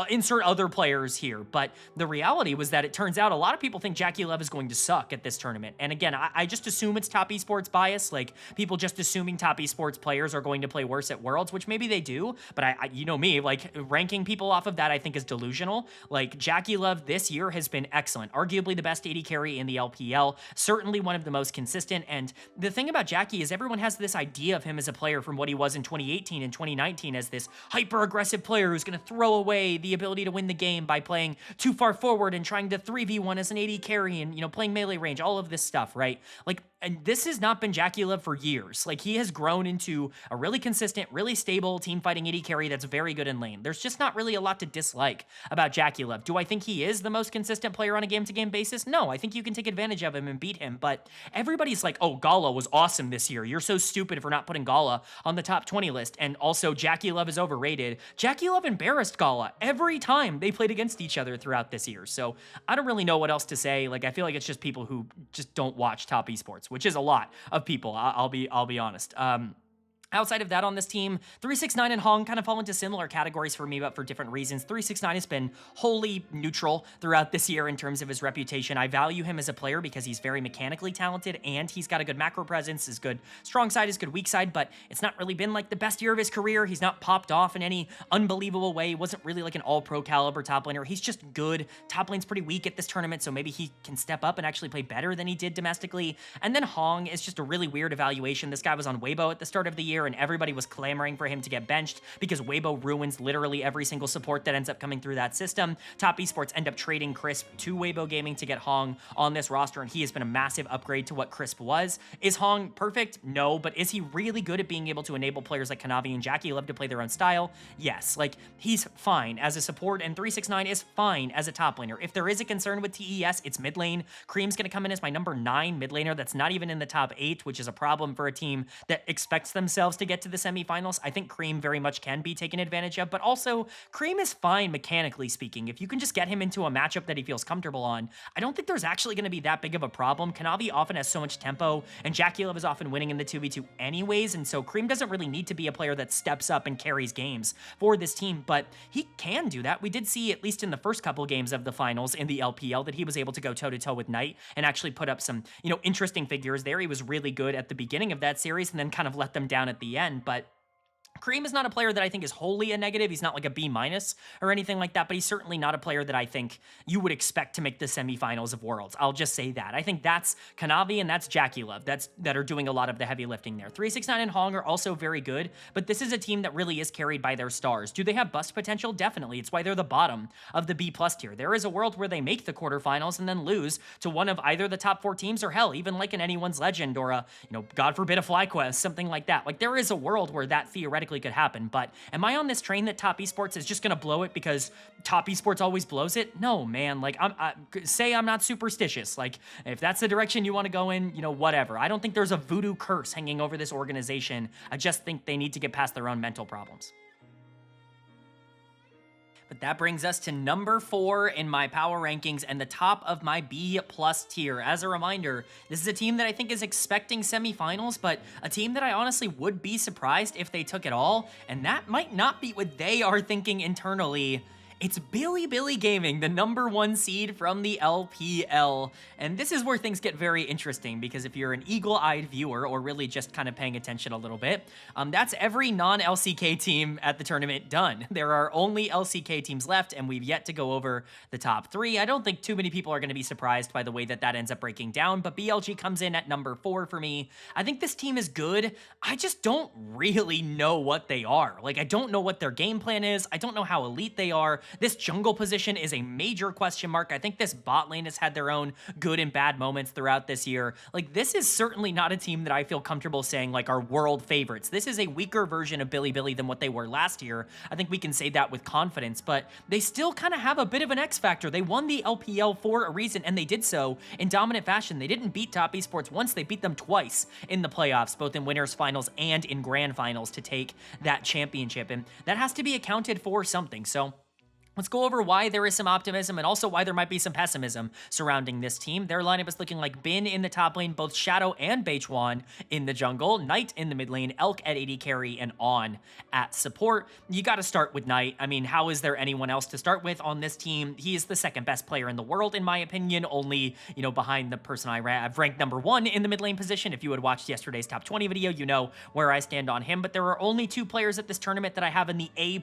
insert other players here. But the reality was that it turns out a lot of people think Jackie Love is going to suck at this tournament. And again, I just assume it's Top Esports bias. Like, people just assuming top esports players are going to play worse at Worlds, which maybe they do, but I you know me, like ranking people off of that I think is delusional. Like Jackie Love this year has been excellent, arguably the best AD carry in the LPL, certainly one of the most consistent. And the thing about Jackie is everyone has this idea of him as a player from what he was in 2018 and 2019 as this hyper aggressive player who's going to throw away the ability to win the game by playing too far forward and trying to 3v1 as an AD carry and, you know, playing melee range, all of this stuff, right? Like, and this has not been Jackie Love for years. Like, he has grown into a really consistent, really stable team fighting AD carry that's very good in lane. There's just not really a lot to dislike about Jackie Love. Do I think he is the most consistent player on a game-to-game basis? No, I think you can take advantage of him and beat him, but everybody's like, oh, Gala was awesome this year. You're so stupid for not putting Gala on the top 20 list, and also Jackie Love is overrated. Jackie Love embarrassed Gala every time they played against each other throughout this year, so I don't really know what else to say. Like, I feel like it's just people who just don't watch top esports, which is a lot of people, I'll be honest. Outside of that on this team, 369 and Hong kind of fall into similar categories for me, but for different reasons. 369 has been wholly neutral throughout this year in terms of his reputation. I value him as a player because he's very mechanically talented and he's got a good macro presence, his good strong side, his good weak side, but it's not really been like the best year of his career. He's not popped off in any unbelievable way. He wasn't really like an all-pro caliber top laner. He's just good. Top lane's pretty weak at this tournament, so maybe he can step up and actually play better than he did domestically. And then Hong is just a really weird evaluation. This guy was on Weibo at the start of the year, and everybody was clamoring for him to get benched because Weibo ruins literally every single support that ends up coming through that system. Top Esports end up trading Crisp to Weibo Gaming to get Hong on this roster, and he has been a massive upgrade to what Crisp was. Is Hong perfect? No, but is he really good at being able to enable players like Kanavi and Jackie Love to play their own style? Yes, like, he's fine as a support, and 369 is fine as a top laner. If there is a concern with TES, it's mid lane. Cream's gonna come in as my number 9 mid laner. That's not even in the top 8, which is a problem for a team that expects themselves to get to the semifinals. I think Cream very much can be taken advantage of, but also Cream is fine mechanically speaking. If you can just get him into a matchup that he feels comfortable on, I don't think there's actually going to be that big of a problem. Kanavi often has so much tempo, and Jackie Love is often winning in the 2v2 anyways, and so Cream doesn't really need to be a player that steps up and carries games for this team, but he can do that. We did see, at least in the first couple games of the finals in the LPL, that he was able to go toe-to-toe with Knight and actually put up some, you know, interesting figures there. He was really good at the beginning of that series and then kind of let them down at the end, but Cream is not a player that I think is wholly a negative. He's not like a B- or anything like that, but he's certainly not a player that I think you would expect to make the semifinals of Worlds. I'll just say that. I think that's Kanavi and that's Jackie Love that are doing a lot of the heavy lifting there. 369 and Hong are also very good, but this is a team that really is carried by their stars. Do they have bust potential? Definitely. It's why they're the bottom of the B+ tier. There is a world where they make the quarterfinals and then lose to one of either the top 4 teams or hell, even like an Anyone's Legend or a, you know, God forbid a FlyQuest, something like that. Like, there is a world where that theoretically could happen, but am I on this train that top esports is just gonna blow it because top esports always blows it? No, man. Like, I'm not superstitious. Like, if that's the direction you want to go in, you know, whatever. I don't think there's a voodoo curse hanging over this organization. I just think they need to get past their own mental problems. But that brings us to number 4 in my power rankings and the top of my B+ tier. As a reminder, this is a team that I think is expecting semifinals, but a team that I honestly would be surprised if they took it all, and that might not be what they are thinking internally. It's Bilibili Gaming, the number 1 seed from the LPL. And this is where things get very interesting, because if you're an eagle-eyed viewer, or really just kind of paying attention a little bit, that's every non-LCK team at the tournament done. There are only LCK teams left, and we've yet to go over the top 3. I don't think too many people are going to be surprised by the way that that ends up breaking down, but BLG comes in at number 4 for me. I think this team is good. I just don't really know what they are. Like, I don't know what their game plan is. I don't know how elite they are. This jungle position is a major question mark. I think this bot lane has had their own good and bad moments throughout this year. Like, this is certainly not a team that I feel comfortable saying, like, are world favorites. This is a weaker version of Bilibili than what they were last year. I think we can say that with confidence, but they still kind of have a bit of an X factor. They won the LPL for a reason, and they did so in dominant fashion. They didn't beat Top Esports once, they beat them twice in the playoffs, both in winners finals and in grand finals, to take that championship, and that has to be accounted for something. So Let's go over why there is some optimism and also why there might be some pessimism surrounding this team. Their lineup is looking like Bin in the top lane, both Shadow and Beichuan in the jungle, Knight in the mid lane, Elk at AD carry, and On at support. You got to start with Knight. I mean, how is there anyone else to start with on this team? He is the second best player in the world, in my opinion, only, behind the person I've ranked number 1 in the mid lane position. If you had watched yesterday's top 20 video, you know where I stand on him, but there are only 2 players at this tournament that I have in the A+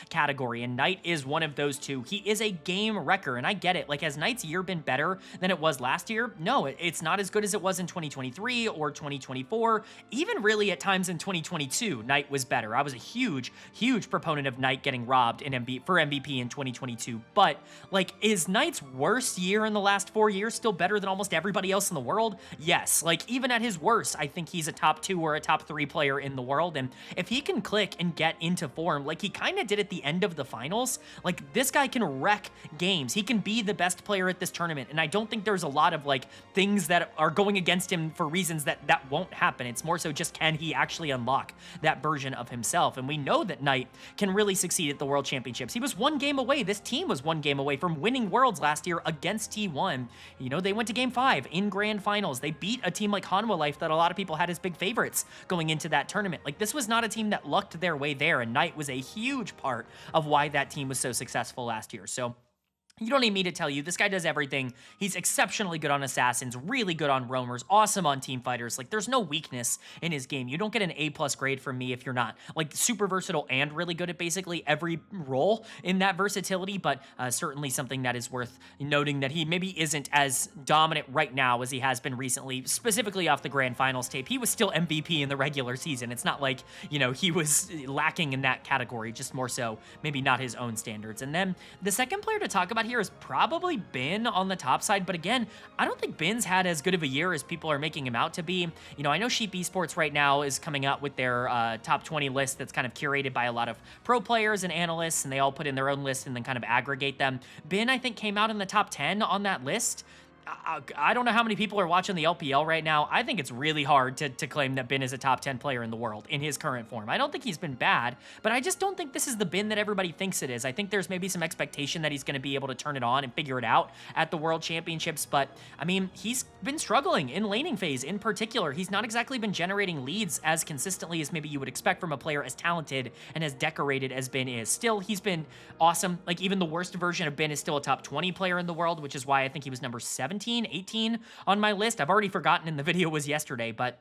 category, and Knight is one of those 2. He is a game wrecker, and I get it. Like, has Knight's year been better than it was last year? No, it's not as good as it was in 2023 or 2024. Even really at times in 2022, Knight was better. I was a huge proponent of Knight getting robbed for MVP in 2022. But, like, is Knight's worst year in the last 4 years still better than almost everybody else in the world? Yes. Like, even at his worst, I think he's a top 2 or a top 3 player in the world. And if he can click and get into form, like he kind of did at the end of the finals, like, this guy can wreck games. He can be the best player at this tournament, and I don't think there's a lot of, like, things that are going against him for reasons that won't happen. It's more so just, can he actually unlock that version of himself? And we know that Knight can really succeed at the World Championships. He was 1 game away. This team was 1 game away from winning Worlds last year against T1. They went to Game 5 in Grand Finals. They beat a team like Hanwha Life that a lot of people had as big favorites going into that tournament. Like, this was not a team that lucked their way there, and Knight was a huge part of why that team was so successful last year. So you don't need me to tell you, this guy does everything. He's exceptionally good on assassins, really good on roamers, awesome on team fighters. Like, there's no weakness in his game. You don't get an A+ grade from me if you're not, like, super versatile and really good at basically every role in that versatility, but certainly something that is worth noting, that he maybe isn't as dominant right now as he has been recently, specifically off the Grand Finals tape. He was still MVP in the regular season. It's not like, he was lacking in that category, just more so maybe not his own standards. And then the second player to talk about here is probably Bin on the top side, but again, I don't think Bin's had as good of a year as people are making him out to be. I know Sheep Esports right now is coming out with their top 20 list that's kind of curated by a lot of pro players and analysts, and they all put in their own list and then kind of aggregate them. Bin, I think, came out in the top 10 on that list. I don't know how many people are watching the LPL right now. I think it's really hard to claim that Bin is a top 10 player in the world in his current form. I don't think he's been bad, but I just don't think this is the Bin that everybody thinks it is. I think there's maybe some expectation that he's going to be able to turn it on and figure it out at the World Championships, but I mean, he's been struggling in laning phase in particular. He's not exactly been generating leads as consistently as maybe you would expect from a player as talented and as decorated as Bin is. Still, he's been awesome. Like, even the worst version of Bin is still a top 20 player in the world, which is why I think he was number 17, 18 on my list. I've already forgotten, and the video was yesterday, but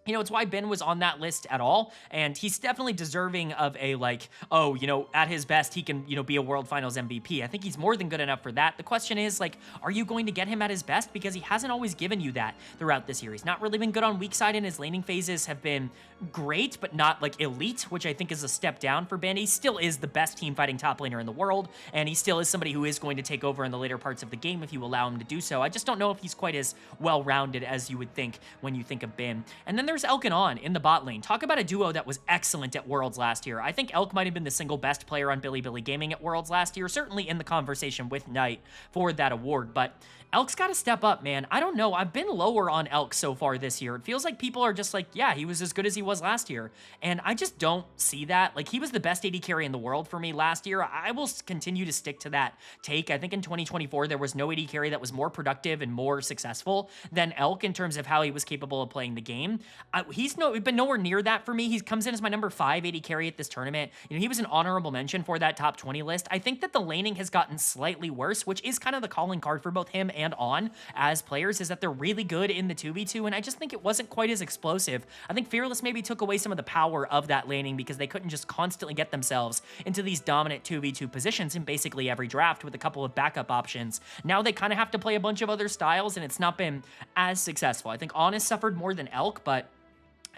it's why Ben was on that list at all, and he's definitely deserving of a, like, at his best, he can, be a World Finals MVP. I think he's more than good enough for that. The question is, like, are you going to get him at his best? Because he hasn't always given you that throughout this year. He's not really been good on weak side, and his laning phases have been great, but not, like, elite, which I think is a step down for Ben. He still is the best team fighting top laner in the world, and he still is somebody who is going to take over in the later parts of the game if you allow him to do so. I just don't know if he's quite as well-rounded as you would think when you think of Ben. And then there's Elk and On in the bot lane. Talk about a duo that was excellent at Worlds last year. I think Elk might have been the single best player on Bilibili Gaming at Worlds last year, certainly in the conversation with Knight for that award, but Elk's got to step up, man. I don't know. I've been lower on Elk so far this year. It feels like people are just like, yeah, he was as good as he was last year, and I just don't see that. Like, he was the best AD carry in the world for me last year. I will continue to stick to that take. I think in 2024, there was no AD carry that was more productive and more successful than Elk in terms of how he was capable of playing the game. He's been nowhere near that for me. He comes in as my number 5 AD carry at this tournament. He was an honorable mention for that top 20 list. I think that the laning has gotten slightly worse, which is kind of the calling card for both him and On as players, is that they're really good in the 2v2, and I just think it wasn't quite as explosive. I think Fearless maybe took away some of the power of that laning because they couldn't just constantly get themselves into these dominant 2v2 positions in basically every draft with a couple of backup options. Now they kind of have to play a bunch of other styles, and it's not been as successful. I think On has suffered more than Elk, but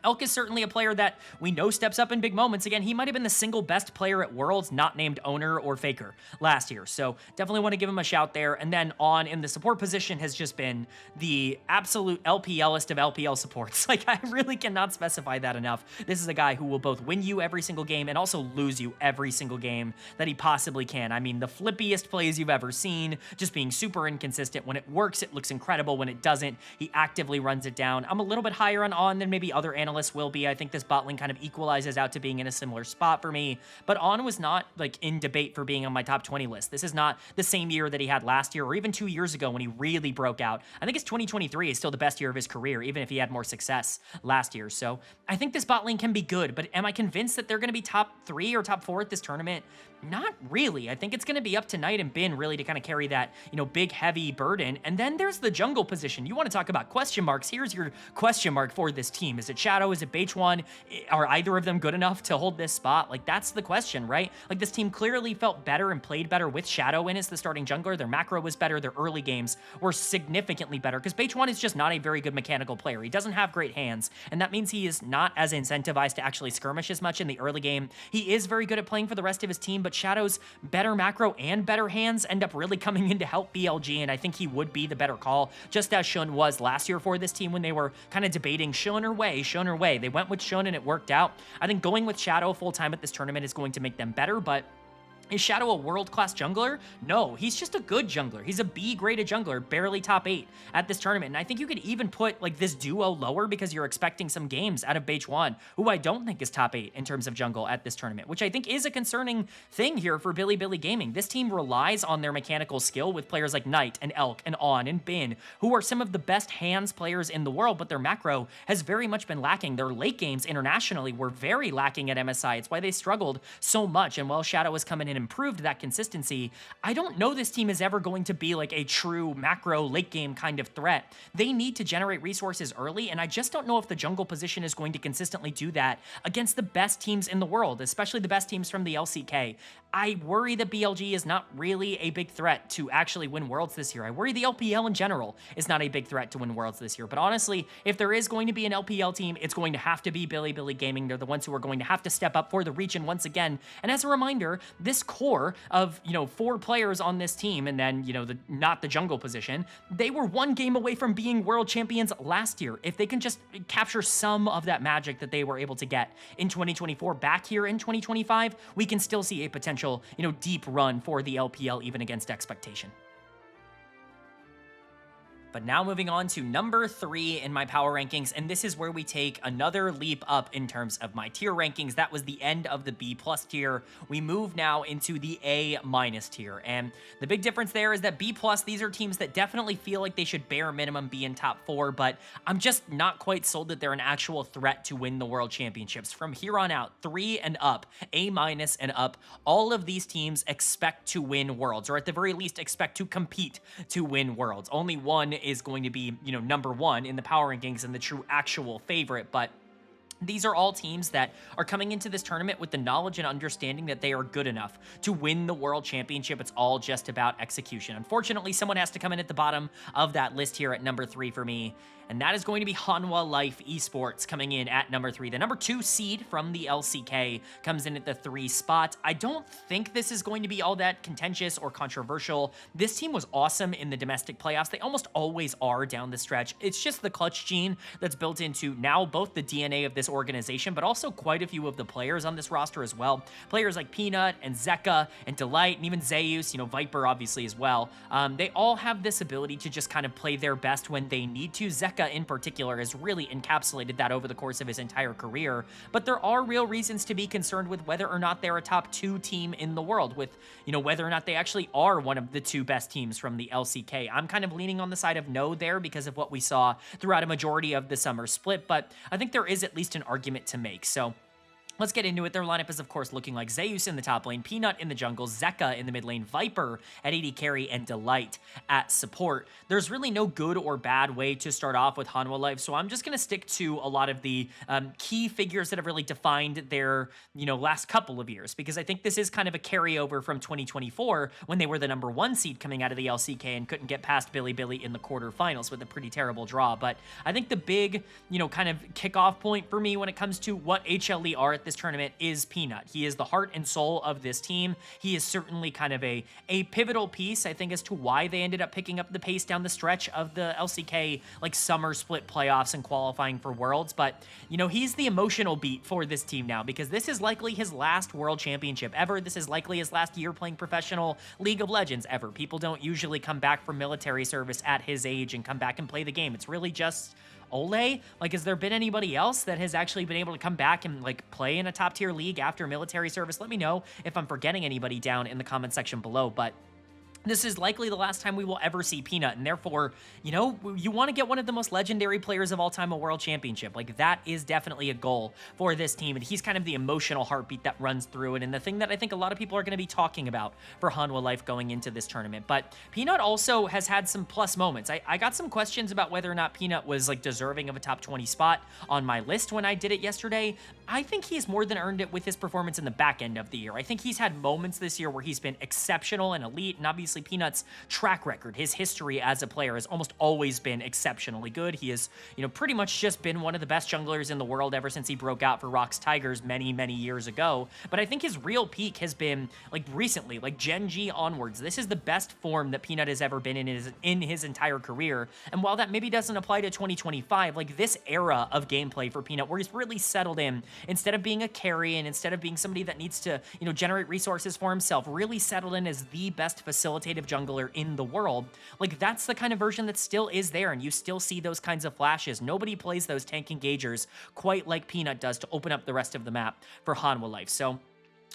Elk is certainly a player that we know steps up in big moments. Again, he might have been the single best player at Worlds, not named Owner or Faker last year. So definitely want to give him a shout there. And then On in the support position has just been the absolute LPList of LPL supports. Like, I really cannot specify that enough. This is a guy who will both win you every single game and also lose you every single game that he possibly can. I mean, the flippiest plays you've ever seen, just being super inconsistent. When it works, it looks incredible. When it doesn't, he actively runs it down. I'm a little bit higher on than maybe other analysts finalists will be. I think this bot lane kind of equalizes out to being in a similar spot for me, but On was not like in debate for being on my top 20 list. This is not the same year that he had last year or even 2 years ago when he really broke out. I think his 2023 is still the best year of his career, even if he had more success last year. So I think this bot lane can be good, but am I convinced that they're going to be top 3 or top 4 at this tournament? Not really. I think it's going to be up to Knight and Bin really to kind of carry that, big, heavy burden. And then there's the jungle position. You want to talk about question marks. Here's your question mark for this team. Is it Shadow? Is it Beige1? Are either of them good enough to hold this spot? Like, that's the question, right? Like, this team clearly felt better and played better with Shadow in as the starting jungler. Their macro was better. Their early games were significantly better because Beige1 is just not a very good mechanical player. He doesn't have great hands, and that means he is not as incentivized to actually skirmish as much in the early game. He is very good at playing for the rest of his team, but Shadow's better macro and better hands end up really coming in to help BLG, and I think he would be the better call, just as Shun was last year for this team when they were kind of debating Shun or Wei, Shun or Wei. They went with Shun and it worked out. I think going with Shadow full-time at this tournament is going to make them better, but is Shadow a world-class jungler? No, he's just a good jungler. He's a B-graded jungler, barely top 8 at this tournament. And I think you could even put like this duo lower because you're expecting some games out of Beige1, who I don't think is top 8 in terms of jungle at this tournament, which I think is a concerning thing here for Bilibili Gaming. This team relies on their mechanical skill with players like Knight and Elk and On and Bin, who are some of the best hands players in the world, but their macro has very much been lacking. Their late games internationally were very lacking at MSI. It's why they struggled so much. And while Shadow has come in and improved that consistency, I don't know this team is ever going to be like a true macro late game kind of threat. They need to generate resources early, and I just don't know if the jungle position is going to consistently do that against the best teams in the world, especially the best teams from the LCK. I worry that BLG is not really a big threat to actually win Worlds this year. I worry the LPL in general is not a big threat to win Worlds this year. But honestly, if there is going to be an LPL team, it's going to have to be Bilibili Gaming. They're the ones who are going to have to step up for the region once again. And as a reminder, this core of, 4 players on this team, and then, not the jungle position, they were 1 game away from being world champions last year. If they can just capture some of that magic that they were able to get in 2024 back here in 2025, we can still see a potential, deep run for the LPL even against expectation. But now moving on to number 3 in my power rankings, and this is where we take another leap up in terms of my tier rankings. That was the end of the B+ tier. We move now into the A- tier, and the big difference there is that B+, these are teams that definitely feel like they should bare minimum be in top 4, but I'm just not quite sold that they're an actual threat to win the World Championships. From here on out, 3 and up, A- and up, all of these teams expect to win Worlds, or at the very least expect to compete to win Worlds. Only one is going to be, number 1 in the power rankings and the true actual favorite, but these are all teams that are coming into this tournament with the knowledge and understanding that they are good enough to win the World Championship. It's all just about execution. Unfortunately, someone has to come in at the bottom of that list here at number 3 for me, and that is going to be Hanwha Life Esports coming in at number 3. The number 2 seed from the LCK comes in at the 3 spot. I don't think this is going to be all that contentious or controversial. This team was awesome in the domestic playoffs. They almost always are down the stretch. It's just the clutch gene that's built into now both the DNA of this organization, but also quite a few of the players on this roster as well. Players like Peanut and Zeka and Delight and even Zeus, Viper obviously as well. They all have this ability to just kind of play their best when they need to. Zeka in particular has really encapsulated that over the course of his entire career, but there are real reasons to be concerned with whether or not they're a top 2 team in the world, with, whether or not they actually are one of the 2 best teams from the LCK. I'm kind of leaning on the side of no there because of what we saw throughout a majority of the summer split, but I think there is at least an argument to make. So let's get into it. Their lineup is, of course, looking like Zeus in the top lane, Peanut in the jungle, Zeka in the mid lane, Viper at AD carry, and Delight at support. There's really no good or bad way to start off with Hanwha Life, so I'm just going to stick to a lot of the key figures that have really defined their, last couple of years, because I think this is kind of a carryover from 2024 when they were the number 1 seed coming out of the LCK and couldn't get past Bilibili in the quarterfinals with a pretty terrible draw. But I think the big, kind of kickoff point for me when it comes to what HLE are at this tournament is Peanut. He is the heart and soul of this team. He is certainly kind of a pivotal piece, I think, as to why they ended up picking up the pace down the stretch of the LCK summer split playoffs and qualifying for Worlds. But he's the emotional beat for this team now, because this is likely his last World Championship ever. This is likely his last year playing professional League of Legends ever. People don't usually come back from military service at his age and come back and play the game. It's really just Ole? Like, has there been anybody else that has actually been able to come back and like play in a top tier league after military service? Let me know if I'm forgetting anybody down in the comment section below, but this is likely the last time we will ever see Peanut, and therefore, you know, you want to get one of the most legendary players of all time a world championship. Like, that is definitely a goal for this team, and he's kind of the emotional heartbeat that runs through it, and the thing that I think a lot of people are going to be talking about for Hanwha Life going into this tournament. But Peanut also has had some plus moments. I got some questions about whether or not Peanut was, like, deserving of a top 20 spot on my list when I did it yesterday. I think he's more than earned it with his performance in the back end of the year. I think he's had moments this year where he's been exceptional and elite, and obviously Peanut's track record, his history as a player has almost always been exceptionally good. He has, you know, pretty much just been one of the best junglers in the world ever since he broke out for Rox Tigers many years ago. But I think his real peak has been like recently, like Gen.G onwards. This is the best form that Peanut has ever been in his entire career. And while that maybe doesn't apply to 2025, like this era of gameplay for Peanut where he's really settled in, instead of being a carry and instead of being somebody that needs to, you know, generate resources for himself, really settled in as the best facilitative jungler in the world. Like, that's the kind of version that still is there, and you still see those kinds of flashes. Nobody plays those tank engagers quite like Peanut does to open up the rest of the map for Hanwha Life. So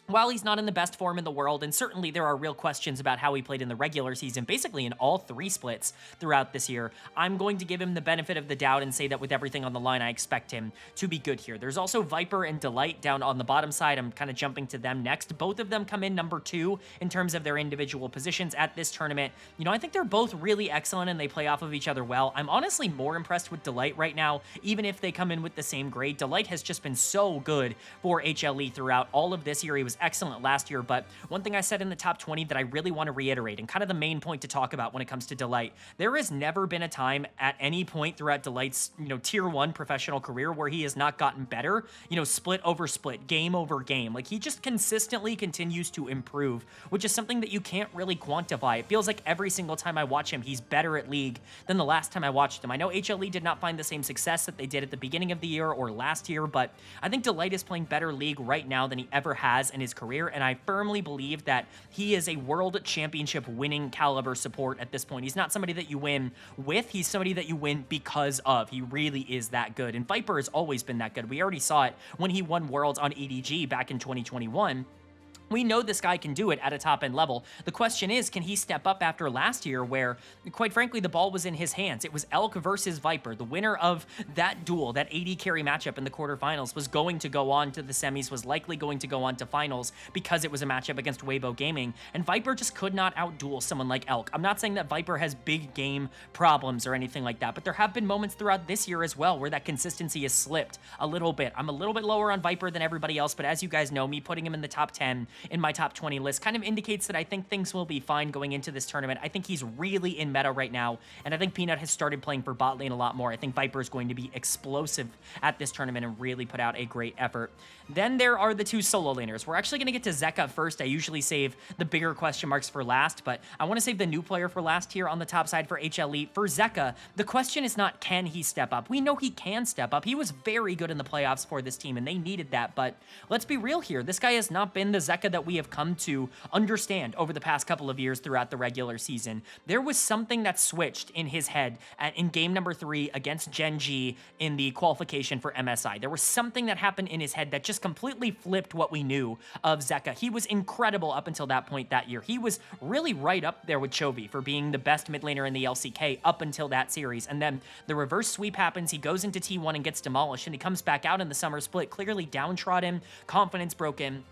while he's not in the best form in the world, and certainly there are real questions about how he played in the regular season, basically in all 3 splits throughout this year, I'm going to give him the benefit of the doubt and say that with everything on the line, I expect him to be good here. There's also Viper and Delight down on the bottom side. I'm kind of jumping to them next. Both of them come in number 2 in terms of their individual positions at this tournament. You know, I think they're both really excellent and they play off of each other well. I'm honestly more impressed with Delight right now, even if they come in with the same grade. Delight has just been so good for HLE throughout all of this year. He was excellent last year, but one thing I said in the top 20 that I really want to reiterate, and kind of the main point to talk about when it comes to Delight, there has never been a time at any point throughout Delight's, you know, tier 1 professional career where he has not gotten better, you know, split over split, game over game. Like, he just consistently continues to improve, which is something that you can't really quantify. It feels like every single time I watch him, he's better at League than the last time I watched him. I know HLE did not find the same success that they did at the beginning of the year or last year, but I think Delight is playing better League right now than he ever has in his career, and I firmly believe that he is a world championship winning caliber support at this point. He's not somebody that you win with, he's somebody that you win because of. He really is that good, and Viper has always been that good. We already saw it when he won Worlds on EDG back in 2021. We know this guy can do it at a top-end level. The question is, can he step up after last year where, quite frankly, the ball was in his hands? It was Elk versus Viper. The winner of that duel, that AD carry matchup in the quarterfinals, was going to go on to the semis, was likely going to go on to finals because it was a matchup against Weibo Gaming, and Viper just could not outduel someone like Elk. I'm not saying that Viper has big game problems or anything like that, but there have been moments throughout this year as well where that consistency has slipped a little bit. I'm a little bit lower on Viper than everybody else, but as you guys know, me putting him in the top 10 in my top 20 list kind of indicates that I think things will be fine going into this tournament. I think he's really in meta right now, and I think Peanut has started playing for bot lane a lot more. I think Viper is going to be explosive at this tournament and really put out a great effort. Then there are the 2 solo laners. We're actually going to get to Zeka first. I usually save the bigger question marks for last, but I want to save the new player for last here on the top side for HLE. For Zeka, the question is not can he step up. We know he can step up. He was very good in the playoffs for this team, and they needed that, but let's be real here. This guy has not been the Zeka that we have come to understand over the past couple of years throughout the regular season. There was something that switched in his head in game number 3 against Gen.G in the qualification for MSI. There was something that happened in his head that just completely flipped what we knew of Zeka. He was incredible up until that point that year. He was really right up there with Chovy for being the best mid laner in the LCK up until that series, and then the reverse sweep happens. He goes into T1 and gets demolished, and he comes back out in the summer split, clearly downtrodden, confidence broken,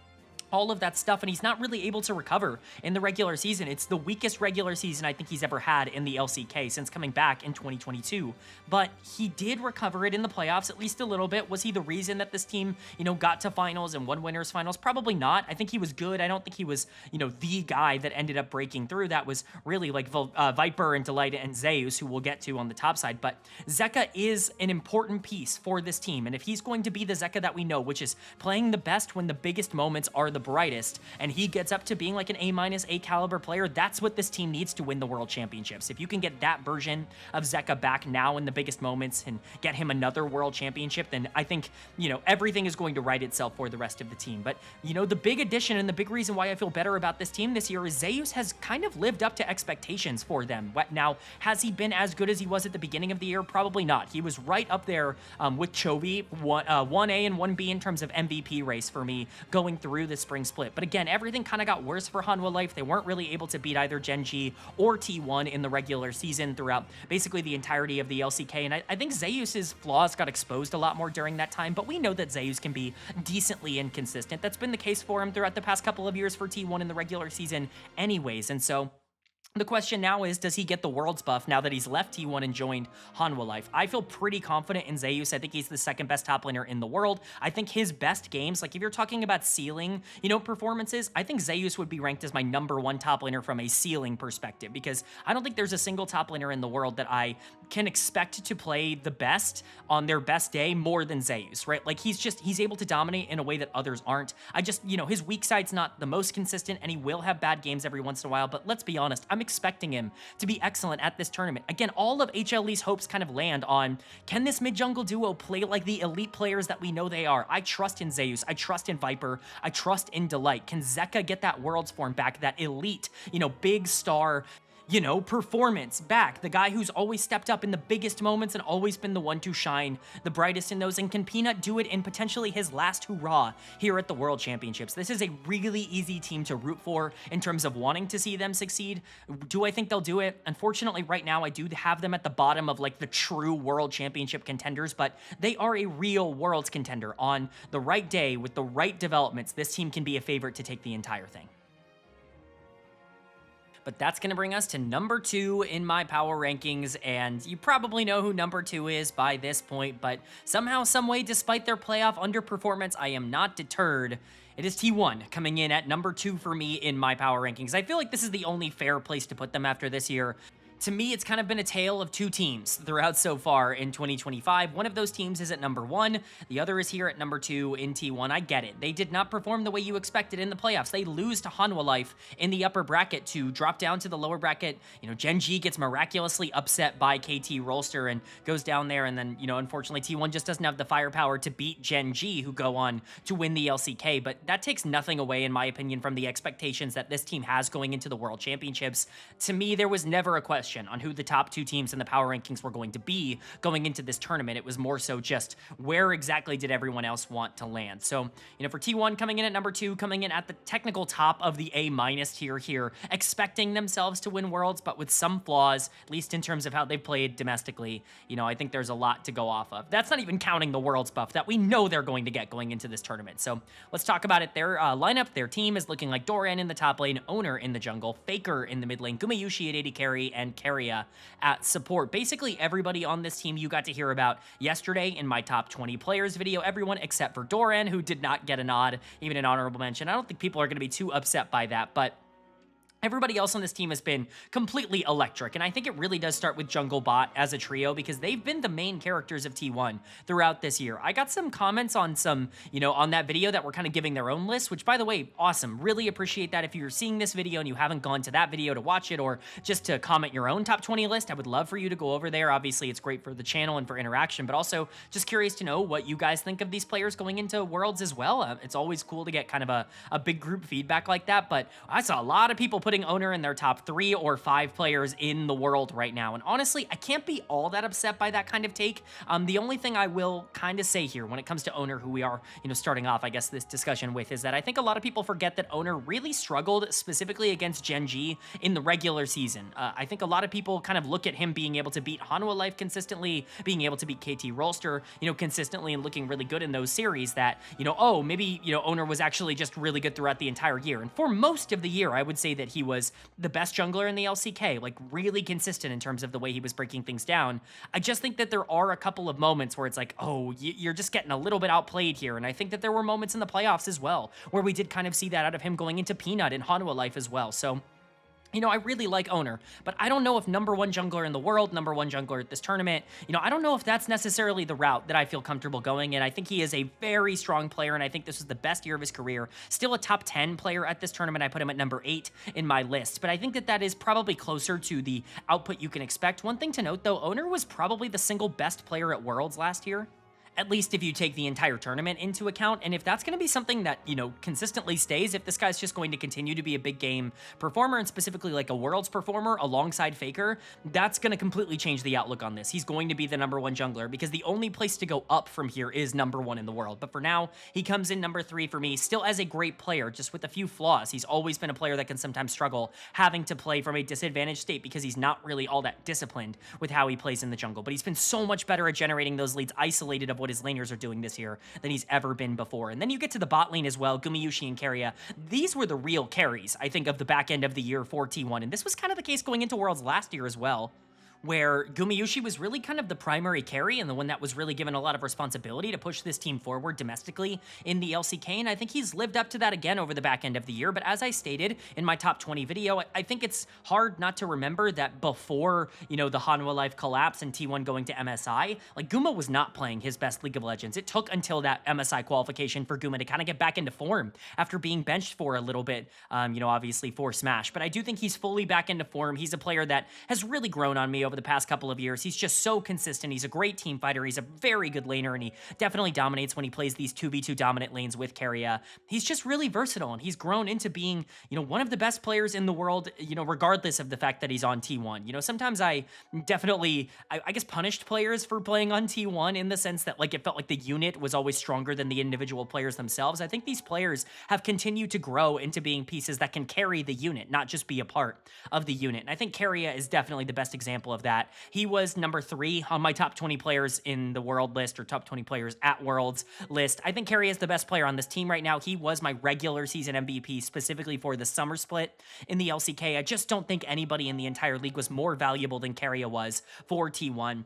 all of that stuff, and he's not really able to recover in the regular season. It's the weakest regular season I think he's ever had in the LCK since coming back in 2022, but he did recover it in the playoffs at least a little bit. Was he the reason that this team, you know, got to finals and won winners finals? Probably not. I think he was good. I don't think he was, you know, the guy that ended up breaking through. That was really like Viper and Delight and Zeus, who we'll get to on the top side, but Zeka is an important piece for this team, and if he's going to be the Zeka that we know, which is playing the best when the biggest moments are the the brightest, and he gets up to being like an A- A caliber player, that's what this team needs to win the World Championships. If you can get that version of Zeka back now in the biggest moments and get him another World Championship, then I think, you know, everything is going to right itself for the rest of the team. But, you know, the big addition and the big reason why I feel better about this team this year is Zeus has kind of lived up to expectations for them. Now, has he been as good as he was at the beginning of the year? Probably not. He was right up there with Chovy, 1A and 1B in terms of MVP race for me going through the spring split. But again, everything kind of got worse for Hanwha Life. They weren't really able to beat either Gen.G or T1 in the regular season throughout basically the entirety of the LCK. And I think Zeus's flaws got exposed a lot more during that time, but we know that Zeus can be decently inconsistent. That's been the case for him throughout the past couple of years for T1 in the regular season anyways. And so the question now is, does he get the Worlds buff now that he's left T1 and joined Hanwha Life? I feel pretty confident in Zeus. I think he's the second best top laner in the world. I think his best games, like if you're talking about ceiling, you know, performances, I think Zeus would be ranked as my #1 top laner from a ceiling perspective, because I don't think there's a single top laner in the world that I can expect to play the best on their best day more than Zeus, right? Like he's able to dominate in a way that others aren't. You know, his weak side's not the most consistent and he will have bad games every once in a while, but let's be honest, I'm expecting him to be excellent at this tournament. Again, all of HLE's hopes kind of land on, can this mid-jungle duo play like the elite players that we know they are? I trust in Zeus, I trust in Viper, I trust in Delight. Can Zeka get that Worlds form back, that elite, you know, big star, you know, performance back? The guy who's always stepped up in the biggest moments and always been the one to shine the brightest in those. And can Peanut do it in potentially his last hurrah here at the World Championships? This is a really easy team to root for in terms of wanting to see them succeed. Do I think they'll do it? Unfortunately, right now, I do have them at the bottom of like the true World Championship contenders, but they are a real Worlds contender. On the right day with the right developments, this team can be a favorite to take the entire thing. But that's going to bring us to #2 in my power rankings, and you probably know who #2 is by this point, but somehow, someway, despite their playoff underperformance, I am not deterred. It is T1 coming in at #2 for me in my power rankings. I feel like this is the only fair place to put them after this year. To me, it's kind of been a tale of two teams throughout so far in 2025. One of those teams is at #1. The other is here at #2 in T1. I get it. They did not perform the way you expected in the playoffs. They lose to Hanwha Life in the upper bracket to drop down to the lower bracket. You know, Gen.G gets miraculously upset by KT Rolster and goes down there. And then, you know, unfortunately, T1 just doesn't have the firepower to beat Gen.G, who go on to win the LCK. But that takes nothing away, in my opinion, from the expectations that this team has going into the World Championships. To me, there was never a question on who the top two teams in the power rankings were going to be going into this tournament. It was more so just where exactly did everyone else want to land. So, you know, for T1 coming in at #2, coming in at the technical top of the A- tier here, expecting themselves to win Worlds, but with some flaws, at least in terms of how they played domestically. You know, I think there's a lot to go off of. That's not even counting the Worlds buff that we know they're going to get going into this tournament. So let's talk about it. Their lineup, their team is looking like Doran in the top lane, Oner in the jungle, Faker in the mid lane, Gumayushi at AD carry, and Keria at support. Basically everybody on this team you got to hear about yesterday in my top 20 players video. Everyone except for Doran, who did not get a nod, even an honorable mention. I don't think people are going to be too upset by that, but everybody else on this team has been completely electric, and I think it really does start with Jungle Bot as a trio, because they've been the main characters of T1 throughout this year. I got some comments on some, you know, on that video that were kind of giving their own list, which, by the way, awesome. Really appreciate that. If you're seeing this video and you haven't gone to that video to watch it, or just to comment your own top 20 list, I would love for you to go over there. Obviously, it's great for the channel and for interaction, but also just curious to know what you guys think of these players going into Worlds as well. It's always cool to get kind of a big group feedback like that, but I saw a lot of people putting Oner in their top 3 or 5 players in the world right now. And honestly, I can't be all that upset by that kind of take. The only thing I will kind of say here when it comes to Oner, who we are, you know, starting off, I guess, this discussion with, is that I think a lot of people forget that Oner really struggled specifically against Gen.G in the regular season. I think a lot of people kind of look at him being able to beat Hanwha Life consistently, being able to beat KT Rolster, you know, consistently and looking really good in those series, that, you know, oh, maybe, you know, Oner was actually just really good throughout the entire year. And for most of the year, I would say that he was the best jungler in the LCK, like really consistent in terms of the way he was breaking things down. I just think that there are a couple of moments where it's like, oh, you're just getting a little bit outplayed here. And I think that there were moments in the playoffs as well where we did kind of see that out of him going into Peanut and Hanwha Life as well. So you know, I really like Owner, but I don't know if number one jungler in the world, number one jungler at this tournament, you know, I don't know if that's necessarily the route that I feel comfortable going in. I think he is a very strong player, and I think this was the best year of his career. Still a top 10 player at this tournament. I put him at number 8 in my list, but I think that that is probably closer to the output you can expect. One thing to note, though, Owner was probably the single best player at Worlds last year. At least if you take the entire tournament into account. And if that's going to be something that, you know, consistently stays, if this guy's just going to continue to be a big game performer, and specifically like a Worlds performer alongside Faker, that's going to completely change the outlook on this. He's going to be the number one jungler, because the only place to go up from here is number one in the world. But for now, he comes in number 3 for me, still as a great player, just with a few flaws. He's always been a player that can sometimes struggle having to play from a disadvantaged state because he's not really all that disciplined with how he plays in the jungle. But he's been so much better at generating those leads isolated of what his laners are doing this year than he's ever been before. And then you get to the bot lane as well, Gumayusi and Keria. These were the real carries, I think, of the back end of the year for T1. And this was kind of the case going into Worlds last year as well, where Gumayusi was really kind of the primary carry and the one that was really given a lot of responsibility to push this team forward domestically in the LCK, and I think he's lived up to that again over the back end of the year. But as I stated in my top 20 video, I think it's hard not to remember that before, you know, the Hanwha Life collapse and T1 going to MSI, like, Guma was not playing his best League of Legends. It took until that MSI qualification for Guma to kind of get back into form after being benched for a little bit, you know, obviously for Smash. But I do think he's fully back into form. He's a player that has really grown on me over the past couple of years. He's just so consistent. He's a great team fighter. He's a very good laner, and he definitely dominates when he plays these 2v2 dominant lanes with Keria. He's just really versatile, and he's grown into being, you know, one of the best players in the world, you know, regardless of the fact that he's on T1. You know, sometimes I definitely, I guess, punished players for playing on T1 in the sense that, like, it felt like the unit was always stronger than the individual players themselves. I think these players have continued to grow into being pieces that can carry the unit, not just be a part of the unit. And I think Keria is definitely the best example of that. He was number 3 on my top 20 players in the world list, or top 20 players at Worlds list. I think Keria is the best player on this team right now. He was my regular season MVP, specifically for the summer split in the LCK. I just don't think anybody in the entire league was more valuable than Keria was for T1.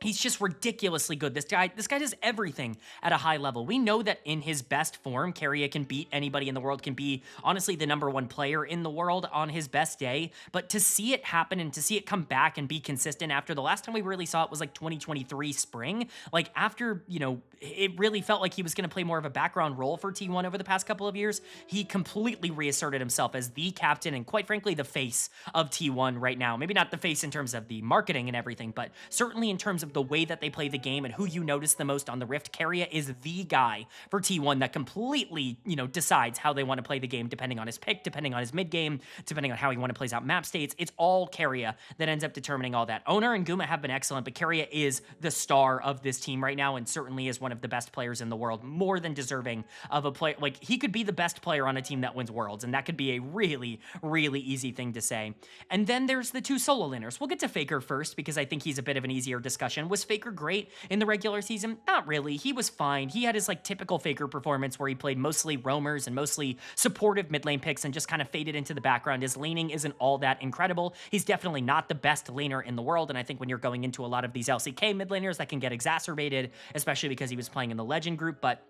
He's just ridiculously good. This guy does everything at a high level. We know that in his best form, Keria can beat anybody in the world, can be, honestly, the number 1 player in the world on his best day. But to see it happen and to see it come back and be consistent after the last time we really saw it was like 2023 spring, like after, you know, it really felt like he was going to play more of a background role for T1 over the past couple of years, he completely reasserted himself as the captain and, quite frankly, the face of T1 right now. Maybe not the face in terms of the marketing and everything, but certainly in terms of the way that they play the game and who you notice the most on the Rift. Keria is the guy for T1 that completely, you know, decides how they want to play the game, depending on his pick, depending on his mid game, depending on how he want to plays out map states. It's all Keria that ends up determining all that. Owner and Guma have been excellent, but Keria is the star of this team right now, and certainly is one of the best players in the world, more than deserving of a player. Like, he could be the best player on a team that wins Worlds, and that could be a really, really easy thing to say. And then there's the 2 solo laners. We'll get to Faker first, because I think he's a bit of an easier discussion. Was Faker great in the regular season? Not really. He was fine. He had his, like, typical Faker performance where he played mostly roamers and mostly supportive mid lane picks and just kind of faded into the background. His laning isn't all that incredible. He's definitely not the best laner in the world, and I think when you're going into a lot of these LCK mid laners, that can get exacerbated, especially because he was playing in the Legend group. But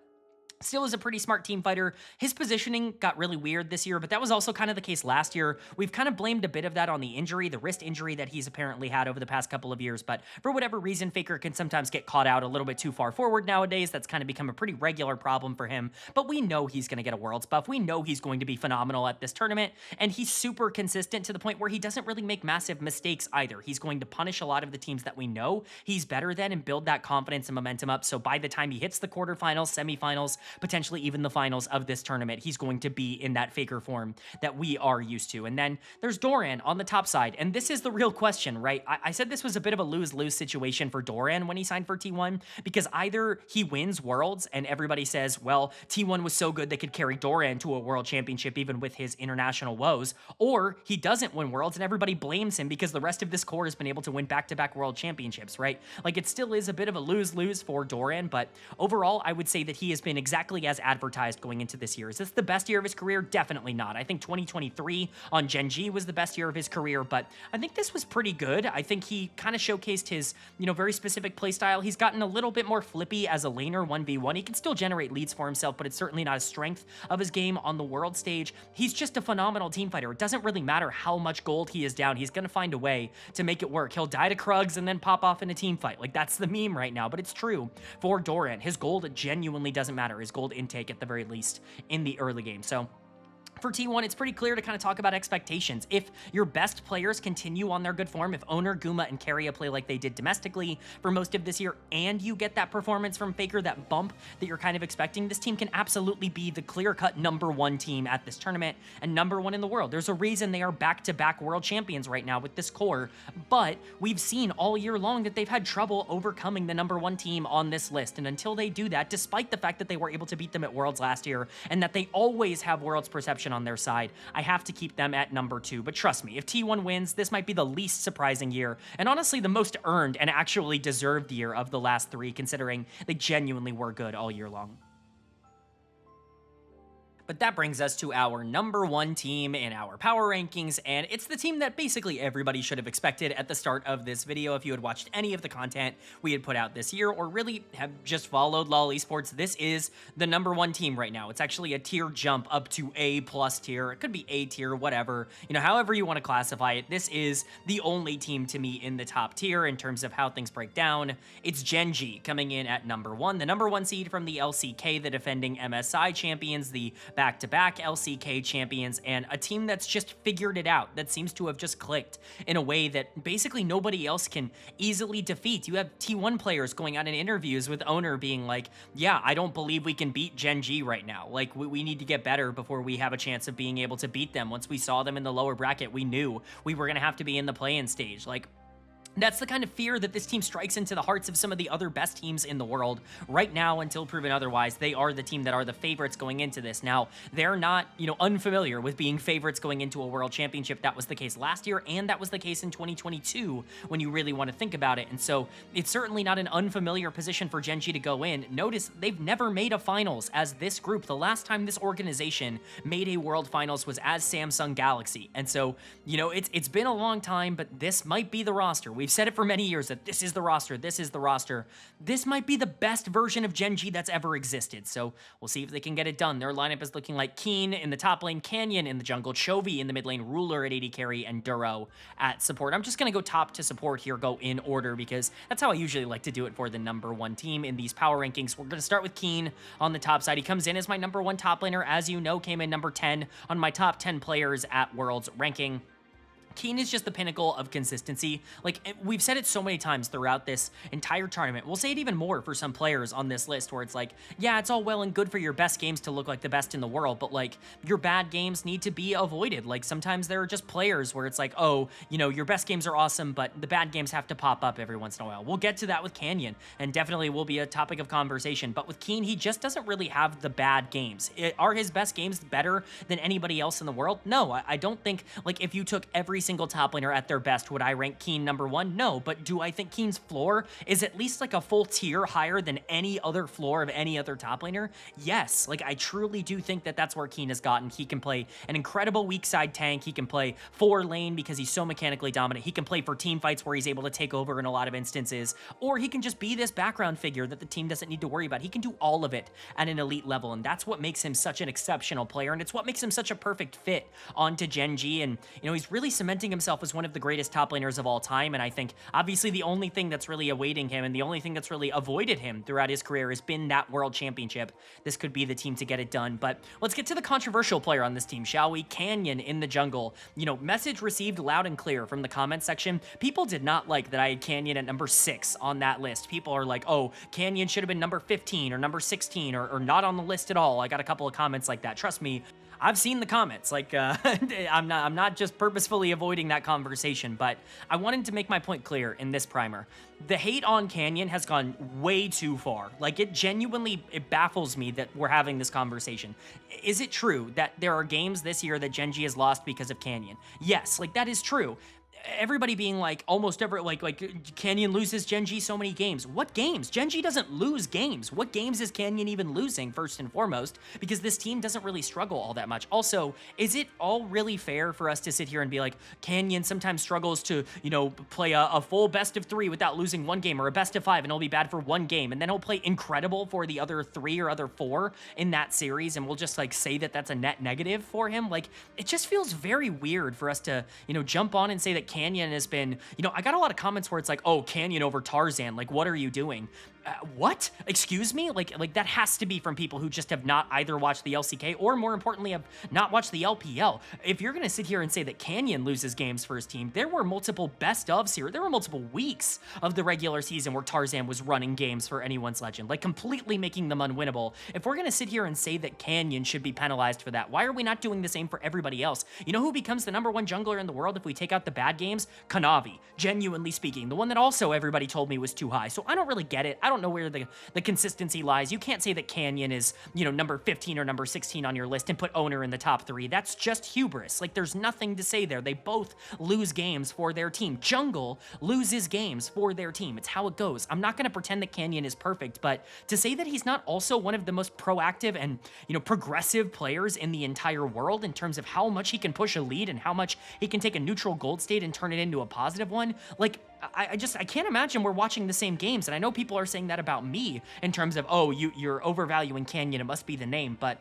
still is a pretty smart team fighter. His positioning got really weird this year, but that was also kind of the case last year. We've kind of blamed a bit of that on the injury, the wrist injury that he's apparently had over the past couple of years, but for whatever reason, Faker can sometimes get caught out a little bit too far forward nowadays. That's kind of become a pretty regular problem for him, but we know he's going to get a Worlds buff. We know he's going to be phenomenal at this tournament, and he's super consistent to the point where he doesn't really make massive mistakes either. He's going to punish a lot of the teams that we know he's better than and build that confidence and momentum up, so by the time he hits the quarterfinals, semifinals, potentially even the finals of this tournament, he's going to be in that Faker form that we are used to. And then there's Doran on the top side, and this is the real question, right? I said this was a bit of a lose-lose situation for Doran when he signed for T1, because either he wins Worlds and everybody says, well, T1 was so good they could carry Doran to a world championship even with his international woes, or he doesn't win Worlds and everybody blames him because the rest of this core has been able to win back-to-back world championships, right? Like, it still is a bit of a lose-lose for Doran, but overall, I would say that he has been exactly exactly as advertised going into this year. Is this the best year of his career? Definitely not. I think 2023 on Gen.G was the best year of his career, but I think this was pretty good. I think he kind of showcased his, very specific playstyle. He's gotten a little bit more flippy as a laner 1v1. He can still generate leads for himself, but it's certainly not a strength of his game on the world stage. He's just a phenomenal team fighter. It doesn't really matter how much gold he is down. He's going to find a way to make it work. He'll die to Krugs and then pop off in a team fight. Like, that's the meme right now, but it's true for Doran. His gold genuinely doesn't matter. His gold intake at the very least in the early game. So for T1, it's pretty clear to kind of talk about expectations. If your best players continue on their good form, if Owner, Guma, and Keria play like they did domestically for most of this year, and you get that performance from Faker, that bump that you're kind of expecting, this team can absolutely be the clear-cut #1 team at this tournament and #1 in the world. There's a reason they are back-to-back world champions right now with this core, but we've seen all year long that they've had trouble overcoming the #1 team on this list, and until they do that, despite the fact that they were able to beat them at Worlds last year, and that they always have Worlds perception on their side, I have to keep them at #2. But trust me, if T1 wins, this might be the least surprising year, and honestly the most earned and actually deserved year of the last 3, considering they genuinely were good all year long. But that brings us to our #1 team in our power rankings, and it's the team that basically everybody should have expected at the start of this video. If you had watched any of the content we had put out this year, or really have just followed LoL Esports, this is the #1 team right now. It's actually a tier jump up to A+ tier. It could be A tier, whatever. However you want to classify it, this is the only team to me in the top tier in terms of how things break down. It's Gen.G coming in at #1, the #1 seed from the LCK, the defending MSI champions, the back-to-back LCK champions, and a team that's just figured it out, that seems to have just clicked in a way that basically nobody else can easily defeat. You have T1 players going out in interviews with Owner being like, yeah, I don't believe we can beat Gen.G right now. Like, we need to get better before we have a chance of being able to beat them. Once we saw them in the lower bracket, we knew we were going to have to be in the play-in stage. Like, that's the kind of fear that this team strikes into the hearts of some of the other best teams in the world. Right now, until proven otherwise, they are the team that are the favorites going into this. Now, they're not, unfamiliar with being favorites going into a world championship. That was the case last year, and that was the case in 2022 when you really want to think about it. And so it's certainly not an unfamiliar position for Gen.G to go in. Notice they've never made a finals as this group. The last time this organization made a world finals was as Samsung Galaxy. And so, it's been a long time, but this might be the roster. We've said it for many years that this is the roster, this is the roster. This might be the best version of Gen.G that's ever existed, so we'll see if they can get it done. Their lineup is looking like Keen in the top lane, Canyon in the jungle, Chovy in the mid lane, Ruler at AD carry, and Duro at support. I'm just going to go top to support here, go in order, because that's how I usually like to do it for the #1 team in these power rankings. We're going to start with Keen on the top side. He comes in as my #1 top laner, as you know, came in number 10 on my top 10 players at Worlds ranking. Keen is just the pinnacle of consistency. Like, we've said it so many times throughout this entire tournament. We'll say it even more for some players on this list where it's like, yeah, it's all well and good for your best games to look like the best in the world, but like, your bad games need to be avoided. Like, sometimes there are just players where it's like, oh, your best games are awesome, but the bad games have to pop up every once in a while. We'll get to that with Canyon, and definitely will be a topic of conversation. But with Keen, he just doesn't really have the bad games. Are his best games better than anybody else in the world? No, I don't think, like, if you took every single top laner at their best, would I rank Keen #1? No, but do I think Keen's floor is at least like a full tier higher than any other floor of any other top laner? Yes, like, I truly do think that that's where Keen has gotten. He can play an incredible weak side tank. He can play 4 lane because he's so mechanically dominant. He can play for team fights where he's able to take over in a lot of instances, or he can just be this background figure that the team doesn't need to worry about. He can do all of it at an elite level, and that's what makes him such an exceptional player, and it's what makes him such a perfect fit onto Gen.G. And he's really cementing himself as one of the greatest top laners of all time, and I think obviously the only thing that's really awaiting him and the only thing that's really avoided him throughout his career has been that world championship. This could be the team to get it done. But let's get to the controversial player on this team, shall we? Canyon in the jungle. Message received loud and clear from the comment section. People did not like that I had Canyon at number 6 on that list. People are like, oh, Canyon should have been number 15 or number 16 or not on the list at all. I got a couple of comments like that. Trust me, I've seen the comments. Like, I'm not just purposefully avoiding that conversation, but I wanted to make my point clear in this primer. The hate on Canyon has gone way too far. Like, it baffles me that we're having this conversation. Is it true that there are games this year that Gen.G has lost because of Canyon? Yes, like, that is true. everybody being like almost ever like Canyon loses Gen.G so many games. What games? Gen.G doesn't lose games. What games is Canyon even losing, first and foremost? Because this team doesn't really struggle all that much. Also, is it all really fair for us to sit here and be like, Canyon sometimes struggles to, you know, play a full best of 3 without losing one game, or a best of 5 and he'll be bad for one game, and then he'll play incredible for the other 3 or other 4 in that series, and we'll just like say that that's a net negative for him? Like, it just feels very weird for us to, you know, jump on and say that Canyon has been, you know, I got a lot of comments where it's like, oh, Canyon over Tarzan, like, what are you doing? What? Excuse me? Like that has to be from people who just have not either watched the LCK or, more importantly, have not watched the LPL. If you're going to sit here and say that Canyon loses games for his team, there were multiple best ofs here. There were multiple weeks of the regular season where Tarzan was running games for anyone's legend, like completely making them unwinnable. If we're going to sit here and say that Canyon should be penalized for that, why are we not doing the same for everybody else? You know who becomes the #1 jungler in the world if we take out the bad games? Kanavi, genuinely speaking. The one that also everybody told me was too high. So I don't really get it. I don't know where the consistency lies. You can't say that Canyon is, you know, number 15 or number 16 on your list and put Owner in the top 3. That's just hubris. Like, there's nothing to say there. They both lose games for their team. Jungle loses games for their team. It's how it goes. I'm not going to pretend that Canyon is perfect, but to say that he's not also one of the most proactive and, you know, progressive players in the entire world in terms of how much he can push a lead and how much he can take a neutral gold state and turn it into a positive one, like, I can't imagine we're watching the same games. And I know people are saying that about me in terms of, oh, you're overvaluing Canyon, it must be the name, but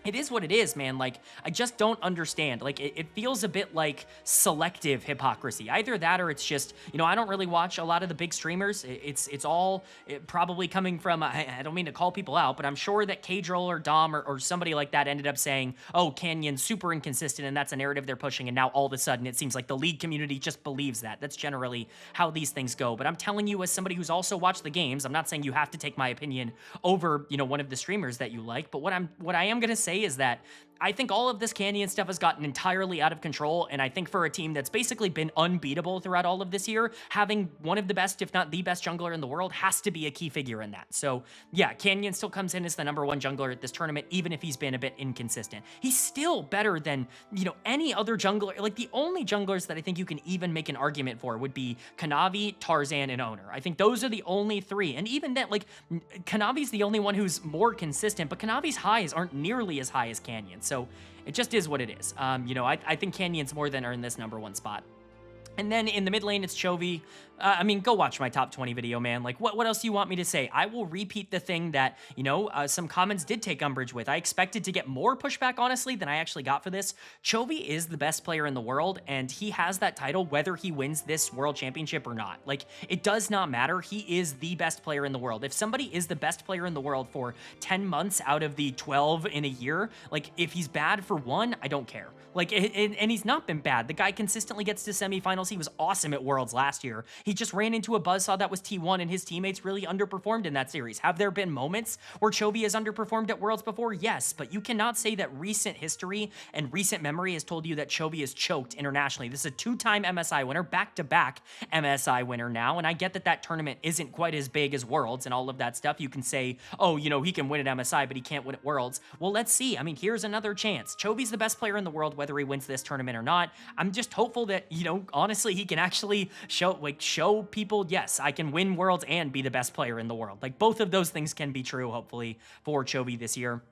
it is what it is, man. Like, I just don't understand. Like, it feels a bit like selective hypocrisy. Either that, or it's just, you know, I don't really watch a lot of the big streamers. It's all probably coming from, I don't mean to call people out, but I'm sure that K-Droll or Dom or somebody like that ended up saying, oh, Canyon's super inconsistent, and that's a narrative they're pushing, and now all of a sudden it seems like the league community just believes that. That's generally how these things go. But I'm telling you, as somebody who's also watched the games, I'm not saying you have to take my opinion over, you know, one of the streamers that you like, but what I am going to say is that I think all of this Canyon stuff has gotten entirely out of control, and I think for a team that's basically been unbeatable throughout all of this year, having one of the best, if not the best jungler in the world has to be a key figure in that. So yeah, Canyon still comes in as the #1 jungler at this tournament, even if he's been a bit inconsistent. He's still better than, you know, any other jungler. Like, the only junglers that I think you can even make an argument for would be Kanavi, Tarzan, and Owner. I think those are the only 3, and even then, like, Kanavi's the only one who's more consistent, but Kanavi's highs aren't nearly as high as Canyon. So it just is what it is. You know, I think Canyon's more than earned this #1 spot. And then in the mid lane, it's Chovy. I mean, go watch my top 20 video, man. Like, what else do you want me to say? I will repeat the thing that, you know, some comments did take umbrage with. I expected to get more pushback, honestly, than I actually got for this. Chovy is the best player in the world, and he has that title whether he wins this world championship or not. Like, it does not matter. He is the best player in the world. If somebody is the best player in the world for 10 months out of the 12 in a year, like, if he's bad for 1, I don't care. Like, and he's not been bad. The guy consistently gets to semifinals. He was awesome at Worlds last year. He just ran into a buzzsaw that was T1, and his teammates really underperformed in that series. Have there been moments where Chovy has underperformed at Worlds before? Yes, but you cannot say that recent history and recent memory has told you that Chovy is choked internationally. This is a 2-time MSI winner, back-to-back MSI winner now, and I get that that tournament isn't quite as big as Worlds and all of that stuff. You can say, oh, you know, he can win at MSI, but he can't win at Worlds. Well, let's see. I mean, here's another chance. Chovy's the best player in the world, whether he wins this tournament or not. I'm just hopeful that, you know, honestly, he can actually show people, yes, I can win Worlds and be the best player in the world. Like, both of those things can be true, hopefully, for Chovy this year.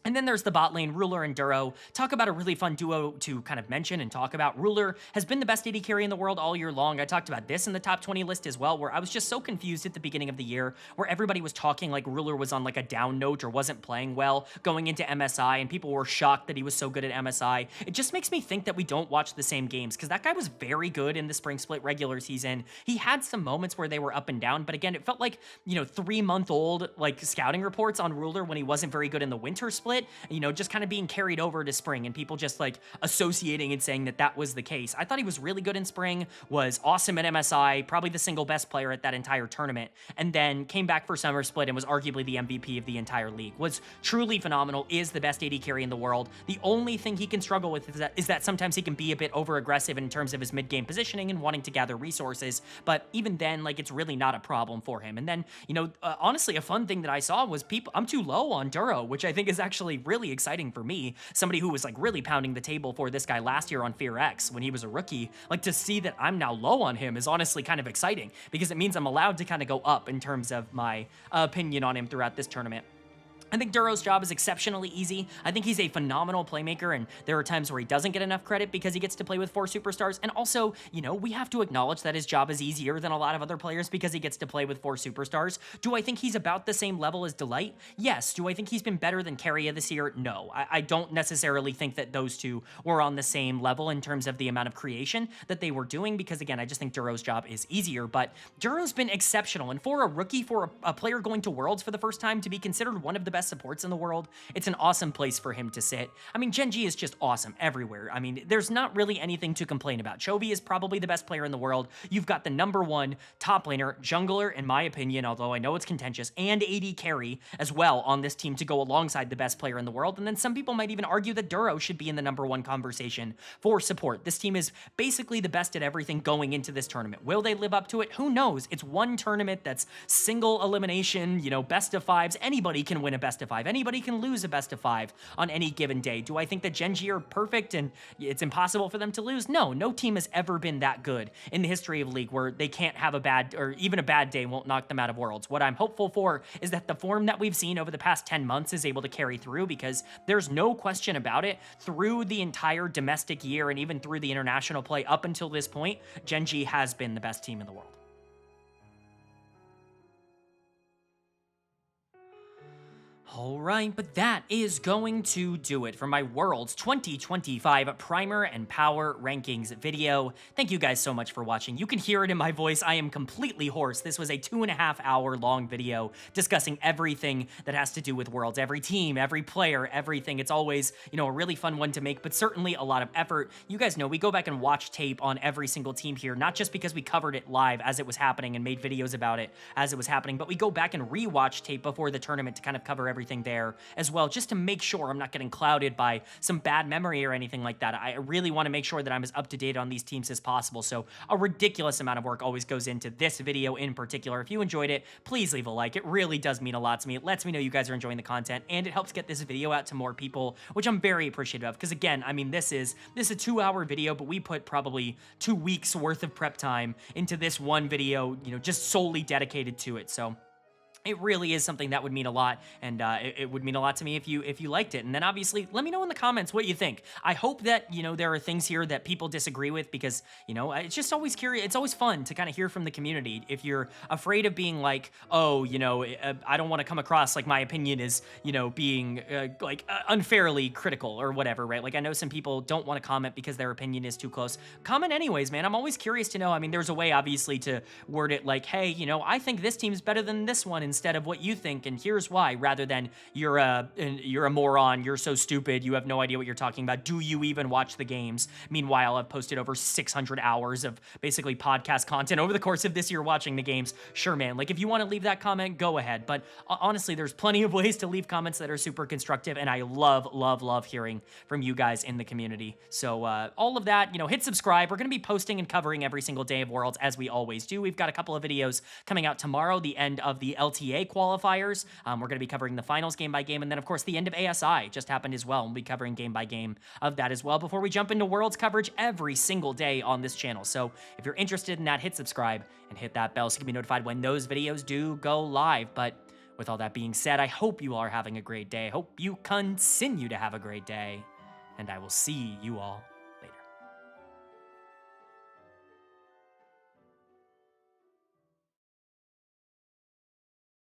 And then there's the bot lane, Ruler and Duro. Talk about a really fun duo to kind of mention and talk about. Ruler has been the best AD carry in the world all year long. I talked about this in the top 20 list as well, where I was just so confused at the beginning of the year, where everybody was talking like Ruler was on like a down note or wasn't playing well going into MSI, and people were shocked that he was so good at MSI. It just makes me think that we don't watch the same games, because that guy was very good in the Spring Split regular season. He had some moments where they were up and down, but again, it felt like, you know, 3-month-old like scouting reports on Ruler when he wasn't very good in the Winter Split, you know, just kind of being carried over to Spring, and people just like associating and saying that that was the case. I thought he was really good in Spring, was awesome at MSI, probably the single best player at that entire tournament, and then came back for Summer Split and was arguably the MVP of the entire league. Was truly phenomenal, is the best AD carry in the world. The only thing he can struggle with is that sometimes he can be a bit over aggressive in terms of his mid-game positioning and wanting to gather resources, but even then, like, it's really not a problem for him. And then, you know, honestly, a fun thing that I saw was I'm too low on Duro, which I think is actually actually really exciting for me, somebody who was like really pounding the table for this guy last year on Fear X when he was a rookie. Like, to see that I'm now low on him is honestly kind of exciting, because it means I'm allowed to kind of go up in terms of my opinion on him throughout this tournament. I think Duro's job is exceptionally easy. I think he's a phenomenal playmaker, and there are times where he doesn't get enough credit because he gets to play with 4 superstars. And also, you know, we have to acknowledge that his job is easier than a lot of other players because he gets to play with 4 superstars. Do I think he's about the same level as Delight? Yes. Do I think he's been better than Keria this year? No. I don't necessarily think that those two were on the same level in terms of the amount of creation that they were doing, because again, I just think Duro's job is easier. But Duro's been exceptional, and for a rookie, for a player going to Worlds for the first time, to be considered one of the best supports in the world, it's an awesome place for him to sit. I mean, Gen.G is just awesome everywhere. I mean, there's not really anything to complain about. Chovy is probably the best player in the world. You've got the #1 top laner, jungler, in my opinion, although I know it's contentious, and AD carry as well on this team to go alongside the best player in the world. And then some people might even argue that Duro should be in the #1 conversation for support. This team is basically the best at everything going into this tournament. Will they live up to it? Who knows? It's one tournament that's single elimination, you know, best of 5s. Anybody can win a best of 5. Anybody can lose a best of 5 on any given day. Do I think that Gen.G are perfect and it's impossible for them to lose? No, no team has ever been that good in the history of League where they can't have a bad, or even a bad day won't knock them out of Worlds. What I'm hopeful for is that the form that we've seen over the past 10 months is able to carry through, because there's no question about it, through the entire domestic year and even through the international play up until this point, Gen.G has been the best team in the world. Alright, but that is going to do it for my Worlds 2025 Primer and Power Rankings video. Thank you guys so much for watching. You can hear it in my voice. I am completely hoarse. This was a 2.5 hour long video discussing everything that has to do with Worlds. Every team, every player, everything. It's always, you know, a really fun one to make, but certainly a lot of effort. You guys know we go back and watch tape on every single team here, not just because we covered it live as it was happening and made videos about it as it was happening, but we go back and rewatch tape before the tournament to kind of cover everything there as well, just to make sure I'm not getting clouded by some bad memory or anything like that. I really want to make sure that I'm as up to date on these teams as possible, so a ridiculous amount of work always goes into this video in particular. If you enjoyed it, please leave a like. It really does mean a lot to me. It lets me know you guys are enjoying the content, and it helps get this video out to more people, which I'm very appreciative of, because again, I mean, this is a 2-hour video, but we put probably 2 weeks worth of prep time into this one video, you know, just solely dedicated to it. So it really is something that would mean a lot, and it would mean a lot to me if you liked it. And then obviously, let me know in the comments what you think. I hope that, you know, there are things here that people disagree with, because, you know, it's just always curious. It's always fun to kind of hear from the community. If you're afraid of being like, oh, you know, I don't want to come across like my opinion is, you know, being unfairly critical or whatever, right? Like, I know some people don't want to comment because their opinion is too close. Comment anyways, man. I'm always curious to know. I mean, there's a way, obviously, to word it like, hey, you know, I think this team's better than this one, instead of what you think, and here's why, rather than you're a moron, you're so stupid, you have no idea what you're talking about, do you even watch the games? Meanwhile, I've posted over 600 hours of basically podcast content over the course of this year watching the games. Sure, man, like, if you want to leave that comment, go ahead, but honestly, there's plenty of ways to leave comments that are super constructive, and I love hearing from you guys in the community. So all of that, you know, hit subscribe. We're going to be posting and covering every single day of Worlds, as we always do. We've got a couple of videos coming out tomorrow, the end of the LTA qualifiers. We're going to be covering the finals game by game, and then of course the end of ASI just happened as well. We'll be covering game by game of that as well before we jump into Worlds coverage every single day on this channel. So if you're interested in that, hit subscribe and hit that bell so you can be notified when those videos do go live. But with all that being said, I hope you all are having a great day. I hope you continue to have a great day, and I will see you all